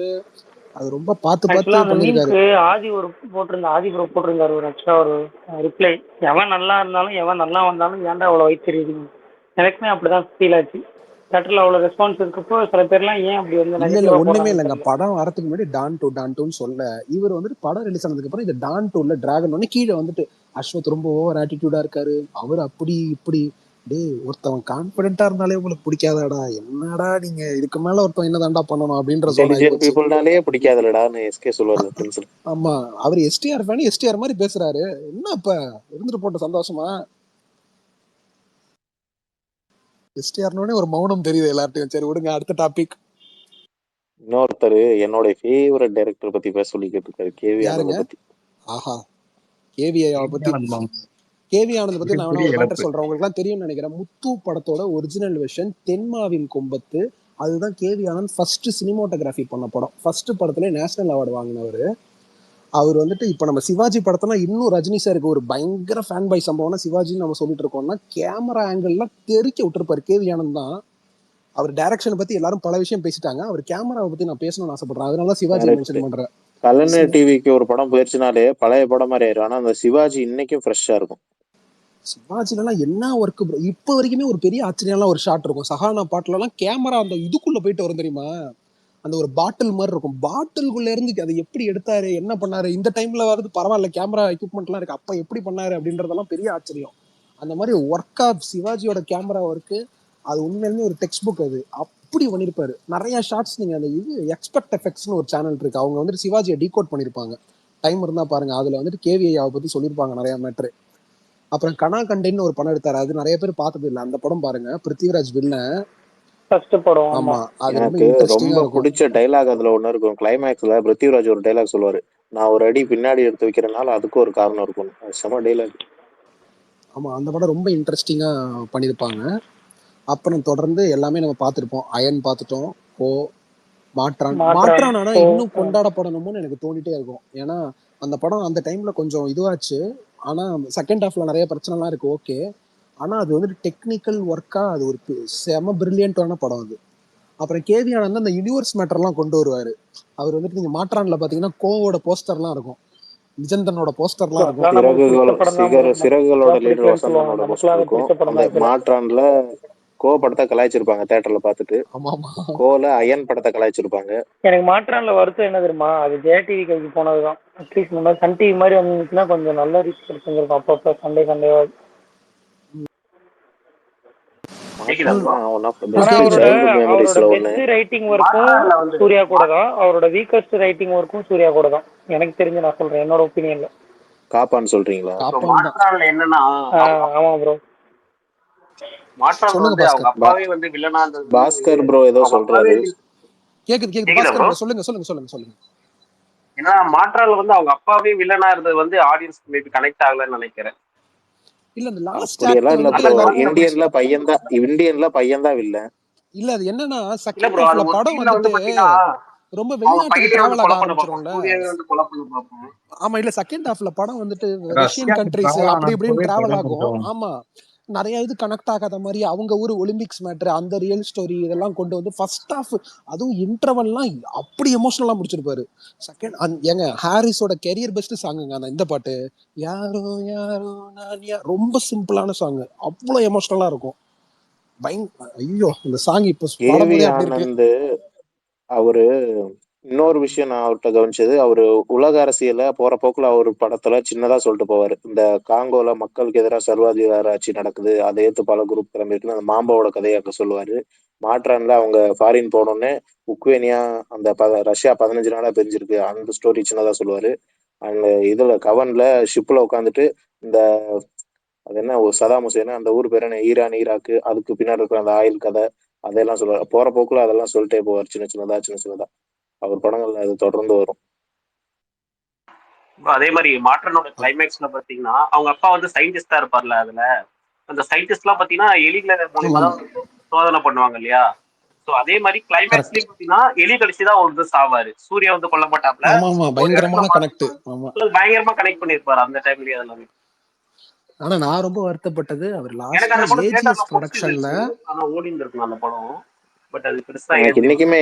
அது ரொம்ப பார்த்து ஆக்சுவலா பார்த்து அந்த பண்ணியிருக்காரு. மீம்க்கு ஆதி ப்ரோ போட்டிருந்தாரு ஒரு எக்ஸ்ட்ரா ஒரு ரிப்ளை, எவன் நல்லா இருந்தாலும் எவன் நல்லா வந்தாலும் ஏன்டா அவ்வளோ வயிற்று தெரியுது. எனக்குமே அப்படிதான் ஃபீல் ஆச்சு. தேட்டரில் அவ்வளோ ரெஸ்பான்ஸ் இருக்கப்போ சில பேர்லாம் ஏன் அப்படி வந்து இல்ல நெகட்டிவாக ஒண்ணுமே போடுறாங்கன்னு இல்லைங்க. தெரியல. படம் வரதுக்கு முன்னாடி டான் டூன்னு சொல்ல இவர் வந்துட்டு படம் ரிலீஸ் ஆனதுக்கு அப்புறம் இந்த டான் டூல டிராகன் ஒன்னு கீழே வந்துட்டு அஸ்வத் ரொம்ப ஓவர் ஆட்டிடியூடா இருக்காரு, அவர் அப்படி இப்படி. டேய் ஒருத்தவன் கான்பிடென்ட்டா இருந்தாலே உங்களுக்கு பிடிக்காதாடா? என்னடா நீங்க இதுக்கு மேல ஒருத்தன் என்னதான்டா பண்ணணும் அப்படின்ற சோன் ஆகி இன்டெலிஜென்ட் போச்சு. பீப்புள்னாலே பிடிக்காதுலடான்னு எஸ்கே சொல்லுவார்ல பிரின்சில். ஆமா அவர் எஸ்டிஆர் ஃபேன், எஸ்டிஆர் மாதிரி பேசுறாரு. என்ன இப்ப இருந்துட்டு போட்ட சந்தோஷமா? எஸ்டிஆர்னோடனே ஒரு மௌனம் தெரியுது எல்லார்ட்டையும். சரி விடுங்க, அடுத்த டாபிக். இன்னொருத்தர் என்னோட ஃபேவரட் டைரக்டர் பத்தி பேச சொல்லி கேட்டிருக்காரு, கேவி யாருங்க? ஆனந்த பத்தி. ஆஹா, கேவி பத்தி. கேவி ஆனந்த் பத்தி நான் வேணா ஒரு மேட்டர் சொல்றேன், உங்களுக்கு எல்லாம் தெரியும்னு நினைக்கிறேன். முத்து படத்தோட ஒரிஜினல் வெர்ஷன் தென்மாவின் கொம்பத்து, அதுதான் கேவி ஆனந்த் ஃபர்ஸ்ட் சினிமோட்டோகிராஃபி பண்ண படம். ஃபர்ஸ்ட் படத்துல நேஷனல் அவார்டு வாங்கினவர் அவர். வந்துட்டு இப்ப நம்ம சிவாஜி படத்துல இன்னும் ரஜினி சாருக்கு ஒரு பயங்கர ஃபேன் பை சம்பவம்னா சிவாஜின்னு நம்ம சொல்லிட்டு இருக்கோம்னா கேமரா ஆங்கிள்லாம் தெறிக்க விட்டுருப்பாரு கேவி ஆனந்த் தான். அவர் டைரக்ஷனை பத்தி எல்லாரும் பல விஷயம் பேசிட்டாங்க, அவர் கேமராவை பத்தி நான் பேசணும்னு ஆசைப்படுறேன், அதனால சிவாஜி மென்ஷன் பண்றேன். கலைஞர் டிவிக்கு ஒரு படம் போயிடுச்சுனாலே பழைய படம் மாதிரி ஆயிரும். ஆனா அந்த சிவாஜி இன்னைக்கும் ஃப்ரெஷ்ஷா இருக்கும். சிவாஜிலாம் என்ன ஒர்க் ப்ரோ, இப்போ வரைக்குமே ஒரு பெரிய ஆச்சரியம்லாம் ஒரு ஷாட் இருக்கும். சஹானா பாட்டுலலாம் கேமரா அந்த இதுக்குள்ள போயிட்டு வரும் தெரியுமா, அந்த ஒரு பாட்டில் மாதிரி இருக்கும். பாட்டிலுக்குள்ள இருந்து அதை எப்படி எடுத்தாரு, என்ன பண்ணாரு, இந்த டைம்ல வந்து பரவாயில்ல கேமரா எக்யூப்மெண்ட்லாம் இருக்கு, அப்ப எப்படி பண்ணாரு அப்படின்றதெல்லாம் பெரிய ஆச்சரியம். அந்த மாதிரி ஒர்க் ஆஃப் சிவாஜியோட கேமரா ஒர்க்கு அது உண்மையிலுமே ஒரு டெக்ஸ்ட் புக். அது அப்படி பண்ணிருப்பாரு. நிறைய ஷார்ட்ஸ் நீங்க அந்த இது எக்ஸ்பெக்ட் எஃபெக்ட்ஸ்னு ஒரு சேனல் இருக்கு, அவங்க வந்துட்டு சிவாஜியை டீகோட் பண்ணிருப்பாங்க. டைம் இருந்தா பாருங்க, அதுல வந்துட்டு கேவிஐயாவை பத்தி சொல்லியிருப்பாங்க நிறைய மேட்ரு. அப்புறம் கனா கண்டேன்னு ஒரு படம் எடுத்தாரு, அது நிறைய பேர் பார்த்தது இல்லை, அந்த படம் பாருங்க. பிருத்திவிராஜ் வில்லன் ஃபர்ஸ்ட் படம். ஆமா, அது ரொம்ப எனக்கு இன்ட்ரெஸ்டிங்கா ரொம்ப இருக்கும். பிடிச்ச டைலாக் அதுல ஒண்ணு இருக்கும். கிளைமேக்ஸ்ல பிருத்திவிராஜ் ஒரு டைலாக் சொல்லுவாரு, நான் ஒரு அடி பின்னாடி எடுத்து வைக்கிறனால அதுக்கும் ஒரு காரணம் இருக்கும். செம டைலாக். ஆமா, அந்த படம் ரொம்ப இன்ட்ரெஸ்டிங்கா பண்ணியிருப்பாங்க. அப்புறம் தொடர்ந்து எல்லாமே நம்ம பார்த்துருப்போம். அயன் பார்த்துட்டோம், ஓ மாற்றான் ஆனா இன்னும் கொண்டாடப்படணும்னு எனக்கு தோணிட்டே இருக்கும். ஏன்னா அந்த படம் அந்த டைம்ல கொஞ்சம் இதுவாச்சு, ஆனா செகண்ட் ஹாஃப்ல நிறைய பிரச்சனைலாம் இருக்கு, ஓகே. ஆனா அது வந்துட்டு டெக்னிக்கல் ஒர்க்கா அது ஒரு செம பிரில்லியன்டான படம் அது. அப்புறம் கேவி ஆனந்த் அந்த யூனிவர்ஸ் மேட்டர்லாம் கொண்டு வருவாரு. அவர் வந்துட்டு நீங்க மாற்றான்ல பாத்தீங்கன்னா கோவோட போஸ்டர்லாம் இருக்கும், நிஜந்தனோட போஸ்டர்லாம் இருக்கும். சிறகுகளோட லீடர் வசந்தனோட போஸ்டர் இருக்கும். அந்த மாற்றான்ல கோ படத்தை கலாய்ச்சிருப்பாங்க தியேட்டர்ல பார்த்துட்டு. கோல அயன் படத்தை கலாய்ச்சிருப்பாங்க. எனக்கு மாற்றான்ல வருத்தம் என்ன தெரியுமா, அது ஜெயா டிவி கைக்கு போனதுதான். அட்லீஸ்ட் இந்த மாதிரி சன் டிவி மாதிரி வந்துச்சுன்னா கொஞ்சம் நல்ல ரீச் கிடைச்சிருக்கும். அப்பப்போ சண்டே ரைட்டிங் ஒர்க்கும் சூர்யா கூட தான், அவரோட வீக்கஸ்ட் ரைட்டிங் ஒர்க்கும் சூர்யா கூட தான் எனக்கு தெரிஞ்சு. நான் சொல்றேன் என்னோட ஒப்பீனியன்ல. காப்பான்னு சொல்றீங்களா? என்னன்னா ஆமா ப்ரோ, மாற்றான் வந்து அவங்க அப்பாவே வந்து வில்லனா இருந்தது. பாஸ்கர் ப்ரோ ஏதோ சொல்றாரு. கேக்குது பாஸ்கர் ப்ரோ, சொல்லுங்க. ஏன்னா மாற்றான்ல வந்து அவங்க அப்பாவே வில்லனா இருந்தது வந்து ஆடியன்ஸ்க்கு மேபி கனெக்ட் ஆகலன்னு நினைக்கிறேன். இல்ல அந்த லாஸ்ட் இந்தியன்ல பையன் தான் வில்ல. இல்ல அது என்னன்னா செகண்ட் ஹாஃப்ல படம் வந்துட்டு ரொம்ப வெளிநாட்டுக்கு டிராவல் ஆக ஆரம்பிச்சிரும்ல. ஆமா, இல்ல செகண்ட் ஹாஃப்ல படம் வந்துட்டு ரஷ்யன் கண்ட்ரிஸ் அப்படி இப்படின்னு டிராவல் ஆகும். ஆமா, நிறைய இது கனெக்ட் ஆகாத மாதிரி அவங்க ஊர் ஒலிம்பிக்ஸ் மேட்ரு, அந்த ரியல் ஸ்டோரி இதெல்லாம் கொண்டு வந்து ஃபர்ஸ்ட் ஹாஃப் அதுவும் இன்டர்வல்லாம் அப்படி எமோஷனலா முடிச்சிருப்பாரு. செகண்ட் ஏங்க ஹாரிஸோட கெரியர் பெஸ்ட் சாங்குங்க அந்த இந்த பாட்டு, யாரோ யாரோ நான் ரொம்ப சிம்பிளான சாங், அவ்வளவு எமோஷனலா இருக்கும். ஐயோ இந்த சாங் இப்ப பாடும்போதே அப்படி இருக்கு. அவரு இன்னொரு விஷயம் நான் அவர்கிட்ட கவனிச்சது, அவரு உலக அரசியல போற போக்குல அவரு படத்துல சின்னதா சொல்லிட்டு போவாரு. இந்த காங்கோல மக்களுக்கு எதிராக சர்வாதிகார ஆட்சி நடக்குது, அதை ஏத்து பல குரூப் கிளம்பிருக்குன்னு அந்த மாம்போவோட கதையை அங்க சொல்லுவாரு. மாற்றான்ல அவங்க ஃபாரின் போனோடனே உக்ரைனியா அந்த ரஷ்யா 15 நாளா பிரிஞ்சிருக்கு, அந்த ஸ்டோரி சின்னதா சொல்லுவாரு. அந்த இதுல கவன்ல ஷிப்ல உட்காந்துட்டு இந்த அது என்ன ஒரு சதாம் ஹுசேன் அந்த ஊர் பேர் என்ன ஈரான் ஈராக்கு அதுக்கு பின்னாடி இருக்கிற அந்த ஆயில் கதை அதெல்லாம் சொல்லுவார். போற போக்குல அதெல்லாம் சொல்லிட்டே போவார் சின்ன சின்னதா. அவர் படங்கள்ல அது தொடர்ந்து வரும். அதே மாதிரி மாற்றனோட கிளைமேக்ஸ்ல பாத்தீங்கன்னா அவங்க அப்பா வந்து சயின்டிஸ்டா இருப்பார்ல, அதுல அந்த சயின்டிஸ்ட் எல்லாம் பாத்தீங்கன்னா எலிகளை மூலியமா தான் சோதனை பண்ணுவாங்க இல்லையா. சோ அதே மாதிரி கிளைமேக்ஸ்லயும் பாத்தீங்கன்னா எலி கடிச்சுதான் ஒரு வந்து சாவாரு. சூர்யா வந்து கொல்ல மாட்டாப்ல, பயங்கரமான கனெக்ட். பயங்கரமா கனெக்ட் பண்ணிருப்பாரு அந்த டைம்லயே. அதெல்லாம் ஆனா நான் ரொம்ப வருத்தப்பட்டது அவர் லாஸ்ட் ஏஜிஎஸ் ப்ரொடக்ஷன்ல ஓடி இருந்திருக்கும் அந்த படம். பட் அது பெருசா எனக்கு இன்னைக்குமே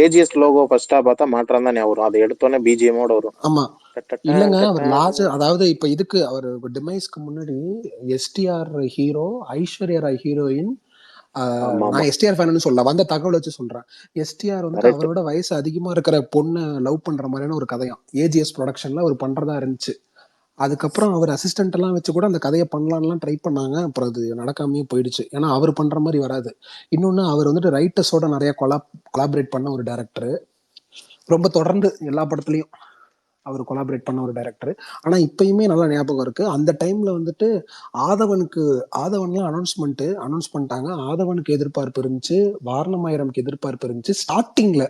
ஏஜிஎஸ் லோகோ ஃபர்ஸ்டா பார்த்தா மாற்றம் தான் ஞாபகம் வரும். அதை எடுத்தோன்னே பிஜிஎமோட வரும். ஆமா இல்லங்க அவர் லாஸ்ட் அதாவது இப்ப இதுக்கு அவர் டிமைஸ்க்கு முன்னாடி எஸ்டிஆர் ஹீரோ, ஐஸ்வர்யா ராய் ஹீரோயின். நான் எஸ்டிஆர் ஃபேன்னு சொல்ல வந்த தகவல் வச்சு சொல்றேன். எஸ்டிஆர் வந்து அவரோட வயசு அதிகமா இருக்கிற பொண்ணை லவ் பண்ற மாதிரியான ஒரு கதையும் ஏஜிஎஸ் ப்ரொடக்ஷன்ல அவர் பண்றதா இருந்துச்சு. அதுக்கப்புறம் அவர் அசிஸ்டன்ட் எல்லாம் வச்சு கூட அந்த கதையை பண்ணலாம்லாம் ட்ரை பண்ணாங்க. அப்புறம் அது நடக்காமையே போயிடுச்சு. ஏன்னா அவர் பண்ற மாதிரி வராது. இன்னொன்னு அவர் வந்துட்டு ரைட்டர்ஸோட நிறைய கொலாபரேட் பண்ண ஒரு டைரக்டர். ரொம்ப தொடர்ந்து எல்லா படத்துலயும் அவர் கொலாபரேட் பண்ண ஒரு டைரக்டர். ஆனா இப்பயுமே நல்லா ஞாபகம் இருக்கு. அந்த டைம்ல வந்துட்டு ஆதவன்லாம் அனௌன்ஸ் பண்ணிட்டாங்க. ஆதவனுக்கு எதிர்பார்ப்பு இருந்துச்சு, வாரணமாயிரம்க்கு எதிர்பார்ப்பு இருந்துச்சு. ஸ்டார்டிங்ல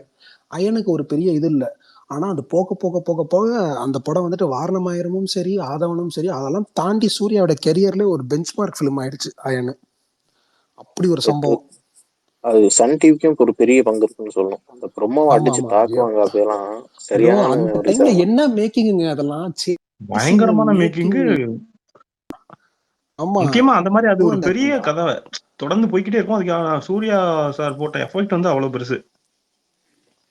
அயனுக்கு ஒரு பெரிய இது இல்லை. ஆனா அது போக போக போக போக அந்த படம் வந்துட்டு வாரணமாயிரமும் சரி ஆதவனும் சரி அதெல்லாம் தாண்டி சூர்யாவோட கெரியர்ல ஒரு பெஞ்ச்மார்க் ஃபிலிம் ஆயிடுச்சு அயனு. அப்படி ஒரு சம்பவம். அது சன் டிவிக்கும் ஒரு பெரிய பங்கு இருக்குன்னு சொல்லணும். அந்த ப்ரோமோவை அடிச்சு தாக்குவாங்க. அப்பெல்லாம் சரியான அந்த டைம்ல என்ன மேக்கிங் அதெல்லாம் பயங்கரமான மேக்கிங். ஆமா முக்கியமா அந்த மாதிரி அது ஒரு பெரிய கதை தொடர்ந்து போய்கிட்டே இருக்கும். அதுக்கு சூர்யா சார் போட்ட எஃபெக்ட் வந்து அவ்வளவு பெருசு.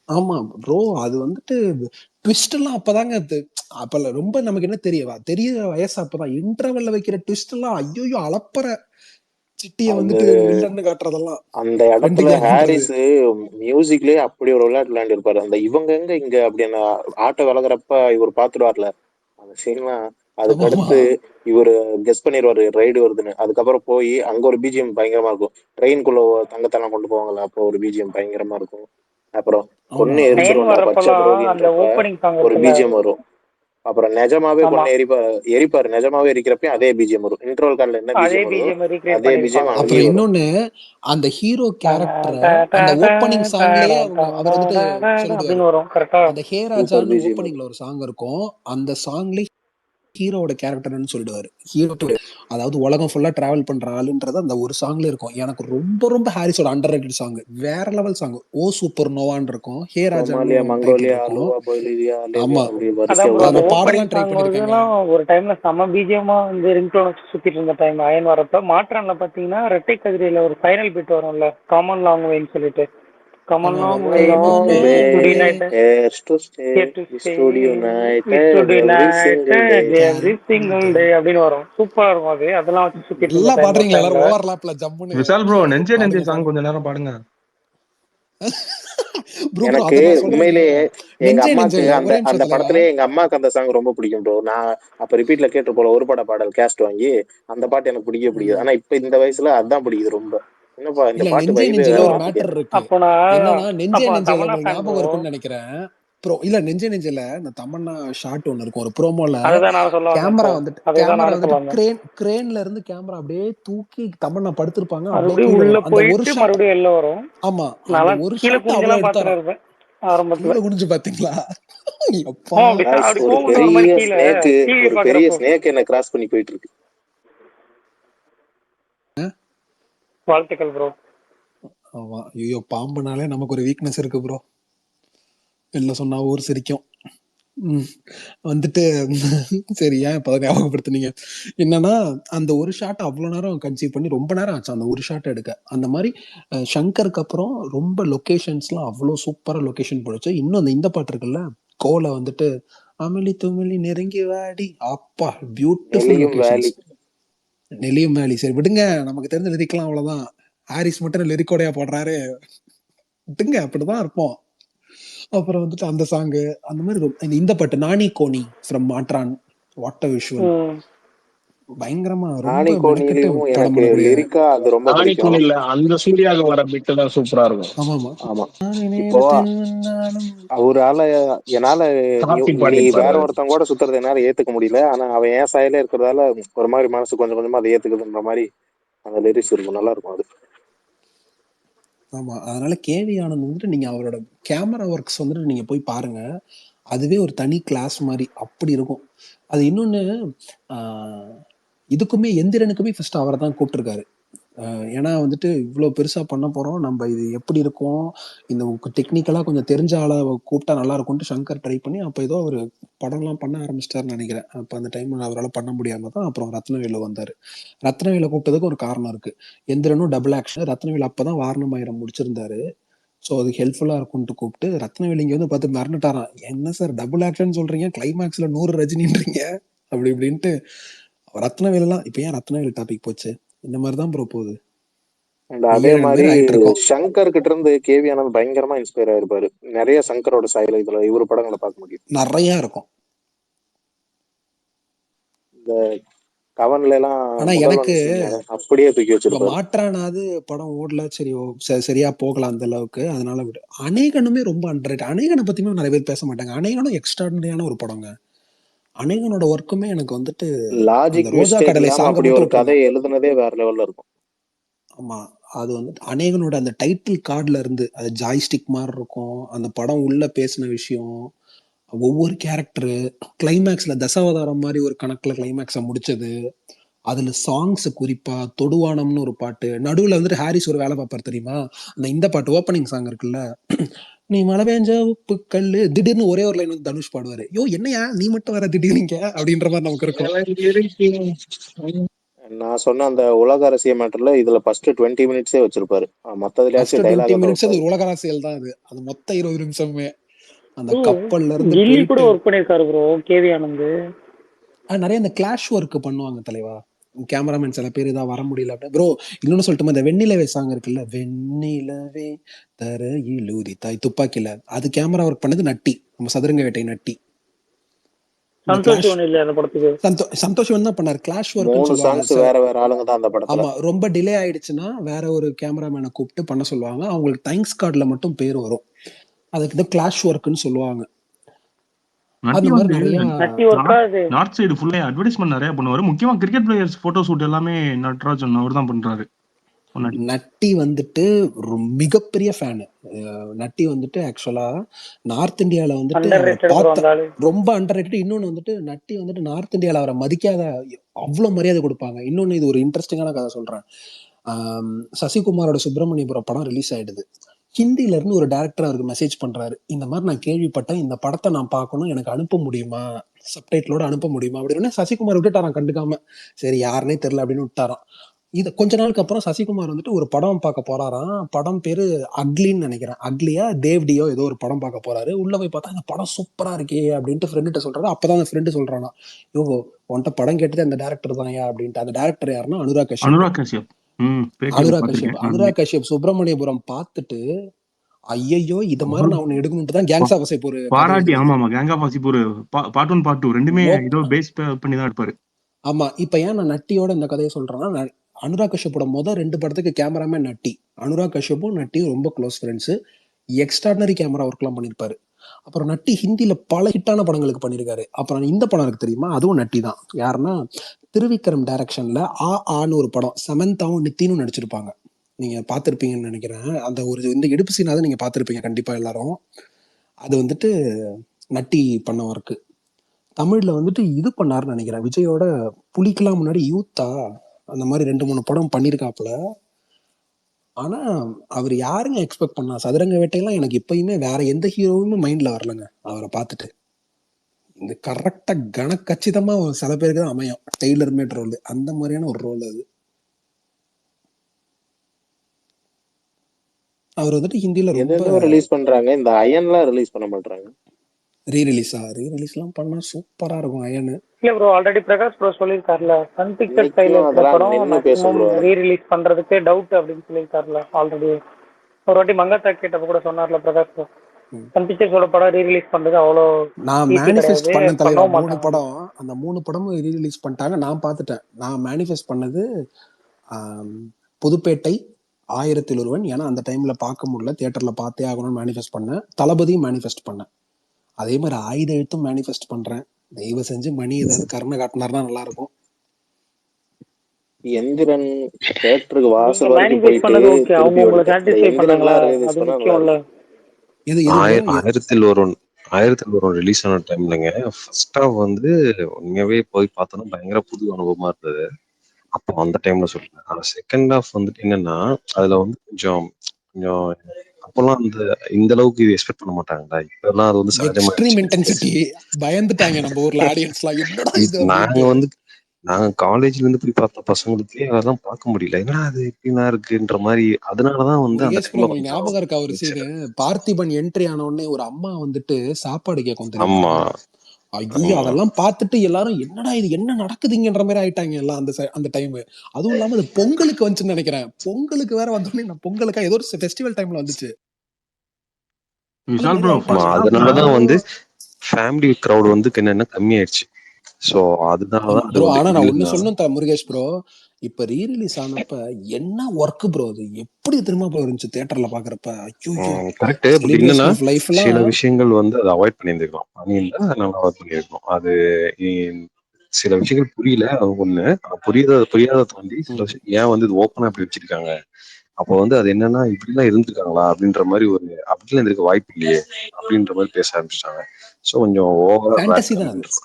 ஆமா ப்ரோ, அது வந்துட்டு ட்விஸ்ட் எல்லாம் அப்பதாங்க அப்ப ரொம்ப நமக்கு என்ன தெரிய வயசு அப்பதான் இன்டர்வெல்ல வைக்கிற ட்விஸ்ட் எல்லாம் ஐயோ அளப்பற சிட்டிய வந்துட்டு வில்லன்னு காட்டுறதெல்லாம். அந்த இடத்துல ஹாரிஸ் மியூசிக்லயே அப்படி ஒரு விளையாட்டு விளையாண்டு இருப்பாரு. அந்த இவங்க எங்க இங்க அப்படின்னு ஆட்டோ விலகுறப்ப இவர் பாத்துருவார்ல அந்த சீன்லாம். அதுக்கு அடுத்து இவரு கெஸ் பண்ணிடுவாரு ரைடு வருதுன்னு. அதுக்கப்புறம் போய் அங்க ஒரு பிஜிஎம் பயங்கரமா இருக்கும். ட்ரெயின்குள்ள தங்கத்தெல்லாம் கொண்டு போவாங்கல்ல, அப்போ ஒரு பிஜிஎம் பயங்கரமா இருக்கும். அப்புறம் பொண்ணு எரிச்சிருவாங்க பச்சை புரோகின்றப்ப ஒரு பிஜிஎம் வரும். அப்புறம் நிஜமாவே பொண்ணு எரிப்பாரு. நிஜமாவே எரிக்கிறப்ப அதே பிஜிஎம் வரும். இன்டர்வல் கால்ல என்ன பிஜிஎம் வரும் அதே பிஜிஎம். அப்புறம் இன்னொன்னு அந்த ஹீரோ கேரக்டர் அந்த ஓப்பனிங் சாங்லயே அவர் வந்துட்டு சொல்லுவாரு. அந்த ஹே ராஜான்னு ஓப்பனிங்ல ஒரு சாங் இருக்கும். அந்த சாங்ல ஹீரோட கேரக்டர்னு சொல்லிடுவாரு. ஹீரோ அதாவது உலகம் ஃபுல்லா டிராவல் பண்ற ஆளுன்றது அந்த ஒரு சாங்ல இருக்கும். எனக்கு ரொம்ப ரொம்ப ஹாரிஸோட அண்டர் ரேட்டட் சாங், வேற லெவல் சாங். ஓ சூப்பர் நோவான்னு இருக்கும். ஹே ராஜா பாடலாம் ட்ரை பண்ணிருக்கேன். ஒரு டைம்ல செம பிஜிஎம்மா வந்து ரிங்டோன் வச்சு சுத்திட்டு இருந்த டைம் அயன் வரப்ப மாற்றான்ல பாத்தீங்கன்னா ரெட்டை கதிரையில ஒரு ஃபைனல் பிட் வரும்ல, காமன் லாங் வேன்னு சொல்லிட்டு. Come on long way to night to studio night every single day அப்படின்னு வரும். சூப்பரா இருக்கும் அது. அதெல்லாம் வச்சு சுத்திட்டு எல்லாம் பாடுறீங்களா எல்லாரும் ஓவர்லாப்ல ஜம்முன்னு? விஷால் ப்ரோ நெஞ்சே சாங் கொஞ்ச நேரம் பாடுங்க. எனக்கு உண்மையிலேயே எங்க அம்மாக்கு அந்த படத்திலேயே எங்க அம்மாக்கு அந்த சாங் ரொம்ப பிடிக்கும் ப்ரோ. நான் அப்ப ரிப்பீட்ல கேட்டு போல ஒரு பட பாடல் கேஸ்ட் வாங்கி அந்த பாட்டு எனக்கு பிடிக்காது. ஆனா இப்ப இந்த வயசுல அதான் பிடிக்குது ரொம்ப. என்னப்பா இந்த பாட்டு ஒரு மேட்டர் இருக்கு. என்னன்னா நெஞ்சே நெஞ்சல உங்களுக்கு ஞாபகம் இருக்கும்னு நினைக்கிறேன் ப்ரோ. இல்ல நெஞ்சே நெஞ்சல இந்த தமன்னா ஷாட் ஒன்னு இருக்கும் ஒரு ப்ரோமோல. கேமரா வந்துட்டு கிரேன்ல இருந்து கேமரா அப்படியே தூக்கி தமன்னா படுத்திருப்பாங்க. அப்படியே உள்ள போயிட்டு மறுபடியும் எல்ல வரும். ஆமா ஒரு ஷாட் அவ்வளவு எடுத்தாரு. ஆரம்பத்துல குனிஞ்சு பாத்தீங்களா? ஒரு பெரிய ஸ்னேக் என்ன கிராஸ் பண்ணி போயிட்டு இருக்கு. வாழ்த்துக்கள் ப்ரோ. ஆமா ஐயோ பாம்புனாலே நமக்கு ஒரு வீக்னஸ் இருக்கு ப்ரோ. வெளில சொன்னா ஊர் சிரிக்கும். வந்துட்டு சரி ஏன் இப்ப ஞாபகப்படுத்தினீங்க. என்னன்னா அந்த ஒரு ஷாட் அவ்வளவு நேரம் கன்சீவ் பண்ணி ரொம்ப நேரம் ஆச்சு அந்த ஒரு ஷாட் எடுக்க. அந்த மாதிரி ஷங்கருக்கு அப்புறம் ரொம்ப லொகேஷன்ஸ்லாம் அவ்வளோ சூப்பரா லொகேஷன் போடுச்சு. இன்னும் அந்த இந்த பாட்டு இருக்குல்ல கோல வந்துட்டு அமிலி துமிலி நெருங்கி வாடி அப்பா பியூட்டிஃபுல் லொகேஷன்ஸ். நெல்லியும் வேலி சரி விடுங்க, நமக்கு தெரிஞ்ச லிரிக்கலாம் அவ்வளவுதான். ஹாரிஸ் மட்டும் லிரிக்கோடையா போடுறாரு விடுங்க, அப்படிதான் இருப்போம். அப்புறம் வந்துட்டு அந்த சாங்கு அந்த மாதிரி இந்த பாட்டு நானி கோனி ஃப்ரம் மாட்ரான் வாட்டர் விஷுவல் பயங்கரமா ரொம்ப நானி மெனக்கெட்டு கோனிலையும் படம் எனக்கு பண்ணக்கூடிய. லிரிக்கா அது ரொம்ப நானி பிடிக்கும். கோனில அந்த சூர்யாக வர பிட்டு தான் சூப்பரா இருக்கும். ஆமாமா ஆமா நானி இப்போ நேரத்தில் வந்தாலும் அவரால என்னால கார்த்தி நீ பாடியிருப்பாரு வேற அது. ஒருத்தன் கூட சுத்துறது என்னால ஏத்துக்க முடியல. ஆனா அவன் என் சாயலே இருக்கிறதால ஒரு மாதிரி மனசு கொஞ்சம் கொஞ்சமா அதை ஏத்துக்குதுன்ற மாதிரி அந்த லிரிக்ஸ் இருக்கும். நல்லா இருக்கும் அது. ஆமா அதனால கேவி ஆனந்த் வந்துட்டு நீங்க அவரோட கேமரா ஒர்க்ஸ் வந்துட்டு நீங்க போய் பாருங்க. அதுவே ஒரு தனி கிளாஸ் மாதிரி அப்படி இருக்கும். அது இன்னொன்னு இதுக்குமே எந்திரனுக்குமே ஃபர்ஸ்ட் அவரை தான் கூப்பிட்டுருக்காரு. ஏன்னா வந்துட்டு இவ்வளோ பெருசா பண்ண போறோம், நம்ம இது எப்படி இருக்கும், இந்த டெக்னிக்கலா கொஞ்சம் தெரிஞ்ச ஆளை கூப்பிட்டா நல்லா இருக்கும்ட்டு சங்கர் ட்ரை பண்ணி அப்போ ஏதோ ஒரு படம்லாம் பண்ண ஆரம்பிச்சிட்டாருன்னு நினைக்கிறேன். அப்போ அந்த டைம் அவரால் பண்ண முடியாம தான் அப்புறம் ரத்னவேலு வந்தார். ரத்னவேலை கூப்பிட்டதுக்கு ஒரு காரணம் இருக்கு. எந்திரனும் டபுள் ஆக்ஷன். ரத்னவேல் அப்பதான் வாரணமாயிரம் முடிச்சிருந்தாரு. ஸோ அது ஹெல்ப்ஃபுல்லா இருக்கும்ட்டு கூப்பிட்டு ரத்னவேல் இங்க வந்து பார்த்து மிரண்டுட்டாராம். என்ன சார் டபுள் ஆக்ஷன் சொல்றீங்க, கிளைமேக்ஸ்ல 100 ரஜினின்றீங்க அப்படி இப்படின்ட்டு. ரத்னவேலாம் இப்ப ஏன் ரத்னவேல் டாபிக் போச்சு, இந்த மாதிரி தான் ப்ரோ போகுது. அதே மாதிரி சங்கர் கிட்ட இருந்து கேவி ஆனந்த் பயங்கரமா இன்ஸ்பயர் ஆயிருப்பாரு. நிறைய சங்கரோட சாயல இதுல இவரு படங்களை பார்க்க முடியும். நிறைய இருக்கும். இந்த கவன்ல எல்லாம் ஆனா எனக்கு அப்படியே தூக்கி வச்சிருப்பாரு. மாற்றானாது படம் ஓடல, சரி சரியா போகலாம் அந்த அளவுக்கு, அதனால விடு. அநேகனுமே ரொம்ப அண்டர்ரேட்டட். அநேகனை பத்தியுமே நிறைய பேர் பேச மாட்டாங்க. அநேகனும் எக்ஸ்ட்ராடினரியான ஒரு படங்க. அநேகனோட ஒர்க்குமே எனக்கு வந்துட்டு லாஜிக் ரோஜா கடலை சாங்க அப்படி மட்டும் ஒரு கதை எழுதுனதே வேற லெவல்ல இருக்கும். ஆமா அது வந்துட்டு அநேகனோட அந்த டைட்டில் கார்டுல இருந்து அது ஜாய்ஸ்டிக் மாதிரி இருக்கும். அந்த படம் உள்ள பேசின விஷயம், ஒவ்வொரு கேரக்டரு, கிளைமேக்ஸ்ல தசாவதாரம் மாதிரி ஒரு கணக்குல கிளைமேக்ஸை முடிச்சது, அதுல சாங்ஸ் குறிப்பா தொடுவானம்னு ஒரு பாட்டு, நடுவுல வந்துட்டு ஹாரிஸ் ஒரு வேலை பார்ப்பார் தெரியுமா, அந்த இந்த பாட்டு ஓப்பனிங் சாங் இருக்குல்ல, நீ மழை பெஞ்ச உப்பு கல்லு, திடீர்னு ஒரே ஒரு லைன் வந்து தனுஷ் பாடுவாரு, யோ என்னையா நீ மட்டும் வர திடீர்னு அப்படின்ற மாதிரி நமக்கு இருக்கும். நான் சொன்ன அந்த உலக அரசியல் மேட்டர்ல இதுல ஃபர்ஸ்ட் 20 மினிட்ஸே வச்சிருப்பாரு. மத்ததுலயாச்சும் 20 மினிட்ஸ் டைலாக் அது உலக அரசியல் தான். அது மொத்த 20 நிமிஷமே அந்த கப்பல்ல இருந்து கில்லி கூட ஒர்க் பண்ணிருக்காரு ப்ரோ கேவி ஆனந்த். நிறைய இந்த கிளாஷ் ஒர்க் பண்ணுவாங்க தலைவா. கேமராமேன் சில பேர் இதாக வர முடியல அப்படி ப்ரோ. இன்னொன்னு சொல்லிட்டு இந்த வெண்ணிலவே சாங் இருக்குல்ல, வெண்ணிலவே தரையில் ஊதி தாய் துப்பாக்கில, அது கேமரா ஒர்க் பண்ணது நட்டி, நம்ம சதுரங்க வேட்டை நட்டி. சந்தோஷ் தான் பண்ணாரு கிளாஷ் ஒர்க். வேற வேற ஆளுங்க தான் அந்த படத்துல. ஆமா ரொம்ப டிலே ஆயிடுச்சுன்னா வேற ஒரு கேமராமேனை கூப்பிட்டு பண்ண சொல்லுவாங்க. அவங்களுக்கு தேங்க்ஸ் கார்டுல மட்டும் பேர் வரும். அதுக்கு இந்த கிளாஷ் ஒர்க்னு சொல்லுவாங்க. நார்த் சைடு ஃபுல்லா அட்வர்டைஸ்மென்ட் நிறைய பண்ணுவாரு. முக்கியமா கிரிக்கெட் பிளேயர்ஸ் போட்டோ ஷூட் எல்லாமே நட்ராஜன் அவர் தான் பண்றாரு. நட்டி வந்துட்டு மிகப்பெரிய ஃபேனு. நட்டி வந்துட்டு ஆக்சுவலா நார்த் இந்தியால வந்துட்டு ரொம்ப அண்டர்ரேட்டட். இன்னொன்னு வந்துட்டு நட்டி வந்துட்டு நார்த் இந்தியால அவரை மதிக்காத, அவ்வளவு மரியாதை கொடுப்பாங்க. இன்னொன்னு இது ஒரு இன்ட்ரெஸ்டிங்கான கதை சொல்றேன். சசிகுமாரோட சுப்பிரமணியபுரம் படம் ரிலீஸ் ஆயிடுது. ஹிந்தில இருந்து ஒரு டைரக்டர் அவருக்கு மெசேஜ் பண்றாரு, இந்த மாதிரி நான் கேள்விப்பட்டேன், இந்த படத்தை நான் பார்க்கணும், எனக்கு அனுப்ப முடியுமா, சப்டைட்டிலோட அனுப்ப முடியுமா அப்படின்னு. சசிகுமார் விட்டுட்டாரான் கண்டுக்காம. சரி யாருன்னே தெரியல அப்படின்னு விட்டாராம். இது கொஞ்ச நாளுக்கு அப்புறம் சசிகுமார் வந்துட்டு ஒரு படம் பார்க்க போறாராம். படம் பேரு அக்லின்னு நினைக்கிறேன், அக்லியா தேவ்டியோ ஏதோ ஒரு படம் பார்க்க போறாரு. உள்ள போய் பார்த்தா இந்த படம் சூப்பரா இருக்கே அப்படின்ட்டு ஃப்ரெண்ட்ட சொல்றாரு. அப்பதான் அந்த ஃப்ரெண்டு சொல்றானா, யோ உன்கிட்ட படம் கேட்டது அந்த டேரக்டர் தான் அப்படின்ட்டு. அந்த டேரக்டர் யாருன்னா அனுராக் கஷ்யப். அனுராக் கஷ்யப் சுப்பிரமணியபுரம் பார்த்துட்டு, ஐயோ இத மாதிரி நான் ஒன்னு எடுக்கணும்ட்டு தான் கேங்ஸ் ஆஃப் வாசேபூர் பாராட்டி. ஆமா கேங் ஆஃப் வாசேபூர் பார்ட் 1 பார்ட் 2 ரெண்டுமே ஏதோ பேஸ் பண்ணி தான் எடுப்பாரு. ஆமா இப்ப ஏன் நான் நட்டியோட இந்த கதையை சொல்றேன்னா, அனுராக் கஷ்யப்போட முதல் 2 படத்துக்கு கேமராமேன் நட்டி. அனுராக் கஷ்யப்பும் நட்டியும் ரொம்ப close friends. Extraordinary camera work எல்லாம் பண்ணிருப்பாரு. அப்புறம் நட்டி ஹிந்தில பல ஹிட்டான படங்களுக்கு பண்ணிருக்காரு. அப்புறம் இந்த படம் இருக்கு தெரியுமா, அதுவும் நட்டி தான். யாருன்னா திருவிக்ரம் டைரக்ஷன்ல ஆன்னு ஒரு படம், சமந்தாவும் நித்தினும் நடிச்சிருப்பாங்க. நீங்க பார்த்திருப்பீங்கன்னு நினைக்கிறேன். அந்த ஒரு இந்த இடுப்பு சீனாவது நீங்க பார்த்திருப்பீங்க கண்டிப்பா எல்லாரும். அது வந்துட்டு நட்டி பண்ண ஒர்க்கு. தமிழ்ல வந்துட்டு இது பண்ணாருன்னு நினைக்கிறேன், விஜயோட புலிக்கெல்லாம் முன்னாடி யூத்தா அந்த மாதிரி 2-3 படம் பண்ணிருக்காப்புல. ஆனா அவர் யாருங்க எக்ஸ்பெக்ட் பண்ணா, சதுரங்க வேட்டையெல்லாம் எனக்கு இப்பயுமே வேற எந்த ஹீரோவுமே மைண்ட்ல வரலங்க. அவரை பார்த்துட்டு இந்த கரெக்டா கணக்கச்சிதமா சில பேருக்கு தான் அமையும் டெய்லர் மேட் ரோல், அந்த மாதிரியான ஒரு ரோல் அது. அவர் வந்துட்டு ஹிந்தில ரொம்ப ரிலீஸ் பண்றாங்க. இந்த அயன்லாம் ரிலீஸ் பண்ண மாட்டாங்க. ரீரிலீஸ்லாம் பண்ணா சூப்பரா இருக்கும் அயன். இல்ல ப்ரோ ஆல்ரெடி பிரகாஷ் ப்ரோ சொல்லிருக்காருல, சன் பிக்சர் ஸ்டைல்ல இருக்கிற படம் மேக்ஸிமம் ரீரிலீஸ் பண்றதுக்கு டவுட் அப்படின்னு சொல்லிருக்காருல ஆல்ரெடி. ஒரு வாட்டி மங்காத்தா கேட்டப்ப கூட சொன்னார்ல பிரகாஷ் ப்ரோ. சன் பிக்சர்ஸோட படம் ரீரிலீஸ் பண்றது அவ்வளோ நான் ஈஸி மேனிஃபெஸ்ட் கிடையாது, பண்ண தலைவா பண்ணவும் 3 மாட்டாங்க. படம், அந்த 3 படமும் ரீரிலீஸ் பண்ணிட்டாங்க. நான் பார்த்துட்டேன். நான் மேனிஃபெஸ்ட் பண்ணது புதுப்பேட்டை, 1001. ஏன்னா அந்த டைம்ல பார்க்க முடியல, தியேட்டர்ல பார்த்தே ஆகணும்னு மேனிஃபெஸ்ட் பண்ணேன். தளபதியும் மேனிஃபெஸ்ட் பண்ணேன். அதே மாதிரி ஆயுத எழுத்தும் மேனிஃபெஸ்ட் பண்றேன். தயவு செஞ்சு மணி ஏதாவது கருணை காட்டினார்னா நல்லா இருக்கும். எந்திரன் தியேட்டருக்கு நீங்க வாசல் வரைக்கும் மேனிஃபெஸ்ட் போயிட்டு பண்ணது ஓகே, அவங்க திருப்பி உங்களை வந்துட்டேன். இந்த சாட்டிஸ்ஃபை பண்ணாங்களா, எந்திரன்லாம் ரிலீஸ் அது பண்ணா நல்லா முக்கியம்ல. இருக்கும். இது இது bro, 1001 ரிலீஸ் ஆன டைம்லங்க ஃபர்ஸ்ட் ஹாஃப் வந்து உண்மையாவே போய் பார்த்தோன்னா பயங்கர புது அனுபவமா இருந்தது. அப்போ அந்த டைம்ல சொல்றேன். ஆனா செகண்ட் ஹாஃப் வந்துட்டு என்னன்னா அதுல வந்து கொஞ்சம் கொஞ்சம் அப்பெல்லாம் இந்த அளவுக்கு இது எக்ஸ்பெக்ட் பண்ண மாட்டாங்கடா. இப்பெல்லாம் அது வந்து எக்ஸ்ட்ரீம் சகஜமாயிடுச்சு. இன்டென்சிட்டி பயந்துட்டாங்க நம்ம ஊர்ல ஆடியன்ஸ்லாம், என்னடா இது நாங்க அப்படின்ட்டு. நாங்க காலேஜ்ல இருந்து போய் பார்த்த பசங்களுக்கு அதெல்லாம் பார்க்க முடியல. என்னடா அது எப்படின்னா இருக்குன்ற மாதிரி. அதனாலதான் வந்து அந்த முருகேஷ் ப்ரோ, டைம்ல உங்களுக்கு கொஞ்சம் ஞாபகம் இருக்கா ஒரு சீனு, பார்த்திபன் என்ட்ரி ஆன உடனே ஒரு அம்மா வந்துட்டு சாப்பாடு கேட்கும் தெரியுமா? ஆமா ஐயோ, அதெல்லாம் பார்த்துட்டு எல்லாரும் என்னடா இது என்ன நடக்குதுங்கன்ற மாதிரி ஆயிட்டாங்க எல்லாம் அந்த டைம். அதுவும் இல்லாம அது பொங்கலுக்கு வந்துச்சுன்னு நினைக்கிறேன். பொங்கலுக்கு வேற வந்தோடனே நான் பொங்கலுக்கா ஏதோ ஒரு ஃபெஸ்டிவல் டைம்ல வந்துச்சு. விஷால் ப்ரோ ஆமா, ஃபர்ஸ்ட் ஹாஃப்ல அதனாலதான் வந்து ஃபேமிலி கிரவுட் வந்து என்னன்னா கம்மியாயிடுச்சு. சோ அதனாலதான் அது ப்ரோ. வந்து ஆனா நான் ஒண்ணு இல்லைன்னா சொல்லணும் முருகேஷ் ப்ரோ, இப்ப ரீரிலீஸ் ஆனப்ப என்ன ஒர்க் ப்ரோ, அது எப்படி திரும்ப போய் இருந்துச்சு தியேட்டர்ல பாக்குறப்ப. ஐயோ, கரெக்ட். பட் என்னன்னா செலிப்ரேஷன் ஆஃப் லைஃப் சில எல்லாம். விஷயங்கள் வந்து அதை அவாய்ட் பண்ணியிருந்துக்கலாம். பண்ணியிருந்தா நல்லா அவாய்ட் பண்ணியிருக்கணும். அது சில விஷயங்கள் புரியல, அது ஒண்ணு. புரியாத தாண்டி சில விஷயம் ஏன் வந்து இது ஓப்பனா இப்படி வச்சிருக்காங்க, அப்போ வந்து அது என்னன்னா இப்படிலாம் இருந்திருக்காங்களா அப்படின்ற மாதிரி அப்படிலாம் இருக்க வாய்ப்பு இல்லையே அப்படின்ற மாதிரி பேச ஆரம்பிச்சிட்டாங்க. ஸோ கொஞ்சம் ஓவரா ஃபேண்டசி தான் அது.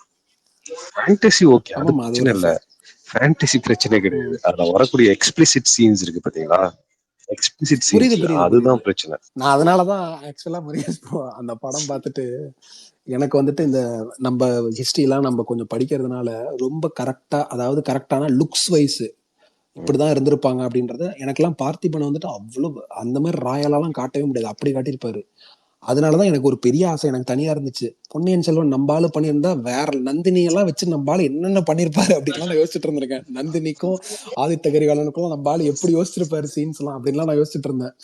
ஃபேண்டசி ஓகே, அது ஆமாமா, அது பிரச்சனை ஒரு இல்ல. ஃபேண்டசி பிரச்சனை கிடையாது. அதுல வரக்கூடிய எக்ஸ்பிளிசிட் சீன்ஸ் இருக்கு பாத்தீங்களா, எக்ஸ்பிளிசிட் புரியுது சீன்ஸ் புரியுது அதுதான் புரியுது. பிரச்சனை. நான் அதனாலதான் ஆக்சுவலா முருகேஷ் ப்ரோ அந்த படம் பார்த்துட்டு எனக்கு வந்துட்டு இந்த நம்ம ஹிஸ்டரி எல்லாம் நம்ம கொஞ்சம் படிக்கிறதுனால ரொம்ப கரெக்டா, அதாவது கரெக்டான லுக்ஸ் வைஸ் இப்படிதான் இருந்திருப்பாங்க அப்படின்றத எனக்கெல்லாம் பார்த்திபனை வந்துட்டு அவ்வளவு அந்த மாதிரி ராயலாலாம் காட்டவே முடியாது, அப்படி காட்டியிருப்பாரு. அதனாலதான் எனக்கு ஒரு பெரிய ஆசை எனக்கு தனியா இருந்துச்சு. பொன்னியின் செல்வன் நம்பாலு பண்ணியிருந்தா வேற நந்தினி எல்லாம் வச்சு நம்பாலு என்னென்ன பண்ணிருப்பாரு அப்படின்லாம் நான் யோசிச்சுட்டு இருந்திருக்கேன். நந்தினிக்கும் ஆதித்த கரிகாலனுக்கும் நம்பாலு எப்படி யோசிச்சிருப்பாரு சீன்ஸ் எல்லாம் அப்படின்லாம் நான் யோசிச்சுட்டு இருந்தேன்.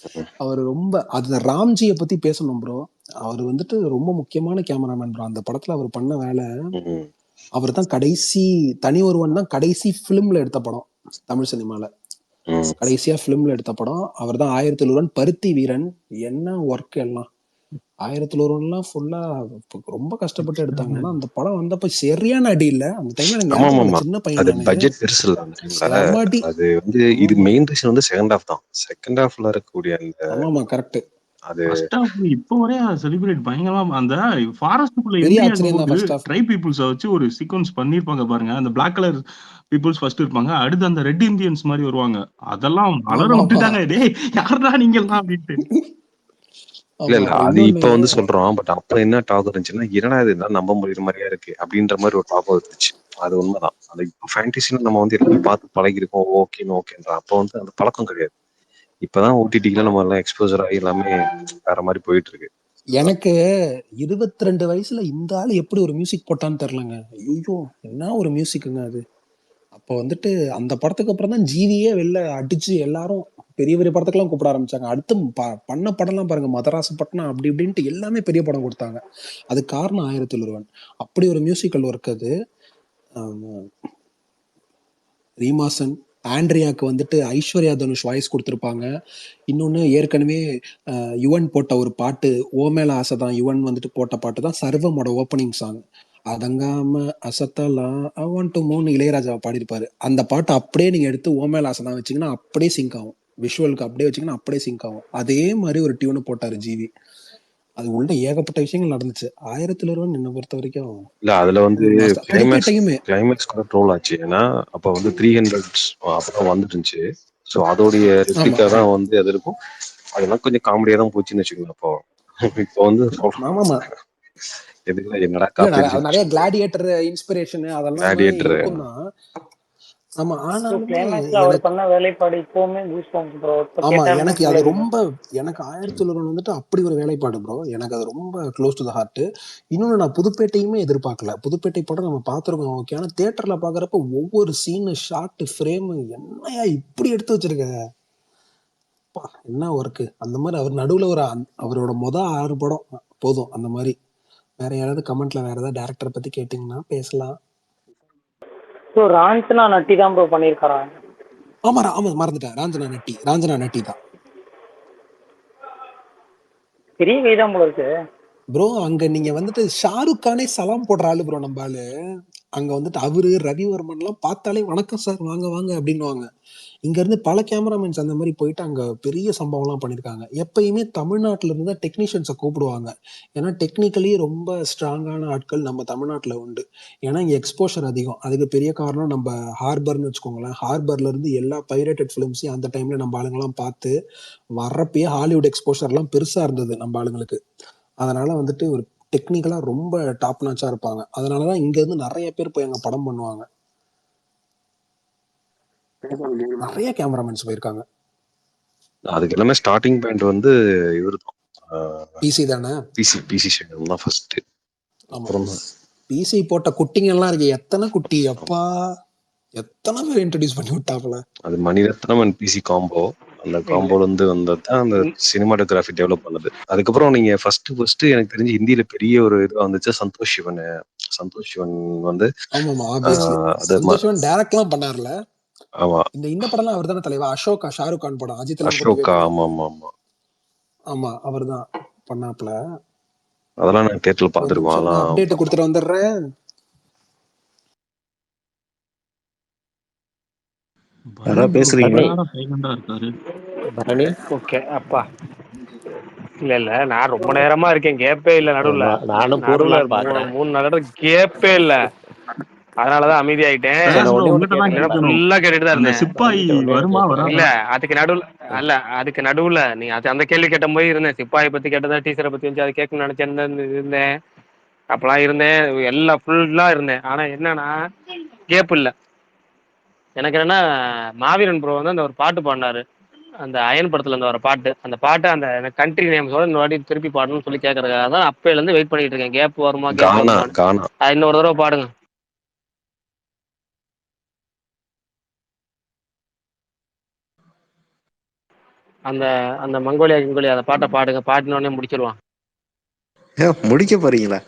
அவர் ரொம்ப அது ராம்ஜியை பத்தி பேசணும் ப்ரோ. அவர் வந்துட்டு ரொம்ப முக்கியமான கேமராமேன் ப்ரோ. அந்த படத்துல அவர் பண்ண வேலை, அவர் தான் கடைசி தனி ஒருவன் தான் கடைசி பிலிம்ல எடுத்த படம் தமிழ் சினிமால. கடைசியா பிலிம்ல எடுத்த படம் அவர் தான். 1001, பருத்தி வீரன், என்ன ஒர்க் எல்லாம். 1001 ஃபுல்லா ரொம்ப கஷ்டப்பட்டு எடுத்தாங்க. ஆனா அந்த படம் வந்தப்ப சரியான அடி இல்ல அந்த டைம்ல. எனக்கு ஞாபகம் இல்ல, சின்ன அது பையன் நானு. பட்ஜெட் பெருசு இல்ல அந்த டைம்ல. செம அடி. அது வந்து இது மெயின் ரீசன் வந்து செகண்ட் ஹாஃப் தான். செகண்ட் ஹாஃப்ல இருக்கக்கூடிய அந்த ஆமாமா கரெக்ட். அது ஃபர்ஸ்ட் ஹாஃப் இப்போ வரைய செலிப்ரேட் பயங்கரமா அந்த ஃபாரஸ்ட்டுக்குள்ள பெரிய என்ட்ரி ஆச்சரியம் தான் ஆகும்போது ஃபர்ஸ்ட் ஹாஃப். ட்ரை பீப்புள்ஸை வச்சு ஒரு சீக்வன்ஸ் பண்ணியிருப்பாங்க பாருங்க. அந்த பிளாக் கலர் பீப்புள்ஸ் ஃபர்ஸ்ட் இருப்பாங்க, அடுத்து அந்த ரெட் இந்தியன்ஸ் மாதிரி வருவாங்க. அதெல்லாம் அலற ஆமா ஆமா விட்டுட்டாங்க, டேய் யாரா நீங்க எல்லாம் அப்படின்ட்டு. இல்ல ஆமா. இல்ல அப்புறம் அது இப்ப இன்னொன்னு வந்து சொல்றோம். பட் அப்ப என்ன டாக் இருந்துச்சுன்னா, என்னடா இது இருந்தாலும் நம்ப முடியுற மாதிரியா இருக்கு அப்படின்ற மாதிரி ஒரு டாக் இருந்துச்சு. அது உண்மைதான். அது இப்போ ஃபேண்டசின்னு நம்ம வந்து எல்லாரும் பார்த்து பழகிருக்கோம், ஓகேன்ற. அப்போ வந்து அந்த பழக்கம் கிடையாது. இப்பதான் ஓடிடிக்குல நம்ம எல்லாம் எக்ஸ்போசர் ஆகி எல்லாமே வேற மாதிரி போயிட்டு இருக்கு. எனக்கு 22 வயசுல இந்த ஆள் எப்படி ஒரு மியூசிக் போட்டான்னு தெரியலங்க. ஐயோ, என்ன ஒரு மியூசிக்குங்க அது. அப்போ வந்துட்டு அந்த படத்துக்கு அப்புறம் தான் ஜிவியே வெளில அடிச்சு எல்லாரும் பெரிய பெரிய படத்துக்கெல்லாம் கூப்பிட ஆரம்பிச்சாங்க. அடுத்து பண்ண படம்லாம் பாருங்க, மதராசப்பட்டினம் அப்படி இப்படின்ட்டு எல்லாமே பெரிய படம் கொடுத்தாங்க. அது காரணம் 1001. அப்படி ஒரு மியூசிக்கல் ஒர்க் அது. ரீமாசன், ஆண்ட்ரியாக்கு வந்துட்டு ஐஸ்வர்யா தனுஷ் வாய்ஸ் கொடுத்துருப்பாங்க. இன்னொன்று ஏற்கனவே யுவன் போட்ட ஒரு பாட்டு, ஓ மேல ஆசை தான், யுவன் வந்துட்டு போட்ட பாட்டு தான் சர்வமோட ஓப்பனிங் சாங். அதங்காம அசத்தலாம் ஐ வாண்ட் டு மூணு இளையராஜாவை பாடியிருப்பாரு. அந்த பாட்டு அப்படியே நீங்க எடுத்து ஓ மேல ஆசை தான் வச்சிங்கன்னா அப்படியே சிங்க் ஆகும். விஷுவலுக்கு அப்படியே வச்சிங்கன்னா அப்படியே சிங்க் ஆகும். அதே மாதிரி ஒரு டியூனை போட்டாரு ஜிவி. அது உள்ள ஏகப்பட்ட விஷயங்கள் நடந்துச்சு. 1001 என்னை பொறுத்த வரைக்கும் இல்ல அதுல வந்து புதுப்பேட்டையுமே கிளைமேக்ஸ் கூட ட்ரோல் ஆச்சு. ஏன்னா அப்ப வந்து 300 அப்பதான் வந்துட்டு இருந்துச்சு. ஸோ அதோடைய ரெப்ளிகா தான் வந்து அது இருக்கும். அதெல்லாம் கொஞ்சம் காமெடியா தான் போச்சுன்னு வச்சுக்கோங்க. அப்போ இப்போ வந்து ஆமாமா எதுக்குலாம் என்னடா இல்ல காப்பி நிறைய கிளாடியேட்டர் இன்ஸ்பிரேஷன் அதெல்லாம் இருக்கும் தான். ஆமா, ஆனாலுமே கிளைமேக்ஸ்ல அவர் பண்ண வேலைப்பாடு இப்பவுமே ப்ரோ. ஆமா எனக்கு அது ரொம்ப எனக்கு 1001 வந்துட்டு அப்படி ஒரு வேலைப்பாடு ப்ரோ. எனக்கு அது ரொம்ப க்ளோஸ் டு த ஹார்ட். இன்னொன்னு நான் புதுப்பேட்டையுமே எதிர்பார்க்கல. புதுப்பேட்டை படம் நம்ம பார்த்துருக்கோம் ஓகே. ஆனா தியேட்டர்ல பாக்குறப்ப ஒவ்வொரு சீனு ஷார்ட் ஃப்ரேம் என்னையா இப்படி எடுத்து வச்சிருக்க, என்ன ஒர்க்கு அந்த மாதிரி அவர் நடுவுல ஒரு அவரோட 6 படம் போதும் அந்த மாதிரி. வேற யாராவது கமெண்ட்ல வேற ஏதாவது டேரக்டரை பத்தி கேட்டீங்கன்னா பேசலாம். ஸோ ராஞ்சனா நட்டி தான் ப்ரோ பண்ணியிருக்காரா? ஆமா மறந்துட்டேன், ராஞ்சனா நட்டி தான். பெரிய கை தான் போல இருக்கு ப்ரோ. அங்க நீங்க வந்துட்டு ஷாருக் கானே சலாம் போடுற ஆளு ப்ரோ நம்ம ஆளு. அங்க வந்துட்டு அவரு ரவிவர்மன் எல்லாம் பார்த்தாலே வணக்கம் சார் வாங்க வாங்க அப்படின்னுவாங்க. இங்க இருந்து பல கேமராமேன்ஸ் அந்த மாதிரி போயிட்டு அங்க பெரிய சம்பவம் எல்லாம் பண்ணிருக்காங்க. எப்பயுமே தமிழ்நாட்டுல இருந்து டெக்னீஷியன்ஸை கூப்பிடுவாங்க. ஏன்னா டெக்னிக்கலி ரொம்ப ஸ்ட்ராங்கான ஆட்கள் நம்ம தமிழ்நாட்டுல உண்டு. ஏன்னா இங்க எக்ஸ்போஷர் அதிகம். அதுக்கு பெரிய காரணம் நம்ம ஹார்பர்னு வச்சுக்கோங்களேன். ஹார்பர்ல இருந்து எல்லா பைரேட்டட் பிலிம்ஸையும் அந்த டைம்ல நம்ம ஆளுங்கெல்லாம் பார்த்து வர்றப்பயே ஹாலிவுட் எக்ஸ்போஷர் எல்லாம் பெருசா இருந்தது நம்ம ஆளுங்களுக்கு. அதனால வந்துட்டு ஒரு டெக்னிக்கலா ரொம்ப டாப் நாச்சா இருப்பாங்க. அதனாலதான் இங்க இருந்து நிறைய பேர் போய் அங்க படம் பண்ணுவாங்க. நிறைய கேமராமேன்ஸ் போயிருக்காங்க. அதுக்கு எல்லாமே ஸ்டார்டிங் பாயிண்ட் வந்து இவரு தான், பிசி தானே. பிசி சேகர் தான் ஃபர்ஸ்ட். அப்புறம் பிசி போட்ட குட்டிங்க எல்லாம் இருக்கு. எத்தனை குட்டி அப்பா, எத்தனை பேர் இன்ட்ரடியூஸ் பண்ணி விட்டாப்ல. அது மணிரத்னம் அண்ட் பிசி காம்போ. அந்த காம்போல இருந்து வந்தது தான் அந்த சினிமாட்டோகிராஃபி டெவலப் பண்ணது. அதுக்கப்புறம் நீங்க ஃபர்ஸ்ட் எனக்கு தெரிஞ்சு ஹிந்தியில பெரிய ஒரு இதுவா வந்துச்சு சந்தோஷ் சிவன் வந்து சந்தோஷ் சிவன் டைரக்ட் எல்லாம் பண்ணார்ல. ஆமா, இந்த படம் அவர் தானே தலைவா. அசோகா, ஷாருக் கான் படம், அஜித். ஆமா அவர் தான் பண்ணாப்ல. அதெல்லாம் நான் தியேட்டர்ல பாத்துருக்கோம். அதெல்லாம் அப்டேட் கொடுத்துட்டு வந்துடுறேன். பேசுறீங்க ஓகே அப்பா. இல்ல நான் ரொம்ப நேரமா இருக்கேன், கேப்பே இல்ல நடுவுல. நானும் பொருளா பாக்குறேன். 3 நாள் கேப்பே இல்ல, அதனாலதான் அமைதி ஆயிட்டேன். ஃபுல்லா கேட்டுட்டு தான் இருந்தேன். இல்ல அதுக்கு நடுவுல நீ அந்த கேள்வி கேட்ட போய் இருந்தேன். சிப்பாயை பத்தி கேட்டதா, டீச்சரை பத்தி வந்து அதை கேட்கணும்னு நினைச்சேன் இருந்தேன். அப்பெல்லாம் இருந்தேன், எல்லாம் ஃபுல்லா இருந்தேன். ஆனா என்னன்னா கேப் இல்ல. எனக்கு என்னன்னா மாவீரன் ப்ரோ வந்து அந்த ஒரு பாட்டு பாடினாரு, அந்த அயன் படத்துல இருந்து வர பாட்டு. அந்த பாட்டு அந்த கண்ட்ரி நேம்ஸோட இந்த வாட்டி திருப்பி பாடணும்னு சொல்லி கேட்கறதுக்காக தான் அப்பையில இருந்து வெயிட் பண்ணிட்டு இருக்கேன். கேப் வருமா இன்னொரு தடவை பாடுங்க. அந்த அந்த மங்கோலியா அந்த பாட்டை பாடுங்க. பாடினோடனே முடிச்சிருவான். முடிக்க போறீங்களா?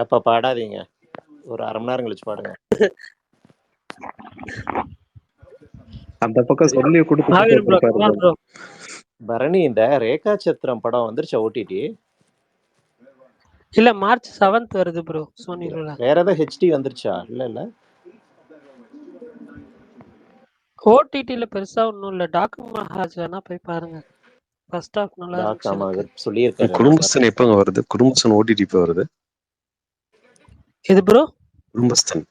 அப்ப பாடாதீங்க, ஒரு 1/2 மணி நேரம் கழிச்சு பாடுங்க. அந்த பக்கம் சொல்லி கொடுத்து பரணி, இந்த ரேகா சத்திரம் படம் வந்துருச்சா ஓடிடி? இல்ல மார்ச் 7th வருது ப்ரோ சோனில. வேற ஏதாவது ஹெச்டி வந்துருச்சா? இல்ல ஓடிடில பெருசா ஒண்ணும் இல்ல. டாக்கு மகாராஜ் வேணா போய் பாருங்க. ஃபர்ஸ்ட் ஹாஃப் நல்லா இருந்துச்சு. சொல்லியிருக்காரு. குடும்பஸ்தன் எப்பங்க வருது? குடும்பஸ்தன் ஓடிடி இப்ப வருது. எது ப்ரோ? குடும்பஸ்தன்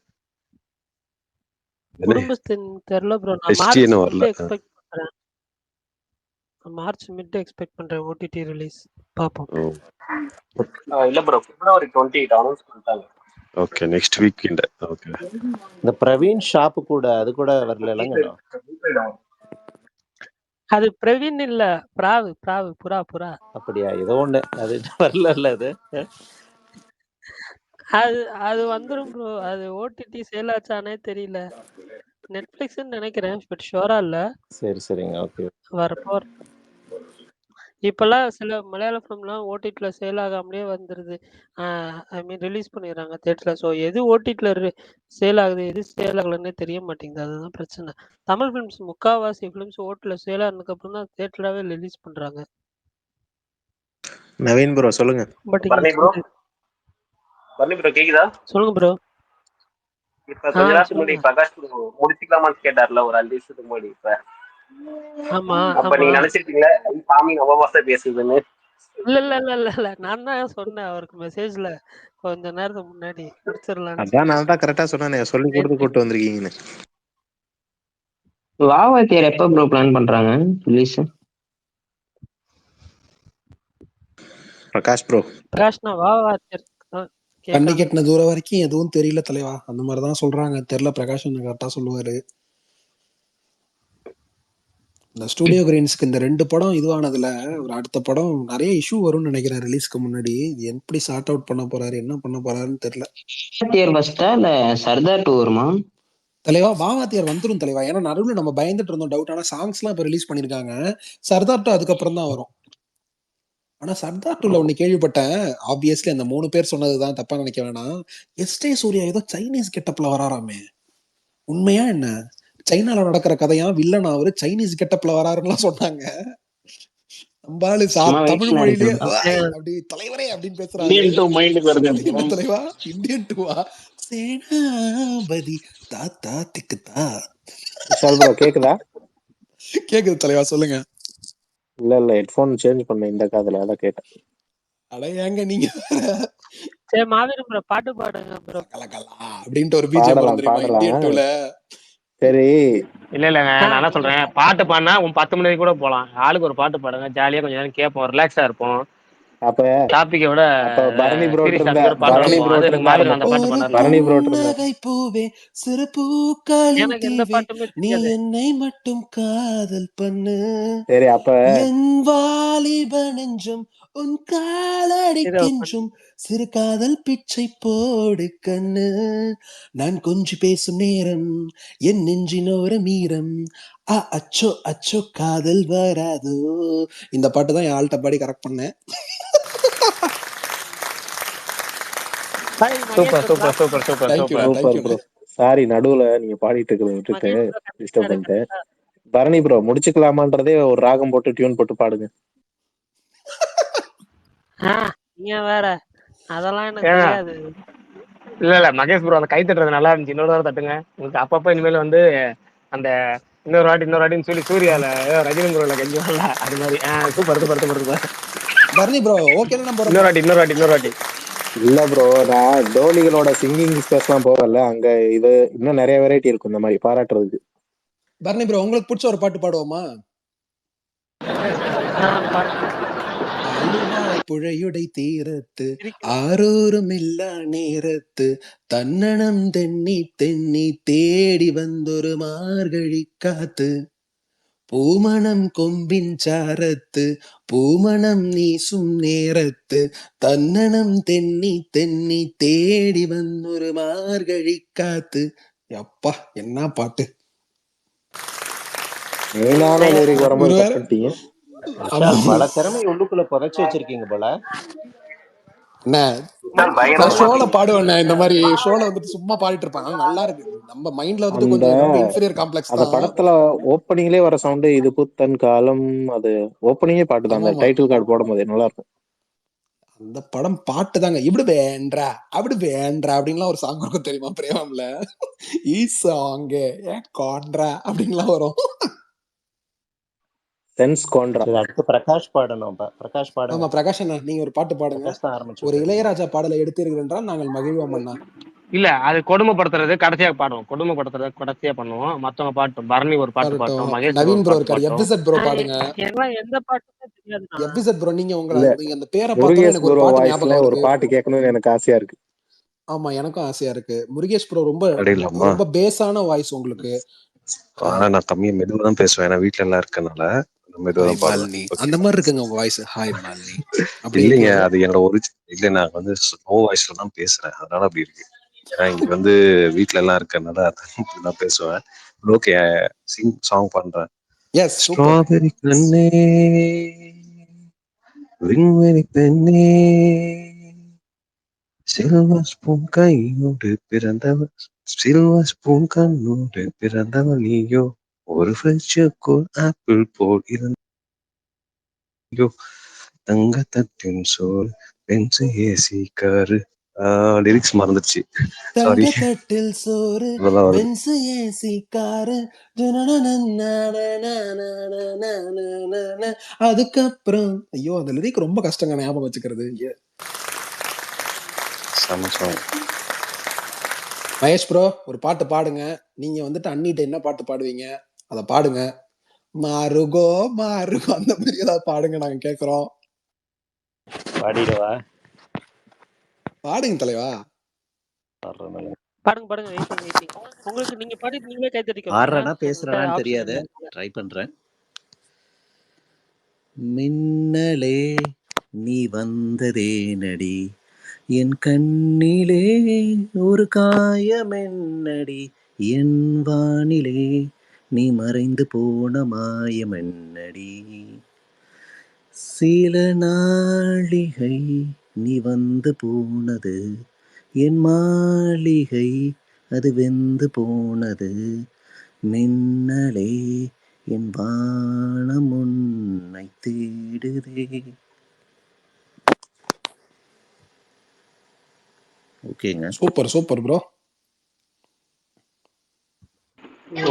தெரியல ப்ரோ. நான் மார்ச் மிட் எக்ஸ்பெக்ட் பண்றேன் ஓடிடி ரிலீஸ். பாப்போம். இல்ல ப்ரோ, February 28 அனௌன்ஸ் பண்ணிட்டாங்க. Okay, next weekend. ஓகே, இந்த பிரவீன் ஷாப் கூட அது கூட வரலங்க. அது பிரவீன் இல்ல, புறா. அப்படியா? ஏதோ ஒண்ணு அது வரல. அது வந்துரும் ப்ரோ. அது ஓடிடி சேல் ஆச்சானே தெரியல. நெட்ஃபிளிக்ஸ்னு நினைக்கிறேன், பட் ஷூரா இல்ல. சரிங்க. ஓகே. வரப்போ இப்பெல்லாம் சில மலையாள ஃபிலிம்லாம் ஓடிடில சேல் ஆகாமலே வந்துருது. ஐ மீன் ரிலீஸ் பண்ணிடுறாங்க தியேட்டர்ல. ஸோ எது ஓடிடில சேல் ஆகுது, எது சேல் ஆகலன்னே தெரிய மாட்டேங்குது. அதுதான் பிரச்சனை. தமிழ் ஃபிலிம்ஸ் முக்காவாசி ஃபிலிம்ஸ் ஓடிடில சேல் ஆனதுக்கு அப்புறம் தான் தியேட்டராகவே ரிலீஸ் பண்றாங்க. நவீன் ப்ரோ சொல்லுங்க. பரணி ப்ரோ கேக்குதா? சொல்லுங்க ப்ரோ. இப்ப கொஞ்ச நேரத்துக்கு முன்னாடி பிரகாஷ் முடிச்சுக்கலாமான்னு கேட்டார்ல ஒரு 5 நிமிஷத்துக்கு முன்னாடி. இப்ப அப்ப நீங்க நினைச்சிருக்கீங்களா சாமி நம்ம பாச பேசுதுன்னு? இல்ல நான் தான் சொன்னேன் அவருக்கு மெசேஜ்ல கொஞ்ச நேரத்துக்கு முன்னாடி முடிச்சிடலாம். அதான் நான் தான் கரெக்டா சொன்னேன், சொல்லி கொடுத்து கூட்டு வந்திருக்கீங்கன்னு. வாவாத்தியார் எப்ப ப்ரோ பிளான் பண்றாங்க ரிலீஸ்? பிரகாஷ்னா வாவாத்தியார் கண்டி கட்டின தூரம் வரைக்கும் எதுவும் தெரியல தலைவா. அந்த மாதிரிதான் சொல்றாங்க, தெரியல. பிரகாஷ் கரெக்டா சொல்லுவாரு. இந்த ஸ்டூடியோ கிரீன்ஸ்க்கு இந்த 2 படம் இதுவானதுல ஒரு அடுத்த படம் நிறைய இஷ்யூ வரும்னு நினைக்கிறேன் ரிலீஸ்க்கு முன்னாடி. எப்படி சார்ட் அவுட் பண்ண போறாரு, என்ன பண்ண போறாருன்னு தெரியல. ஃபர்ஸ்டா இல்ல சர்தார் 2 வருமா? தலைவா வாவாத்தியார் வந்துரும் தலைவா. ஏன்னா நடுவில் நம்ம பயந்துட்டு இருந்தோம் டவுட். ஆனா சாங்ஸ் எல்லாம் இப்ப ரிலீஸ் பண்ணிருக்காங்க. சர்தார் 2 அதுக்கப்புறம் தான் வரும். ஆனா சர்தார் 2ல ஒண்ணு கேள்விப்பட்டேன். ஆப்வியஸ்லி அந்த 3 பேர் சொன்னதுதான், தப்பா நினைக்க வேணாம். எஸ்டே சூர்யா ஏதோ சைனீஸ் கெட்டப்ல வராராமே, உண்மையா என்ன? சைனால நடக்கிற கதையா வில்லனா அவரு சைனீஸ் கெட்டப்ல வராருன்னு சொன்னாங்க. நம்பாலு சும்மா தமிழ் வெயிட்ல மொழியிலேயே இருக்கு. அப்படி தலைவரே அப்படின்னு பேசுறாரு. இந்தியன் டூ மைண்டுக்கு வருது. என்ன தலைவா? இந்தியன் 2வா? சேனாபதி தாத்தா திக்குதா. விஷால் ப்ரோ கேக்குதா? கேக்குது தலைவா, சொல்லுங்க. இல்ல ஹெட்போன் சேஞ்ச் பண்ண இந்த காதுல, அதான் கேட்டேன். அட ஏங்க நீங்க சரி மாவீரன் ப்ரோ பாட்டு பாடுங்க ப்ரோ. கலகலா அப்படின்ட்டு ஒரு பிஜிஎம் வரும் தெரியுமா இந்தியன் 2ல? சரி இல்லங்க நான் என்ன சொல்றேன், பாட்டு பாடினா 10 மணிக்கு கூட போலாம். ஆளுக்கு ஒரு பாட்டு பாடுங்க, ஜாலியா கொஞ்ச நேரம் கேட்போம், ரிலாக்ஸா இருப்போம். அப்ப டாபிக்கை விட பரணி ப்ரோ சீரியஸ் இருந்தா, டாபிக் பாட்டு பரணி வைப்போம். ப்ரோ அது எனக்கு இருந்தா மாவீரன் அந்த ஆரம்பிப்போம். பாட்டு பண்ணாரு. பரணி ப்ரோ இருந்தா புன்னகை பூவே சிறு பூக்களின் எனக்கு எந்த தீவே, பாட்டுமே நீ தெரியாது. என்னை மட்டும் காதல் பண்ணு, சரி அப்ப என் வாலிப நெஞ்சும் உன் காலடிக்கென்றும் சிறு காதல் பிச்சை போடு கண்ணு, நான் கொஞ்சி பேசும் நேரம் என் நெஞ்சினோர மீறம், அச்சோ அச்சோ காதல் வராதோ. இந்த பாட்டு தான் என் ஆள்கிட்ட பாடி கரெக்ட் பண்ணேன். Super super super super super super bro. Sorry நடுவுல நீங்க பாடிட்டு இருக்கிறத விட்டுட்டு டிஸ்டர்ப் பண்ணிட்டேன். பரணி ப்ரோ முடிச்சுக்கலாமான்றதே ஒரு ராகம் போட்டு டியூன் போட்டு பாடுங்க. நீங்க வேற அதெல்லாம் எனக்கு தெரியாது. இல்ல மகேஷ் ப்ரோ அந்த கை தட்டுறது நல்லா இருந்துச்சு. இன்னொரு தடவை தட்டுங்க. உங்களுக்கு அப்பப்ப இனிமேல் வந்து அந்த இன்னொரு வாட்டின்னு சொல்லி சூர்யால ரஜினி ப்ரோல கெஞ்சுவாங்கல்ல, அது மாதிரி. Super super super super. Bharani bro okay நம்ம இன்னொரு வாட்டி. இல்ல ப்ரோ, நான் டோலிகளோட சிங்கிங் ஸ்பேஸ்லாம் போகல. அங்க இது இன்னும் நிறைய வெரைட்டி இருக்கும் இந்த மாதிரி பாராட்டுறதுக்கு. பரணி ப்ரோ உங்களுக்கு பிடிச்ச ஒரு பாட்டு பாடுவோமா? ஆளுவாய் புழையுடை தீரத்து ஆரோரும் இல்லா நேரத்து தன்னணம் தென்னி தென்னி தேடி வந்தொரு மார்கழி காத்து, பூமணம் கொம்பின் சாரத்து பூமணம் நீசும் நேரத்து தன்னணம் தென்னி தென்னி தேடி வந்தொரு மார்கழி காத்து. அப்பா என்ன பாட்டு! மெயினான லிரிக் வரும்போது கட் பண்ணிட்டீங்க. பல திறமை உள்ளுக்குள்ள புதைச்சு வச்சிருக்கீங்க போல. ஷோல பாடுவேன் இந்த மாதிரி ஷோல வந்துட்டு சும்மா பாடிட்டு இருப்பாங்க, நல்லா இருக்கு. நம்ம மைண்ட்ல வந்துட்டு கொஞ்சம் ரொம்ப இன்ஃபீரியர் காம்ப்ளெக்ஸ் அந்த தான். படத்துல ஓப்பனிங்லயே வர சவுண்ட் இது புத்தன் காலம், அது ஓப்பனிங்கே பாட்டு தான். அந்த டைட்டில் கார்டு போடும் போது நல்லா இருக்கும். அந்த படம் பாட்டு தாங்க. இப்படி வேண்டா அப்படி வேண்டா அப்படின்லாம் ஒரு சாங் இருக்கும் தெரியுமா பிரேமம்ல? ஈ சாங் காண்ட்ரா அப்படின்லாம் வரும். Sense contra. அடுத்து பிரகாஷ் பாடணும். பிரகாஷ் பாடுங்க. ஆமா பிரகாஷ் அண்ணா நீங்க ஒரு பாட்டு பாடுங்க. ஒரு இளையராஜா பாடலை எடுத்தீர்கள் என்றால் நாங்கள் மகிழ்வோம் அண்ணா. இல்ல அது கொடுமைப்படுத்துறது கடைசியா பாடுவோம். கொடுமைப்படுத்துறது கடைசியா பண்ணுவோம். மத்தவங்க பாட்டு பரணி ஒரு பாட்டு பாட்டோம், மகேஷ் நவீன் ப்ரோ இருக்காரு, எஃப்இசட் ப்ரோ பாடுங்க. எந்த பாட்டுமே தெரியாது. எஃப்இசட் ப்ரோ நீங்க உங்களுக்கு அந்த பேரை பார்த்தாலே எனக்கு ஒரு பாட்டு ஞாபகம் வருது. ஒரு பாட்டு கேட்கணும்னு எனக்கு ஆசையா இருக்கு. ஆமா எனக்கும் ஆசையா இருக்கு. முருகேஷ் ப்ரோ ரொம்ப பேஸான வாய்ஸ் உங்களுக்கு. நான் தம்பியை மெதுவா தான் பேசுவேன், ஏன்னா வீட்டுல எல்லாம் இருக்கனால மெதுவாதான் பாடுவேன். அந்த மாதிரி இருக்குங்க உங்க வாய்ஸ். ஹாய் மாலினி. இல்லைங்க அது என்னோட ஒரிஜினல் இல்லை, நான் வந்து லோ வாய்ஸ்ல தான் பேசுறேன், அதனால அப்படி இருக்கு. ஏன்னா இங்க வந்து வீட்டுல எல்லாம் இருக்கனால அப்படிதான் பேசுவேன். ஓகே சாங் பண்றேன். ஸ்ட்ராபெரி கண்ணே விண்வெளி பெண்ணே சில்வர் ஸ்பூன் கையோடு பிறந்தவர், சில்வர் ஸ்பூன் கண்ணோடு பிறந்தவர் நீயோ, ஒரு ஃப்ரெஞ்சுக்குள் ஆப்பிள் போல் இருந்தோ, தங்க தட்டின் சோறு பென்சு ஏசி காரு. லிரிக்ஸ் மறந்துடுச்சு, சாரி. தட்டில் சோறு பென்சு ஏசி காரு, அதுக்கப்புறம் ஐயோ அந்த லிரிக் ரொம்ப கஷ்டங்க ஞாபகம் வச்சுக்கிறது. மகேஷ் ப்ரோ ஒரு பாட்டு பாடுங்க. நீங்க வந்துட்டு அண்ணிட்ட என்ன பாட்டு பாடுவீங்க அத பாடுங்க. மாறுகோ மாறுகோ அந்த மாதிரி ஏதாவது பாடுங்க, நாங்க கேக்குறோம். பாடிடுவா பாடுங்க தலைவா. பாடுங்க வெயிட்டிங். உங்களுக்கு நீங்க பாடிட்டு நீங்களே கை தட்டிக்கோங்க. ஆறனா பேசுறானான்னு தெரியாது, ட்ரை பண்றேன். மின்னலே நீ வந்ததே நடி, என் கண்ணிலே ஒரு காயம் என்னடி, என் வானிலே நீ மறைந்து போன மாயமென்னடி, சில நாளிகை நீ வந்து போனது, என் மாளிகை அது வெந்து போனது, மின்னலே என் வானம் உன்னை தேடுதே. ஓகேங்க, சூப்பர் சூப்பர் ப்ரோ.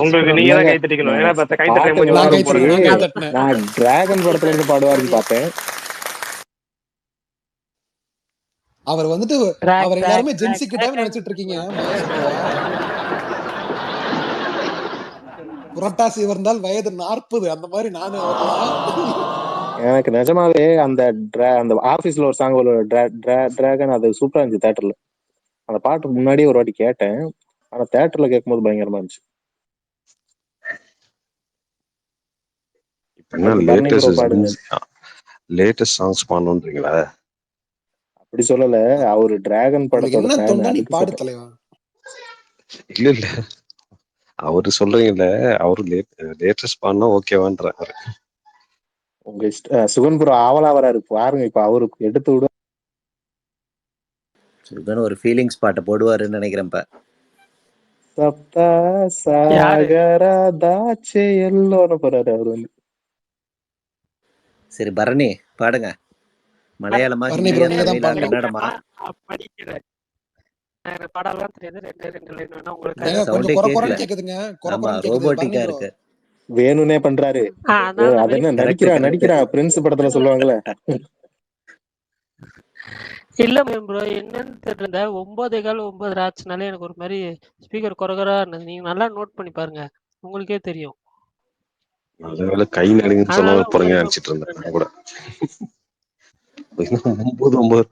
உங்களுக்கு நீங்க தான் கை தட்டிக்கணும். ஏன்னா இப்ப கை தட்டுற கொஞ்சம் பாட்டு ஓவரா போறேன். நான் டிராகன் படத்துல இருந்து பாடுவாருன்னு பார்த்தேன். அவர் வந்துட்டு அவர் எல்லாருமே ஜென்சி கிட்ட நினைச்சிட்டு இருக்கீங்க. புரட்டாசி வந்தால் வயது 40 அந்த மாதிரி நானு. எனக்கு நிஜமாவே அந்த ஆபீஸ்ல ஒரு சாங் ஒரு டிராகன் அது சூப்பரா இருந்துச்சு தியேட்டர்ல. அந்த பாட்டு முன்னாடியே ஒரு வாட்டி கேட்டேன், ஆனா தியேட்டர்ல கேட்கும்போது பயங்கரமா இருந்துச்சு. லேட்டஸ்ட் சாங்ஸ் பண்ணணும்ன்றீங்களா? அப்படி சொல்லல, அவரு டிராகன் படத்தோட இல்ல இல்ல அவரு சொல்றீங்கல்ல, அவரு லேட்டஸ்ட் பண்ணா ஓகேவான்றாரு. உங்க சுகன் ப்ரோ ஆவலா வராரு பாருங்க. இப்ப அவருக்கு எடுத்து விட சுகன் ஒரு ஃபீலிங்ஸ் பாட்டை போடுவாருன்னு நினைக்கிறேன். சப்தா சாகரா தாச்சே எல்லோன்னு போறாரு அவரு வந்து. சரி பரணி பாடுங்க. மலையாளமா, ஹிந்தியா, தமிழா, கன்னடமா? பாடலாம் தெரியாது. ரெண்டு லைன் வேணா உங்களுக்கு. சவுண்டே கேட்கல. ஆமா, ரோபோட்டிக்கா இருக்கு. வேணும்னே பண்றாரு. அது என்ன நடிக்கிறா பிரின்ஸ் படத்துல சொல்லுவாங்கல்ல. இல்ல ப்ரோ, என்னன்னு தெரியல. 9:15 ஆச்சுனாலே எனக்கு ஒரு மாதிரி ஸ்பீக்கர் குறகுறா இருந்தது. நீங்க நல்லா நோட் பண்ணி பாருங்க, உங்களுக்கே தெரியும். நல்லவேளை கை நடுங்கன்னு சொன்னா போறீங்க நினைச்சிட்டு இருந்தேன் நான் கூட. 9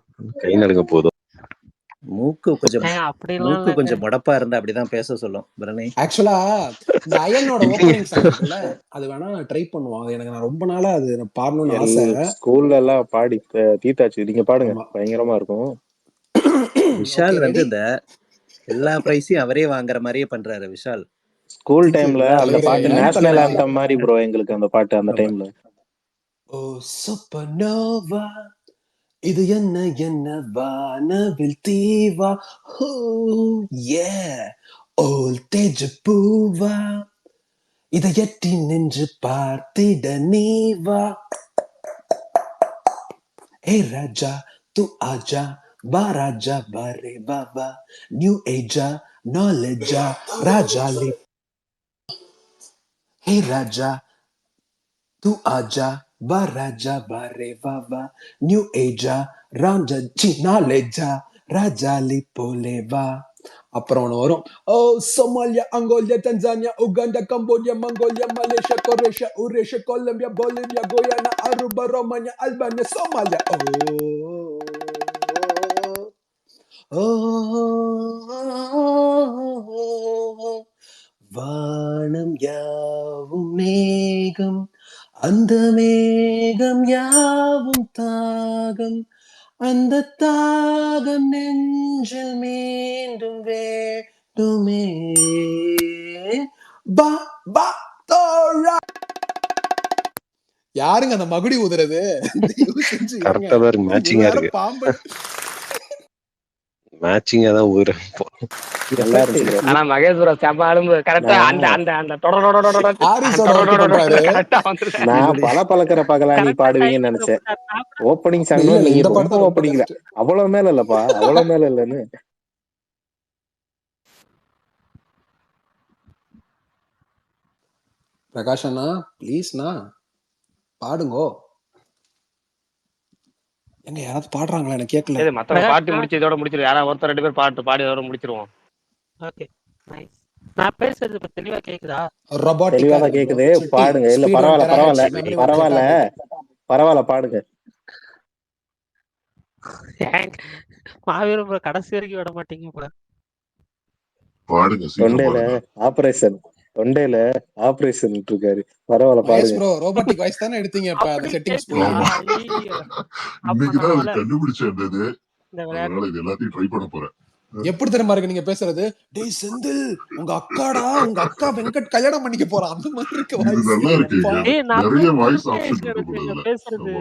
கை நடுங்க போதும். மூக்கு கொஞ்சம் முடப்பா இருந்தா அப்படிதான் பேச சொல்லும் பரணி. ஆக்சுவலா இந்த அயனோட ஓபனிங் சாங் இருக்குல்ல, அது வேணா ட்ரை பண்ணுவோம். அது எனக்கு நான் ரொம்ப நாளா அது பாடணும்னு ஆசை. ஸ்கூல்ல எல்லாம் பாடி தீத்தாச்சு. நீங்க பாடுங்க, பயங்கரமா இருக்கும். விஷால் வந்து இந்த எல்லா பிரைஸையும் அவரே வாங்குற மாதிரியே பண்றாரு விஷால். ஸ்கூல் டைம்ல அந்த பாட்டு நேஷனல் ஆந்தம் மாதிரி ப்ரோ எங்களுக்கு அந்த பாட்டு அந்த டைம்ல. ஓ சூப்பர்னோவா இது என்ன வானவில் தீவா, ஹோ ஏ ஓல்டேஜ் பூவா இதை எட்டி நின்று பார்த்திட நீவா, ஏ ராஜா து ஆஜா வா ராஜா வரே வா, நியூ ஏஜா நாலேஜா ராஜாலி, ஏ ராஜா து ஆஜா வா ராஜா வரே வா, நியூ ஏஜா ராஜா நாலேஜா ராஜாலி போலே வா. அப்புறம் ஒன்று வரும். ஓ Somalia Angolia Tanzania Uganda Cambodia Mongolia Malaysia Croatia Eurasia Colombia Bolivia Guyana Aruba Romania Albania Somalia. வானம் யாவும் மேகம், அந்த மேகம் யாவும் தாகம், அந்த தாகம் நெஞ்சில் மீண்டும் வேண்டுமே. யாருங்க அந்த மகுடி ஊதுறது? கரெக்டா தான் இருக்கு, மேட்சிங்கா இருக்கு. மேட்சிங்கா தான் ஊதுறேன். ஆனா மகேஸ்வர செம்பாலும் கரெக்டா அந்த அந்த அந்த நான் பலக்கிற பகலா நீ பாடுவீங்கன்னு நினைச்சேன். ஓப்பனிங் சாங் நீங்க ரொம்ப ஓப்பனிங்ல அவ்வளவு மேல இல்லப்பா, அவ்வளவு மேல இல்லன்னு. பிரகாஷ் அண்ணா ப்ளீஸ்ண்ணா பாடுங்கோ. எங்க யாராவது பாடுறாங்களா? எனக்கு கேட்கல. மத்தவங்க பாட்டு முடிச்சு இதோட முடிச்சிருவோம். யாராவது ஒருத்தர் 2 பேர் பாட்டு பாடி இதோட முடிச்சிருவோம். Okay nice. நான் பேசுறது இப்ப தெளிவா கேக்குதா? தெளிவா தான் கேக்குது, பாடுங்க. இல்ல பரவாயில்ல பாடுங்க. மாவீரம் கடைசி வரைக்கும் விட மாட்டீங்க போல. தொண்டையில ஆபரேஷன் இருக்காரு. பரவாயில்ல பாருங்க ப்ரோ. ரோபோட்டிக் வாய்ஸ் தானே எடுத்தீங்க இப்ப அந்த செட்டிங்ஸ் போய். இன்னைக்கு தான் கண்டுபிடிச்சது. அதனால இது எல்லாத்தையும் ட்ரை பண்ண போறேன். எப்படி தெரியுமா இருக்கு நீங்க பேசுறது? டேய் செந்தில், உங்க அக்கா வெங்கட் கல்யாணம் பண்ணிக்க போறா, அந்த மாதிரி இருக்கு இது வாய்ஸ். நல்லா இருக்கு. அப்பா ஏய் நான் நிறைய வாய்ஸ் புரிஞ்சுக்கிட்டே ஆப்ஷன் இருக்கு எனக்கு போல இதுல. பேசுறது.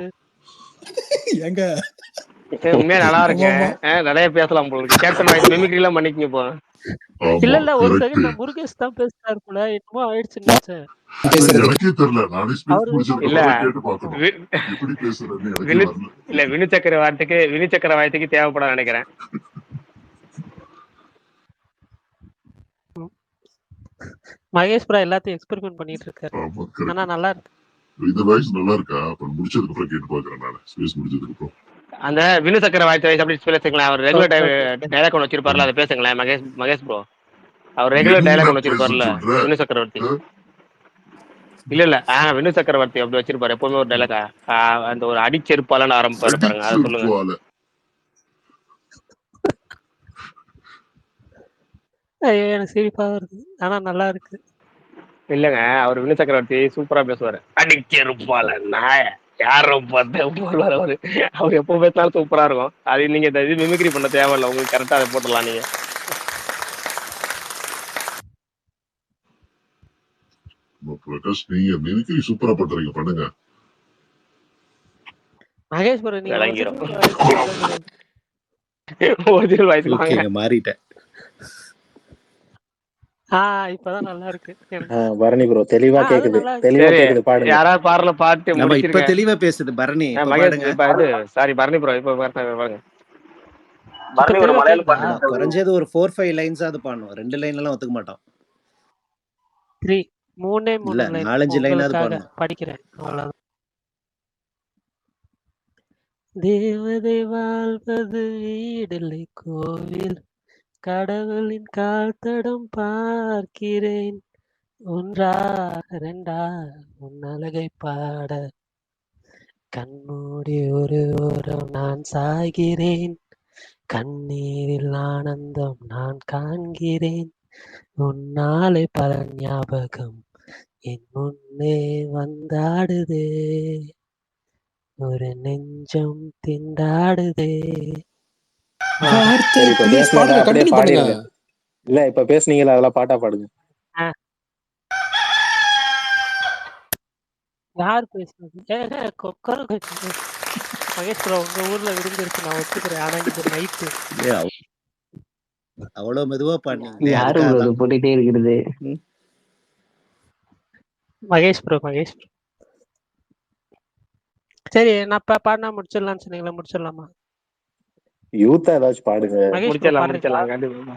ஏங்க உண்மையா நல்லா இருக்கு. ஆமாமா. நிறைய பேசலாம் போல இருக்கு. கேப்டன் வாய்ஸ் மிமிக்ரி எல்லாம் பண்ணிக்கங்க இப்போ. இல்ல ஆமா இல்ல ஒரு கரெக்ட். செகண்ட் நான் முருகேஷ் தான் பேசுறாரு போல, என்னமோ ஆயிடுச்சுன்னு நினைச்சேன். பேசுறது எனக்கே தெரியல. நானே ஸ்பீச் அவரு முடிச்சதுக்கு இல்ல அப்புறம் தான் கேட்டு பார்க்கணும். வி- எப்படி பேசுறேன்னு எனக்கே வினு வரல. இல்ல வினு சக்கரவர்த்திக்கு தேவைப்பட நினைக்கிறேன். மகேஷ் ப்ரோ எல்லாத்தையும் எக்ஸ்பெரிமெண்ட் பண்ணிட்டு இருக்காரு. ஆமா ஆனா கரெக்ட். நல்லா இருக்கு. இந்த வாய்ஸ் நல்லா இருக்கா? அப்புறம் முடிச்சதுக்கு அப்புறம் கேட்டு பார்க்கறேன் நானு. ஸ்பேஸ் முடிச்சதுக்கு அப்புறம். அந்த வினு சக்கரவர்த்தி வாய்ஸ் அப்படி பேசுங்களேன். அவர் ரெகுலர் ஓகே ஓகே. டைலாக் ஒன்று வச்சிருப்பார்ல, அதை பேசுங்களேன். மகேஷ் ப்ரோ அவர் ரெகுலர் டைலாக் என்ன ஒன்று பேச வச்சிருப்பார்ல சொல்ற? வினு சக்கரவர்த்தி. இல்ல வினு சக்கரவர்த்தி அப்படி வச்சிருப்பாரு எப்பவுமே ஒரு டைலாக். அந்த ஒரு அடிச்செருப்பாலன்னு ஆரம்பிப்பாரு பாருங்க, அதை சொல்லுங்க. அடிச்சிருப்பால. ஐயோ எனக்கு சிரிப்பா வருது. ஆனா நல்லா இருக்கு. இல்லங்க, அவர் வினு சக்கரவர்த்தி சூப்பரா பேசுவாரு. அடிச்செருப்பால நாய யாரும் பார்த்து போடுவார் அவரு. அவர் எப்போ பேசினாலும் சூப்பரா இருக்கும். அது நீங்க இந்த இது மிமிக்ரி பண்ண தேவையில்ல, உங்களுக்கு கரெக்டா அதை போட்டுடலாம் நீங்க. பிரகாஷ் நீங்க மிமிக்ரி சூப்பரா பண்றீங்க, பண்ணுங்க. மகேஷ் ப்ரோ நீங்க விளங்கிரும். ஒரிஜினல் ஒரிஜினல் வாய்ஸ்க்கு வாங்க. ஓகேங்க, மாறிட்டேன். இப்பதான் நல்லா இருக்கு எனக்கு. பரணி ப்ரோ தெளிவா அது கேக்குது, நல்லா தெளிவா சரி, கேக்குது, பாடுங்க. யாராவது பாடல பாட்டு நம்ம இப்ப முடிச்சிருங்க. தெளிவா பேசுது பரணி, இப்ப மகேஷ் பாடுங்க. இப்ப இது சாரி பரணி ப்ரோ இப்ப பாருங்க. இப்ப பரணி ஒரு தெளிவா மலையாள கேக்குதா? ஆமா, குறைஞ்சது ஒரு 4-5 லைன்ஸாவது பாடணும். 2 லைன் எல்லாம் ஒத்துக்க மாட்டோம். 3 மூணே இல்ல 3 லைன் 4-5 லைனாவது உங்களுக்காக பாடணும். படிக்கிறேன். அவ்வளவுதான். தேவதை வாழ்வது வீடில்லை கோவில், கடவுளின் கால் தடம் பார்க்கிறேன், ஒன்றா ரெண்டா உன் அழகை பாட, கண்மூடி ஒரு ஓரம் நான் சாகிறேன், கண்ணீரில் ஆனந்தம் நான் காண்கிறேன், உன்னாலே பல ஞாபகம் என் முன்னே வந்தாடுதே, ஒரு நெஞ்சம் திண்டாடுதே. வார்த்தை சரி இப்ப ப்ளீஸ் பேசுனத பாடுங்க, அப்படியே கண்டினியூ பண்ணுங்க. பாடிடுங்க. இல்ல இப்ப பேசுனீங்களா அதெல்லாம் பாட்டா பாடுங்க. ஆ, யார் பேசுனது? கொக்கரம் கட்சி. மகேஷ் ப்ரோ உங்க ஊர்ல விருந்திருக்கு நான் ஒத்துக்கிறேன். ஆனா இது நைட்டு. அவ்வளவு மெதுவா பாடுனீங்களே, யாரு அதுக்காக ப்ரோ தான். இது போட்டுட்டே இருக்கிறது? மகேஷ் ப்ரோ சரி நான் பாடினா முடிச்சிடலாம்னு சொன்னீங்களா, முடிச்சிடலாமா? யூத்தா ஏதாச்சும் பாடுங்க. மகேஷ் ப்ரோ முடிச்சிடலாம் பாடுறீங்களா? கண்டிப்பா.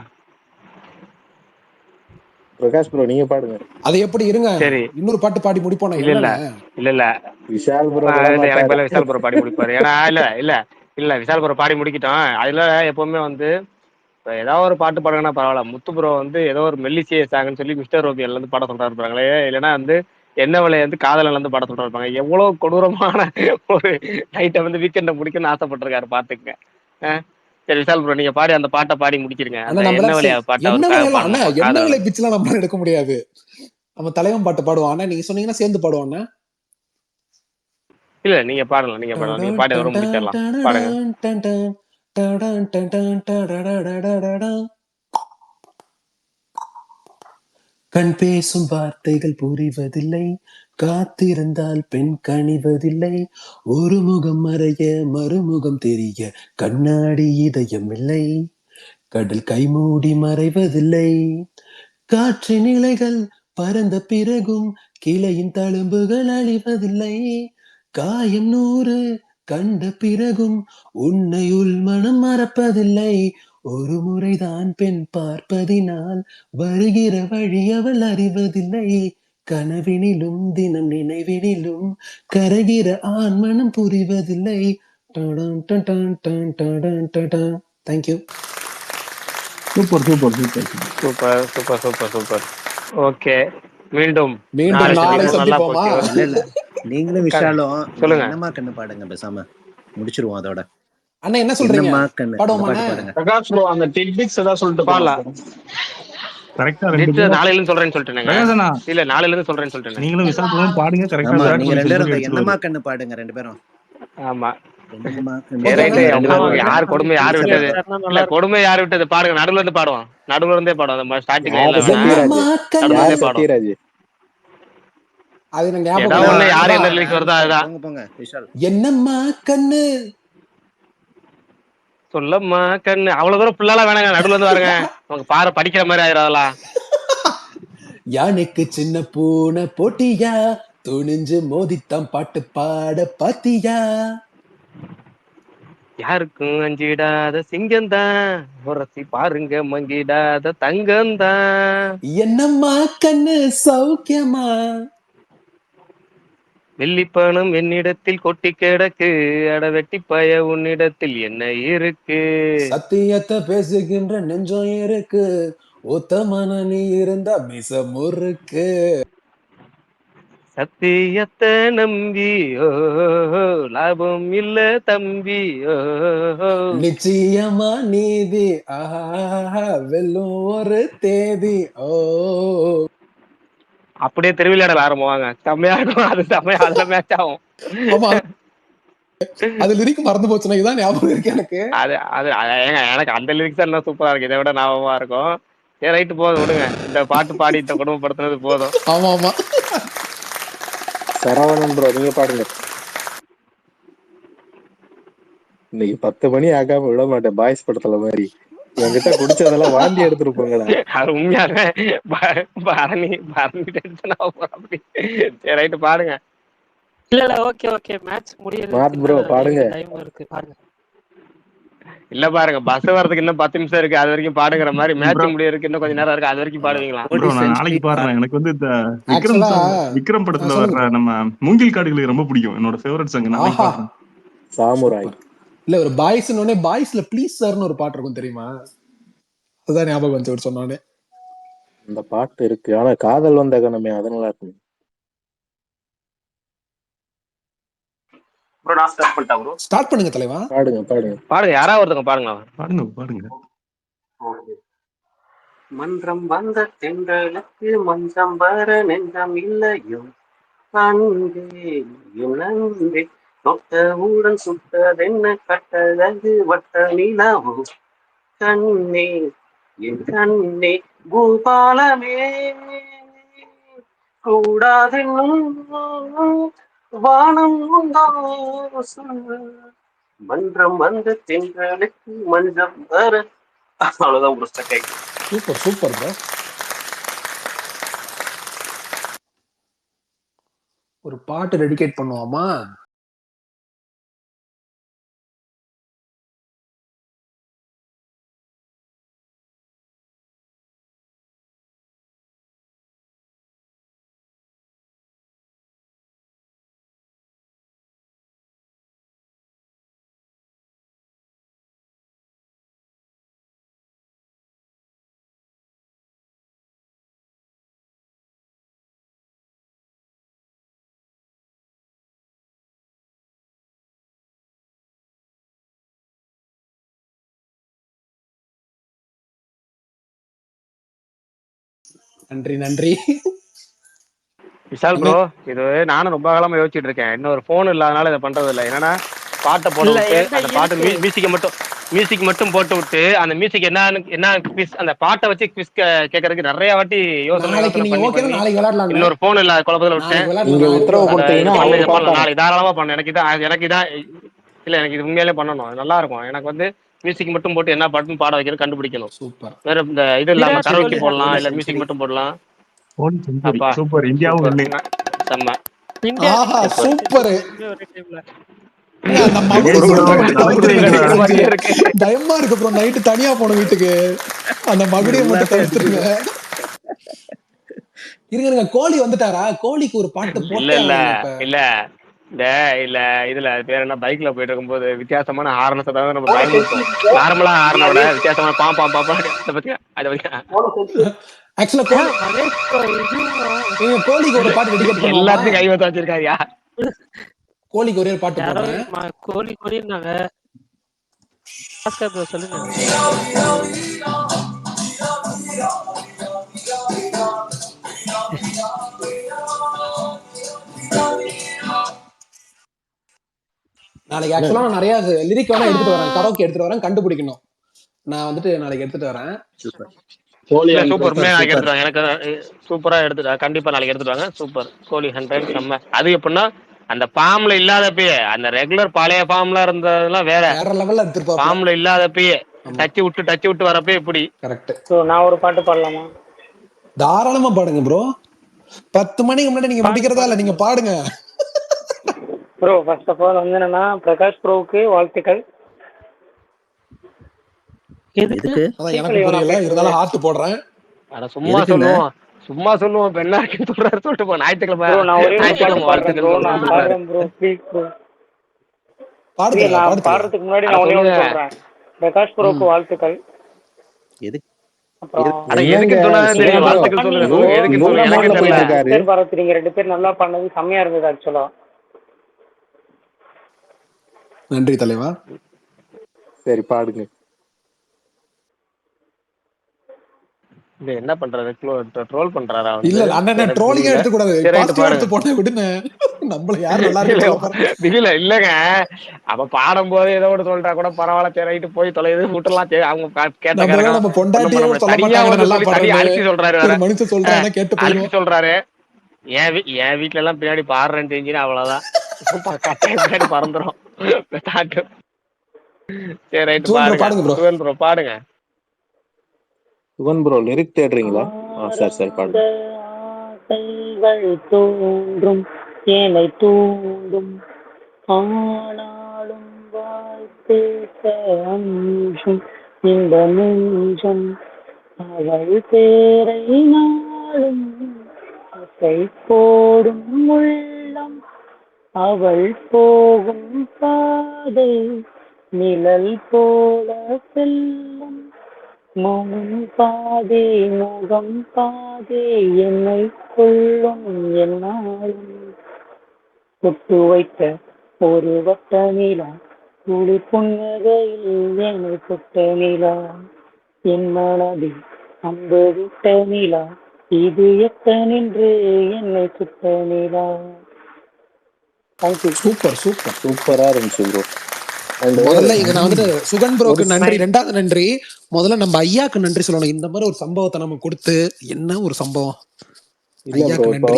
பிரகாஷ் ப்ரோ நீங்க பாடுங்க. அது எப்படி இருங்க, சரி, இன்னொரு பாட்டு பாடி முடிப்போம். இல்ல என்னங்க விஷால் ப்ரோ இல்ல விட எனக்கு மாட்டாரு. பதிலா விஷால் ப்ரோ பாடி முடிப்பாரு. ஏன்னா இல்ல விஷால் ப்ரோ பாடி முடிக்கிட்டோம். அதுல எப்பவுமே வந்து இப்ப ஏதாவது ஒரு பாட்டு பாடுங்கன்னா பரவாயில்ல. முத்து ப்ரோ வந்து ஏதோ ஒரு மெல்லிசையை சாங்கன்னு சொல்லி மிஸ்டர் ரோபியல்ல இருந்து பாட சொல்றா இருப்பாங்களே, இல்லைன்னா வந்து என்ன விலை வந்து காதலன்ல இருந்து பாட சொல்றா இருப்பாங்க. எவ்வளவு கொடூரமான ஒரு நைட்டை வந்து வீக்கெண்ட முடிக்கணும்னு ஆசைப்பட்டிருக்காரு பாத்துங்க. சரி விஷால் ப்ரோ நீங்க பாடி அந்த பாட்டை பாடி முடிச்சிருங்க. அண்ணா அந்த நம்மள என்ன விலையா பாட்டு என்ன அவருக்காக விலையெல்லாம் அண்ணா, பாடணும், என்ன விலை காதலன். பிச்செல்லாம் நம்மளால எடுக்க முடியாது. நம்ம தலைவன் பாட்டு பாடுவான் அண்ணா, நீங்க சொன்னீங்கன்னா சேர்ந்து பாடுவான் அண்ணா. இல்ல நீங்க பாடலாம், நீங்க பாடி அதோட முடிச்சிடலாம். பாடுங்க. கண் பேசும் வார்த்தைகள் புரிவதில்லை, காத்திருந்தால் பெண் கனிவதில்லை, ஒரு முகம் மறைய மறுமுகம் தெரிய கண்ணாடி இதயம் இல்லை, கடல் கைமூடி மறைவதில்லை, காற்றின் இலைகள் பறந்த பிறகும் கிளையின் தழும்புகள் அழிவதில்லை, காயம் 100 கண்ட பிறகும் உன்னை உள்மனம் மறப்பதில்லை, ஒரு முறைதான் பெண் பார்ப்பதினால் வருகிற வழி அவள் அறிவதில்லை, கனவினிலும் தினம் நினைவினிலும் கரைகிற ஆண்மனம் புரிவதில்லை. தேங்க்யூ. சூப்பர். ஓகே, மீண்டும் நாளை நல்லா சந்திப்போமா? போச்சு. இல்ல நீங்களும் விஷாலும் சொல்லுங்க. என்னமா கண்ணு பாடுங்க, பேசாம முடிச்சிருவோம் அதோட. அண்ணா என்ன சொல்றீங்க, என்னம்மா கண்ணு பாடுவோமா? பாட்டு பாடுங்க. பிரகாஷ் ப்ரோ அந்த டெக்னிக்ஸ் ஏதாவது சொல்லிட்டு பாடலாம். கரெக்டா 2 பேரும் நாளையில இருந்து சொல்றேன்னு சொல்லிட்டேங்க. பிரகாசனா இல்ல நாளையில இருந்து சொல்றேன்னு சொல்லிட்டேன். நீங்களும் விஷால் ப்ரோவும் பாடுங்க. கரெக்டா ஆமா, விராட் நீங்க கோலி 2 பேரும் செஞ்சுரி என்னமா அடிச்சிருவாரு. கண்ணு பாடுங்க 2 பேரும். ஆமா, யார் கொடுமை யாரு விட்டது இல்ல கொடுமை யாரு விட்டது பாடுங்க. நடுவுல இருந்து பாடுவான். நடுவுல இருந்தே பாடுவான். அந்த ஸ்டார்டிங்ல நடுவுல இருந்தே பாடுவான். அது எனக்கு ஏதாவது ஞாபகம் ஒண்ணு யாரு என்ன லிரிக்ஸ் வருதோ அதுதான். என்னம்மா கண்ணு சொல்லம்மா கண்ணு அவ்வளவு தூரம் ஃபுல்லாலாம் வேணாங்க. நடுவுல இருந்து பாருங்க. உங்க பாரு படிக்கிற மாதிரி ஆயிரும் அதெல்லாம். யானைக்கு சின்ன பூனை போட்டியா துணிஞ்சு மோதித்தான் பாட்டு பாட பாத்தியா யாருக்கும் அஞ்சிடாத சிங்கம்தான் உரசி பாருங்க மங்கிடாத தங்கம்தான். என்னம்மா கண்ணு சௌக்கியமா வெள்ளிப்பணம் என்னிடத்தில் கொட்டி கிடக்கு அட வெட்டி பய உன்னிடத்தில் என்ன இருக்கு. சத்தியத்தை பேசுகின்ற நெஞ்சம் இருக்கு உத்தமன நீ இருந்தா மிச முறுக்கு. சத்தியத்தை நம்பி ஓ லாபம் இல்ல தம்பி ஓ நிச்சயமா நீதி ஆஹா வெல்லும் ஒரு தேதி ஓ. அப்படியே திருவிளையாடல் ஆரம்பவாங்க. செம்மையா இருக்கும். அது செம்மையா அதுல மேட்ச் ஆகும். ஆமா அது லிரிக் மறந்து போச்சுன்னா இதான் ஞாபகம் இருக்கு எனக்கு. அது அது ஏங்க எனக்கு அந்த லிரிக்ஸ் எல்லாம் சூப்பரா இருக்கு. இதை விட ஞாபகமா இருக்கும். சரி ரைட்டு போதும் விடுங்க. இந்த பாட்டு பாடி இந்த குடும்பப்படுத்தினது போதும். ஆமா ஆமா சரவணன் ப்ரோ நீங்க பாடுங்க. இன்னைக்கு 10 மணி ஆகாம விட மாட்டேன் பாய்ஸ் படத்துல மாதிரி. என்கிட்ட குடிச்சதெல்லாம் வாந்தி எடுத்துட்டு போங்கடா. அது உண்மையாவே பரணி டென்ஷன் ஆகும். அப்படி சரி ரைட்டு பாடுங்க. இல்ல ஓகே ஓகே மேட்ச் முடியறதுக்கு மாத் ப்ரோ பாடுங்க. டைம் இருக்கு பாருங்க. இல்ல பாருங்க பஸ் வரதுக்கு இன்னும் 10 நிமிஷம் இருக்கு. அது வரைக்கும் பாடுங்கிற மாதிரி மேட்ச் முடியறதுக்கு இன்னும் கொஞ்சம் நேரம் இருக்கு. அது வரைக்கும் பாடுவீங்களா? ப்ரோ நான் நாளைக்கு பாடுறேன். எனக்கு வந்து இந்த Actually, விக்ரம் படத்துல சொல்லுங்க வர்ற நம்ம மூங்கில் காடுகளுக்கு ரொம்ப பிடிக்கும். என்னோட ஃபேவரட் சாங் நாளைக்கு ஆஹா பாடுறேன். சாமுராய். இல்ல ஒரு பாய்ஸ் பாய்ஸ்ல ப்ளீஸ் சார்னு ஒரு பாட்டு இருக்கும் தெரியுமா? அதுதான் ஞாபகம் வந்து ஒரு சொன்னானே. அந்த பாட்டு இருக்கு ஆனா காதல் வந்த கணமே அது நல்லா இருக்கு. ப்ரோ நான் ஸ்டார்ட் பண்ணிட்டா ப்ரோ. ஸ்டார்ட் பண்ணுங்க தலைவா. பாடுங்க பாடுங்க பாடுங்க. யாராவது ஒருத்தங்க பாருங்க. பாடுங்க பாடுங்க. ஓகே. மன்றம் வந்த தென்றலுக்கு மஞ்சம் வர நெஞ்சம் இல்லையோ அன்பே நன்றே தொட்டவுடன் சுட்டதென்ன கட்டழகு வட்ட நிலவோ கண்ணே என் கண்ணே பூபாலமே கூடாதென்னும் வானம் உண்டோ சொல்லு. மன்றம் வந்த தென்றலுக்கு மஞ்சம் வர. அவ்வளவுதான் ஒரு ஸ்டக். Super super bro. ஒரு பாட்டு டெடிகேட் பண்ணுவோமா? நன்றி நன்றி. விஷால் ப்ரோ இது நானும் ரொம்ப காலமா யோசிச்சுட்டு இருக்கேன். இன்னொரு போன் இல்லாதனால இதை பண்றது இல்லை. என்னன்னா பாட்டை போட விட்டு அந்த பாட்டு மியூசிக் மட்டும் போட்டு விட்டு அந்த மியூசிக் என்ன குவிஸ் அந்த பாட்டை வச்சு குவிஸ் கேட்கறதுக்கு நிறைய வாட்டி யோசனை பண்ணி இன்னொரு போன் இல்லாத குழப்பத்துல விட்டேன். நாளைக்கு தாராளமா பண்ண. எனக்கு இதான் இல்ல எனக்கு இது உண்மையிலே பண்ணணும். நல்லா இருக்கும். எனக்கு வந்து மியூசிக் மட்டும் போட்டு என்ன பாட்டுன்னு பாட வைக்கிறது கண்டுபிடிக்கணும். வேற இந்த இது இல்லாம கரோக்கி போடலாம் இல்ல மியூசிக் மட்டும் போடலாம். சூப்பர் இந்தியாவும் செம்ம. ஆஹா சூப்பர். பயமா இருக்கு ப்ரோ. நைட்டு தனியா போன வீட்டுக்கு அந்த மகுடியை மட்டும் தவிர்த்துருங்க. இருங்க கோழி வந்துட்டாரா? கோழிக்கு ஒரு பாட்டு இல்ல இல்ல இல்ல இல்ல இதுல பேர் என்ன பைக்ல போயிட்டு இருக்கும்போது வித்தியாசமான ஹார்னஸ் அதாவது நம்ம பயமுறுத்தும். நார்மலா ஹார்னோட வித்தியாசமான பாம்பா அதை பத்தியா அதை பத்தியா கோழிக்கு ஒரு பாட்டு டெடிகேட் பண்ணுவோமா? எல்லாத்தையும் கை வச்சு வச்சிருக்காருயா. கோழிக்கு ஒரே பாட்டு கோழி கோழின்னாங்க. சொல்லுங்க. நாளைக்கு ஆக்சுவலா நான் நிறைய லிரிக் வேணா எடுத்துட்டு வரேன், கரோக்கி எடுத்துட்டு வரேன், கண்டுபிடிக்கணும். நான் வந்துட்டு நாளைக்கு எடுத்துட்டு வரேன். சூப்பர் இல்ல சூப்பர், உண்மையா நாளைக்கு சூப்பர். எடுத்துட்டு வாங்க. எனக்கு சூப்பரா எடுத்துட்டு கண்டிப்பா நாளைக்கு எடுத்துட்டு வாங்க. சூப்பர் கோலி 100 செம்ம. அது எப்படின்னா அந்த ஃபார்ம்ல இல்லாதப்பயே, அந்த ரெகுலர் பழைய ஃபார்ம்ல இருந்ததெல்லாம் வேற வேற லெவல்ல எடுத்துட்டு ஃபார்ம்ல இல்லாதப்பயே டச் விட்டு வரப்பே எப்படி. கரெக்ட். ஸோ நான் ஒரு பாட்டு பாடலாமா? தாராளமா பாடுங்க ப்ரோ. 10 மணிக்கு முன்னாடி நீங்க முடிக்கிறதா இல்ல, நீங்க பாடுங்க ப்ரோ. ஃபர்ஸ்ட் ஆஃப் ஆல் வந்து என்னன்னா, பிரகாஷ் ப்ரோவுக்கு வாழ்த்துக்கள். எதுக்கு? அதான் எனக்கு புரியல, இருந்தாலும் ஹார்ட் போடுறேன். அட சும்மா சொல்லுவோம், சும்மா சொல்லுவோம். இப்ப என்ன இருக்குன்னு சொல்றாரு சொல்லிட்டு போ. ஞாயிற்றுக்கிழமை வாழ்த்துக்கள். நான் பாடுறேன் ப்ரோ, ப்ளீஸ் ப்ரோ. நான் பாடுறதுக்கு முன்னாடி நான் ஒண்ணே ஒண்ணு சொல்றேன். பிரகாஷ் ப்ரோவுக்கு வாழ்த்துக்கள். எதுக்கு? பாரத் நீங்க 2 பேர் நல்லா பண்ணது செம்மையா இருந்தது ஆக்சுவலா. நன்றி தலைவா. சரி பாடுங்க. என்ன பண்றாரு, ட்ரோல் பண்றாரா? இல்ல அண்ணன் ட்ரோலிங்கா எடுத்து கூடாது, பாசிட்டிவா எடுத்து போட விடுங்க. நம்மள யார் நல்லா இருக்கு இல்ல இல்லங்க, அப்ப பாடும் போது ஏதோ ஒன்று சொல்றா கூட பரவாயில்ல, சரி ரைட்டு போய் தொலைது விட்டுலாம். அவங்க கேட்ட நம்ம பொண்டாட்டியே சொல்ல தனியா மாட்டாங்க வந்து நல்லா சொல்லி தனியா பாடுறேன்னு. அழிச்சு சொல்றாரு, ஒரு மனுஷன் சொல்றானே கேட்டு அழிச்சு போயிடும். சொல்றாரு. என் வீட்டுல எல்லாம் பின்னாடி பாடுறேன்னு தெரிஞ்சுன்னா அவ்வளவுதான், பின்னாடி பறந்துரும். சரி ரைட்டு பாடுங்க சுவன் ப்ரோ, பாடுங்க. சுவன் ப்ரோ லிரிக் தேடுறீங்களா? சரி பாடுங்க. தோன்றும் ஏனை தூண்டும், ஆனாலும் வாய்ப்பேச அஞ்சும் இந்த நெஞ்சம், அவள் பேரை நாளும் அசை போடும் உள்ளம், அவள் போகும் பாதை நிழல் போல செல்லும், மனம் பாதே முகம் பாதே என்னை கொள்ளும் என்னாலும், பொட்டு வைத்த ஒரு வட்ட நிலா துளி புன்னகையில் என்னை தொட்ட நிலா, என் மனதில் அம்பு விட்ட நிலா இது எட்ட நின்று என்னை சுட்ட நிலா. சூப்பர் சூப்பர் சூப்பரா இருந்துச்சு ப்ரோ. முதல்ல இதை நான் வந்துட்டு சுகன் ப்ரோக்கு நன்றி. 2வது நன்றி முதல்ல நம்ம ஐயாக்கு நன்றி சொல்லணும். இந்த மாதிரி ஒரு சம்பவத்தை நம்ம கொடுத்து, என்ன ஒரு சம்பவம். இல்ல ப்ரோ, இப்போ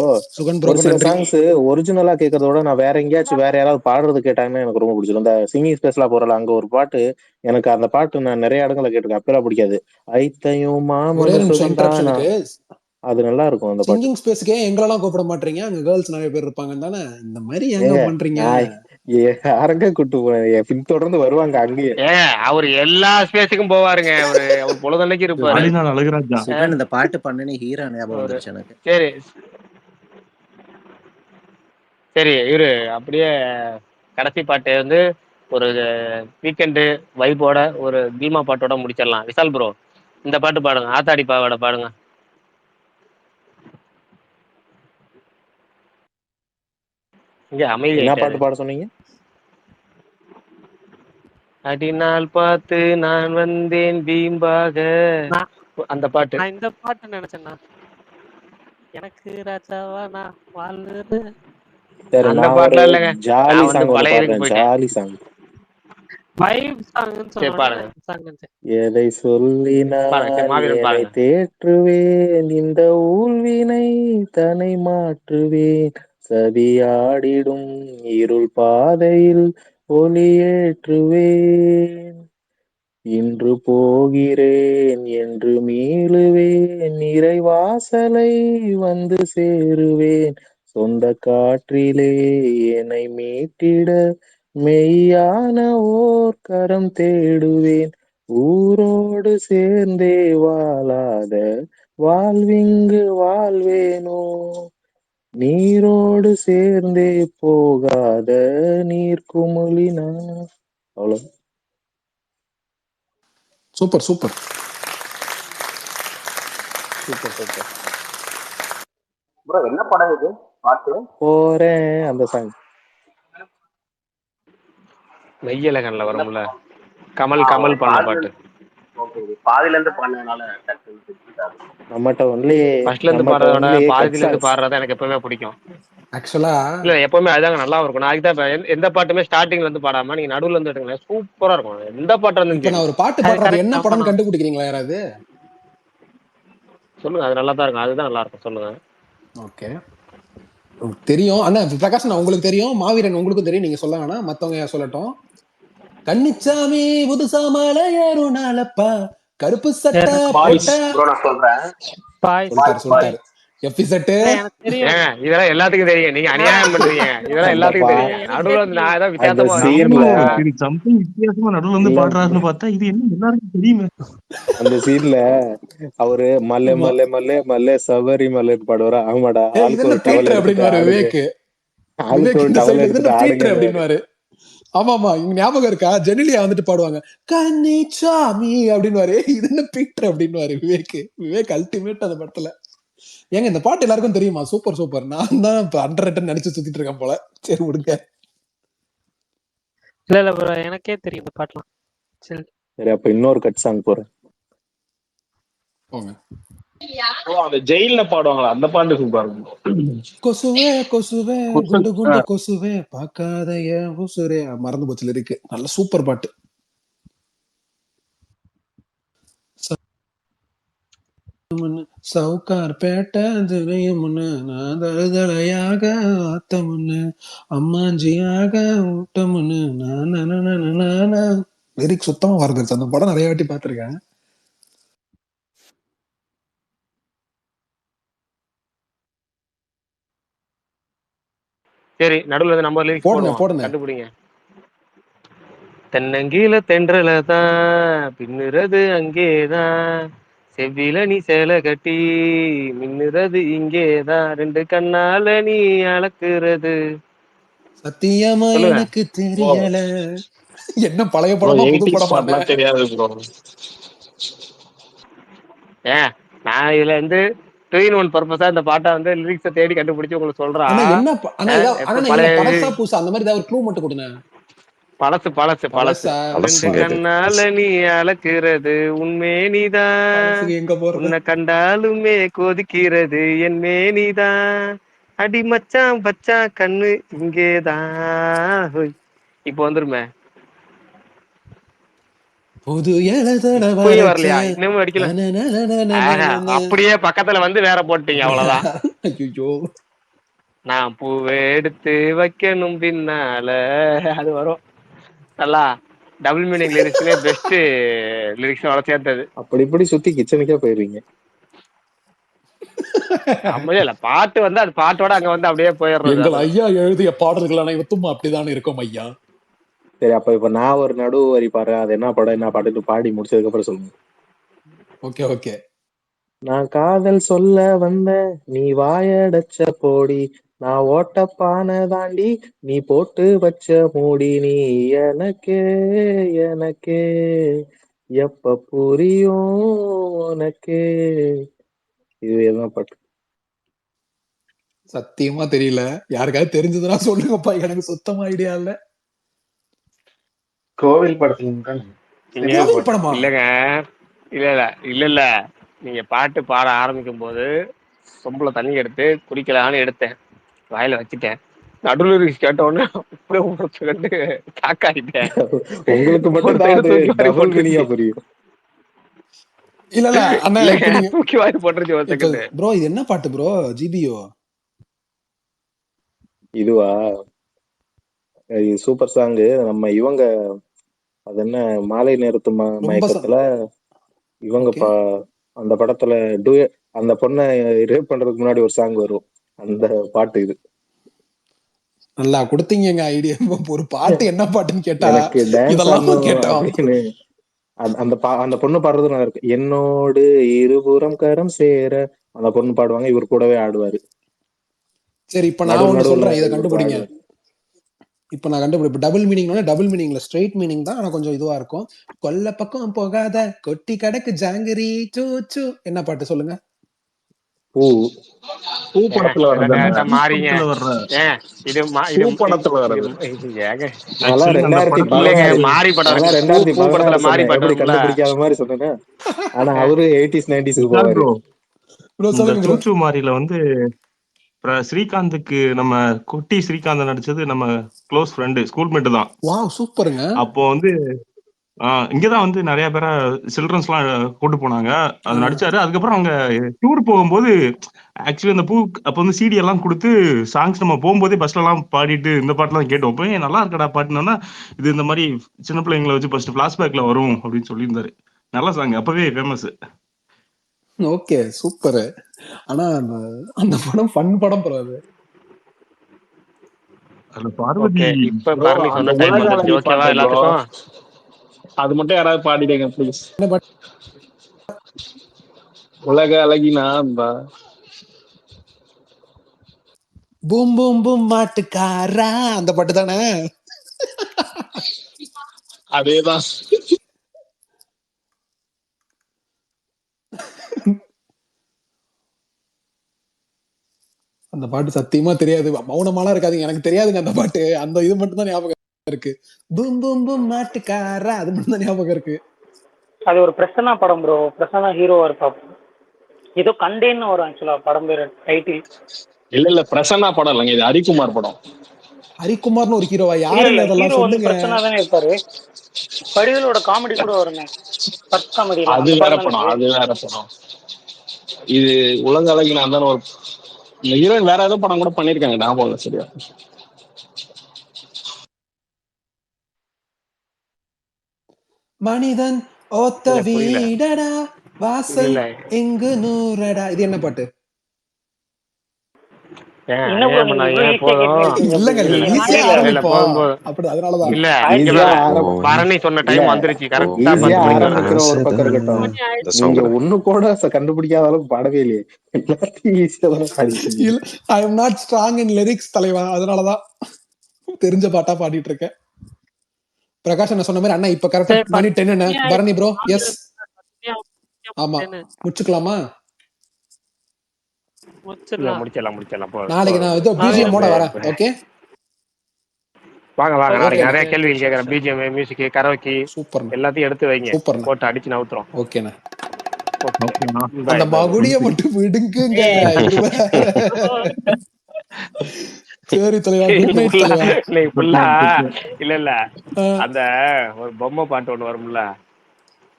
ஒரு சில சாங்ஸ் ஒரிஜினலா கேட்கறதோட நான் வேற எங்கேயாச்சும் வேற யாராவது பாடுறது கேட்டாங்கன்னா எனக்கு ரொம்ப பிடிச்சிடும். இந்த சிங்கிங் ஸ்பேஸ்லாம் போறல, அங்க ஒரு பாட்டு, எனக்கு அந்த பாட்டு நான் நிறைய இடங்களை கேட்டிருக்கேன், அப்பெல்லாம் பிடிக்காது. ஐத்தையும் மாமனு சுகந்தானா, அது நல்லா இருக்கும் அந்த பாட்டு. சிங்கிங் ஸ்பேஸ்க்கே எங்களெல்லாம் கூப்பிட மாட்டீங்க, அங்க கேர்ள்ஸ் நிறைய பேர் இருப்பாங்க தானே, இந்த மாதிரி ஏங்க பண்றீங்க? யாரங்க கூட்டு போய் பின்தொடர்ந்து வருவாங்க அங்கேயே. அவர் எல்லா ஸ்பேஸுக்கும் போவாருங்க. அவர் பொழுதன்னைக்கு இருப்பாரு. சுகன் இந்த பாட்டு பண்ணனே ஹீரோ ஞாபகம் வந்துருச்சு எனக்கு. சரி சரி, இவரு அப்படியே கடைசி பாட்டு வந்து ஒரு வீக்கெண்டு வைபோட ஒரு பீமா பாட்டோட முடிச்சிடலாம். விஷால் ப்ரோ இந்த பாட்டு பாடுங்க, ஆத்தாடி பாவாடை பாடுங்க. இங்க அமைதி. என்ன பாட்டு பாட சொன்னீங்க? அடிநாள் பார்த்து நான் வந்தேன் பீம்பாக, அந்த பாட்டு. நான் இந்த பாட்டு நினைச்சேன்னா, எனக்கு ராஜாவா நான் வாழ்றது. அந்த பாட்டுல இல்லங்க, ஜாலி சாங் பாடுறேன், ஜாலி சாங். வைப் சாங்னு சொல்றாங்க. எதை சொல்லினாய் தேற்றுவேன், இந்த ஊழ்வினை தன்னை மாற்றுவேன், சதியாடிடும் இருள் பாதையில் ஒளியேற்றுவேன், இன்று போகிறேன் என்று மீளுவேன், இறைவாசலை வந்து சேருவேன், சொந்த காற்றிலே என்னை மீட்டிட மெய்யான ஓர் கரம் தேடுவேன், ஊரோடு சேர்ந்தே வாழாத வாழ்விங்கு வாழ்வேனோ, நீரோடு சேர்ந்தே போகாத நீர்க்குமிழினா. அவ்வளவு. Super super super super bro. என்ன படம் இது பாட்டு? போறேன் அந்த சாங். மெய்யழகன்ல வரும்ல, கமல் பண்ண பாட்டு. ஓகே, பாதில இருந்து பண்ணனால நம்மட்ட ஒன்லி ஃபர்ஸ்ட்ல இருந்து பாடுறத விட பாதியில இருந்து பாடுறத எனக்கு எப்பவுமே பிடிக்கும். ஆக்சுவலா இல்ல எப்பவுமே அதுதாங்க நல்லா இருக்கும். நான் அதுக்கு தான் எந்த பாட்டுமே ஸ்டார்டிங்ல இருந்து பாடாம நீங்க நடுவுல இருந்து எடுங்களேன், சூப்பரா இருக்கும். எந்த பாட்டு இருந்தாலும் இப்ப சரி. நான் ஒரு பாட்டு அது பாடுறது கரெக்ட். என்ன ஆமா படம்னு நான் கண்டுபிடிக்கிறீங்களா யாராவது? சொல்லுங்க, அது நல்லா தான் இருக்கும். அதுதான் நல்லா இருக்கும், சொல்லுங்க. ஓகே, தெரியும் அண்ணா பிரகாஷ், நான் உங்களுக்கு தெரியும், மாவீரன் உங்களுக்கும் தெரியும், நீங்க சொல்ல வேணாம், மத்தவங்க சொல்லட்டும். கன்னிச்சாமி புதுசா மலை ஏறும் நாளப்பா, கருப்பு சட்டை பாய்ஸ் போட்ட ப்ரோ நான் சொல்றேன். பாய்ஸ் சொல்லிட்டாரு எஃபி செட்டு. எனக்கு தெரியும். ஏங்க இதெல்லாம் எல்லாத்துக்கும் தெரியும். நீங்க அநியாயம் பண்றீங்க. இதெல்லாம் அந்த எல்லாத்துக்கும் பா தெரியும். எனக்கே நடுவுல வந்து நான் தெரியும். ஏதாவது அந்த வித்தியாசமா சீன்ல நானும் சரி சம்திங் வித்தியாசமா நடுவுல வந்து இல்ல பாடுறாருன்னு பார்த்தா இது என்ன எல்லாருக்கும் தெரியுமே. அந்த சீன்ல அவரு மல்லே ஆமா, மல்லே மல்லே மல்லே சபரி மல்லேன்னு பாடுவாரா? ஆமாடா, இது ஆளுக்கு என்ன ஒரு டவல் பீட்டர் எடுத்துட்டு அப்படின்னு ஆடுங்க, விவேக். ஆளுக்கு விவேக் ஒரு இந்த டவல் சைடு இது என்ன எடுத்துட்டு பீட்டர் ஆடுங்கன்னு. அப்படின்னு. ஆமா ஆமா, இங்க ஞாபகம் இருக்கா? ஜெனிலியா வந்துட்டு பாடுவாங்க கன்னிச்சாமி அப்படின்னு. இது என்ன பீட்டர் அப்படின்னு விவேக். விவேக் அல்டிமேட் அந்த படத்துல. ஏங்க இந்த பாட்டு எல்லாருக்கும் தெரியுமா? Super super. நான் தான் இப்ப அண்டர் ரேட்டட் நினைச்சு சுத்திட்டு இருக்கேன் போல. சரி விடுங்க. இல்ல ப்ரோ, எனக்கே தெரியும் இந்த பாட்டுலாம். சரி சரி, அப்ப இன்னொரு கட் சாங் போறேன். போங்க. அந்த ஜெயில பாடுவாங்களா அந்த பாட்டு சூப்பரா இருக்கும். கொசுவே கொசுவே குண்டு குண்டு கொசுவே பார்க்காத ஏன் உசுரே. மறந்து போச்சு லிரிக்கு. நல்ல சூப்பர் பாட்டு. சவுக்கார் பேட்டை முன்னு நான் தழுதலையாக ஆத்த முன்னு அம்மாஞ்சியாக ஊட்ட முன்னு நான் லிரிக் சுத்தமா மறந்துருச்சு. அந்த படம் நிறைய வாட்டி பார்த்திருக்கேன். சரி, நடுவுல இருந்து நம்ம லிரிக்ஸ் போடுங்க போடுவோம், போடுங்க. கண்டுபிடிங்க. தென்னங்கீழ தென்றல தான் பின்னுறது அங்கேதான், செவ்வில நீ சேலை கட்டி மின்னுறது இங்கேதான், ரெண்டு கண்ணால நீ அளக்குறது. சத்தியமா சொல்லுங்க. எனக்கு தெரியல. என்ன பழைய ப்ரோ படமா புது 80s படமாண்ணே? பாட்டுலாம் தெரியாது ப்ரோ. ஏன் நான் இதுல இருந்து 2-in-1 பர்பஸா இந்த பாட்டை வந்து லிரிக்ஸை தேடி கண்டுபிடிச்சு உங்களுக்கு சொல்றா. அண்ணா என்ன அண்ணா ஏதாவது எப்ப அண்ணா இல்ல பழைய இது பழசா பூசா அந்த மாதிரி ஏதாவது ஒரு க்ளூ மட்டும் கொடுங்க. பழசு பழசு பழசு. பழசா? ரெண்டு பழசுங்க அது. கண்ணால நீ அளக்குறது உண்மே நீதான், பழசுக்கு எங்க போறது? உன்னை கண்டாலுமே கொதிக்கிறது என் மேனிதான், அடி மச்சான் பச்சான் கண்ணு இங்கேதான். ஹோய். இப்போ வந்துருமே. புது எழுதல இப்பயும் வரைச்ச. வரலையா? இன்னமும் அடிக்கல. அப்படியே பக்கத்துல வந்து வேற போட்டீங்க, அவ்வளவுதான். ஐயோ, நான் பூவை எடுத்து வைக்கணும் பின்னால, அது வரும். நல்லா டபுள் மீனிங் லிரிக்ஸ்லயே பெஸ்ட் லிரிக்ஸ் வர சேர்த்தது. அப்படி இப்படி சுத்தி கிச்சனுக்கே போயிருவீங்க. அப்படியே இல்ல, பாட்டு வந்து அது பாட்டோட அங்க வந்து அப்படியே போயிடுறது. எங்கள் ஐயா எழுதிய பாடல்கள் அனைத்தும் அப்படிதான் இருக்கும் ஐயா. சரி, அப்ப இப்ப நான் ஒரு நடுவு வரி பாடுறேன். அது என்ன படம் என்ன பாட்டுன்னு பாடி முடிச்சதுக்கு அப்புறம் சொல்லுங்க. Okay okay. நான் காதல் சொல்ல வந்த நீ வாயடைச்ச போடி, நான் ஓட்டப்பான தாண்டி நீ போட்டு வச்ச மூடி, நீ எனக்கே எனக்கே எப்ப புரியும் உனக்கே. இது என்ன பாட்டு? சத்தியமா தெரியல. யாருக்காவது தெரிஞ்சதுன்னா சொல்லுங்கப்பா, எனக்கு சுத்தமா ஐடியா இல்ல. கோவில் படத்துல கோவில் படமா? இல்லங்க, இல்ல இல்ல இல்ல இல்ல, நீங்க பாட்டு பாட ஆரம்பிக்கும் போது சொம்புல தண்ணி எடுத்து குடிக்கலான்னு எடுத்தேன், வாயில வச்சுட்டேன். நடுவில் கேட்ட உடனே அப்படியே உங்களுக்கு வந்து காக்காயிட்டேன். உங்களுக்கு மட்டும் தான் அது டபுள் மீனிங்கா புரியும். இல்ல இல்ல அண்ணா, இப்ப நீங்க தூக்கி வாரி போட்டுருச்சு ஒரு செகண்ட். ப்ரோ இது என்ன பாட்டு ப்ரோ? ஜிபிஓ இதுவா? இது சூப்பர் சாங். நம்ம இவங்க அது என்ன மாலை நேரத்து மயக்கத்துல இவங்க அந்த படத்துல அந்த பொண்ணை ரேப் பண்றதுக்கு முன்னாடி ஒரு சாங் வரும், அந்த பாட்டு இது. நல்லா கொடுத்தீங்க ஐடியா. ஒரு பாட்டு என்ன பாட்டுன்னு கேட்டா எனக்கு டான்ஸ் இதெல்லாம் ஆடணும் கேட்டோம். அப்படின்னு அந்த பொண்ணு பாடுறது நல்லா இருக்கு. என்னோடு இருபுறம் கரம் சேர அந்த பொண்ணு பாடுவாங்க, இவர் கூடவே ஆடுவாரு. சரி, இப்ப நான் ஒண்ணு சொல்றேன், இதை கண்டுபிடிங்க. இப்ப நான் கண்டுபிடிப்பேன். டபுள் மீனிங் டபுள் மீனிங்ல ஸ்ட்ரெயிட் மீனிங் தான், ஆனா கொஞ்சம் இதுவா இருக்கும். கொல்ல பக்கம் போகாத கொட்டி கடக்கு ஜாங்கிரி சூச்சு. என்ன பாட்டு சொல்லுங்க? பூ பூ படத்துல வர்ற மாறிங்க. இது பூ படத்துல வர்றது. அதெல்லாம் 2016 மாறி படம் இருக்கு. 2016 மாறி சொன்னேன், எப்படி கண்டுபிடிக்காத மாதிரி சொன்னேன். ஆனா அவரு 80s 90s போவாரு. சூச்சு மாரில வந்து அப்புறம் ஸ்ரீகாந்துக்கு நம்ம குட்டி ஸ்ரீகாந்த் நடிச்சது நம்ம க்ளோஸ் ஃப்ரெண்டு ஸ்கூல்மேட்டு தான். வாவ் சூப்பருங்க. அப்போ வந்து இங்கதான் வந்து நிறைய பேரை சில்ட்ரன்ஸ் எல்லாம் கூட்டு போனாங்க. அது நடிச்சாரு. அதுக்கப்புறம் அவங்க டூர் போகும்போது ஆக்சுவலி அந்த பூ அப்ப வந்து சிடி எல்லாம் கொடுத்து சாங்ஸ் நம்ம போகும்போதே பஸ்ல எல்லாம் பாடிட்டு இந்த பாட்டுலாம் கேட்டோம். போய் நல்லா இருக்கடா பாட்டுனோன்னா இது இந்த மாதிரி சின்ன பிள்ளைங்களை வச்சு ஃபர்ஸ்ட் பிளாஷ்பேக்ல வரும் அப்படின்னு சொல்லியிருந்தாரு. நல்ல சாங், அப்பவே ஃபேமஸ். Okay super. ஆனா அந்த படம் ஃபன் படம் பரவாது. அதுல பார்வதி இப்ப ப்ரோ பரணி அந்த சொன்ன டைம் உலக வந்துருச்சு. அழகி ஓகேவா பாட்டு ப்ரோ, எல்லாத்துக்கும்? அது மட்டும் யாராவது பாடிடுங்க ப்ளீஸ். என்ன பாட்டு? உலக அழகினா பூம் பூம் பூம் மாட்டுக்காரா அந்த பாட்டு தானே? அதேதான். அந்த பாட்டு சத்தியமா தெரியாது. மௌனமாலாம் இருக்காதுங்க, எனக்கு தெரியாதுங்க அந்த பாட்டு. அந்த இது மட்டும் தான் ஞாபகம் இருக்கு. பூம் பூம் பூம் மாட்டுக்காரா அது மட்டும் தான் ஞாபகம் இருக்கு. அது ஒரு பிரசன்னா படம் ப்ரோ. பிரசன்னா ஹீரோவா இருப்பா. ஏதோ கண்டேன்னு வரும் ஆக்சுவலா படம் பேரு டைட்டில். இல்ல பிரசன்னா படம் இல்லைங்க, இது ஹரிக்குமார் படம். ஹரிக்குமார்னு ஒரு ஹீரோவா? இல்ல யாருங்க இல்ல இதெல்லாம் ஹீரோ வந்து சொல்லுங்க. பிரசன்னா தானே இருப்பாரு. வடிவேலோட காமெடி கூட வருமே ஃபர்ஸ்ட் காமெடியில, அது அந்த வேற படம் படம், தானே அது வேற படம். இது உலக அழகினா தான் ஒரு இந்த ஹீரோயின் வேற ஏதோ படம் கூட பண்ணிருக்காங்க, ஞாபகம் இல்லை சரியா. மனிதன் ஓத்த இல்ல புரியல. வீடடா வாசல் இல்ல எங்கு நூறடா. இது என்ன பாட்டு? என்ன ப்ரோ நீங்க இவ்வளவு ஈஸியா கேட்டு இருக்கீங்க? இல்லங்க இல்ல இல்ல ஈஸியா இல்ல ஆரம்பிப்போம் போதும் போதும். அப்படி, அதனாலதான். இல்ல இங்க ஈஸியா வேற பரணி சொன்ன இல்ல டைம் வந்துருச்சு. கரெக்டா ஈஸியா 10 மணிக்கு ஆரம்பிக்கிற ஒரு பக்கம் இருக்கட்டும், மனசுதான் இந்த நீங்க சாங் ஒண்ணு கூட கண்டுபிடிக்காத அளவுக்கு பாடவே இல்லையே. எல்லாத்தையும் ஈஸியா தானே பாடிட்டீங்க. இல்ல I am not strong in lyrics தலைவா, அதனாலதான் தெரிஞ்ச பாட்டா பாடிட்டு இருக்கேன். பிரகாஷ் என்ன சொன்ன மாதிரி அண்ணா இப்ப கரெக்டா மணி 10 என்ன பரணி ப்ரோ? எஸ் ஆமா, முடிச்சுக்கலாமா? இல்ல முடிச்சிடலாம் போதும் நாளைக்கு நான் இது பிஜிஎம் ஓட வரேன். ஓகே வாங்க ஓகே நாளைக்கு நிறைய கேள்விகள் கேட்கறேன். பிஜிஎம் மியூசிக் கரோக்கி சூப்பர் எல்லாத்தையும் எடுத்து வைங்க, சூப்பர்ண்ணா. போட்டு அடிச்சு நவுத்துறோம். ஓகேண்ணா. ஓகேண்ணா. அந்த மகுடிய மட்டும் விடுங்குங்க. சரி தலைவா, குட் நைட் தலைவா. இன்னைக்கு ஃபுல்லா இல்ல அந்த ஒரு பொம்மை பாட்டு ஒண்ணு வரும்ல,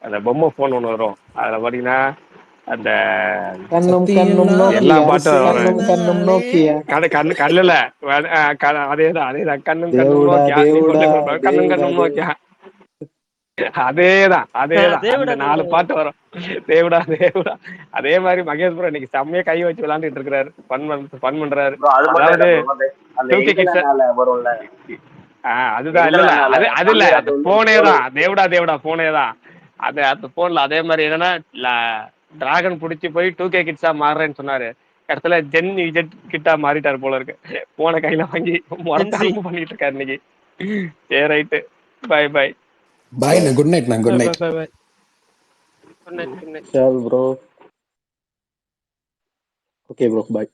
அந்த பொம்மை போன் ஒண்ணு வரும். அதுல பாத்தீங்கன்னா அந்த கண்ணும் கண்ணும் எல்லா நோக்கியா, பாட்டும் கண்ணும் கண்ணும் நோக்கியா, கண்ணு கண்ணுல அதேதான் கண்ணும் கண்ணும் தேவுடா நோக்கியா, நீ தேவுடா கொண்டு கண்ணும் தேவுடா கண்ணும் நோக்கியா. அதேதான் அந்த 4 பாட்டு வரும். தேவுடா தேவுடா. அதே மாதிரி மகேஷ்புரம் இன்னைக்கு செம்மையா கை வச்சு விளையாண்டுட்டு இருக்காரு, ஃபன் பண்றாரு. அது மட்டும் அதாவது இல்ல bro, அந்த எங்கல வரும்ல அதுதான் இல்ல அது இல்ல அந்த போனே தான் தேவடா போனே தான். அந்த போன்ல அதே மாதிரி என்னன்னா டிராகன் புடிச்சு போய் 2K கிட்ஸா மாறுறேன்னு சொன்னாரு. இடத்துல ஜென் இஜெட் கிட்டா மாறிட்டாரு போல இருக்கு. போன கையில வாங்கி முறந்தாலும் பண்ணிட்டு இருக்காரு இன்னைக்கு. சரி right, bye bye bye. Good night. நான் good night. Bye bye. Good night. சரி ப்ரோ. ஓகே ப்ரோ, பாய்.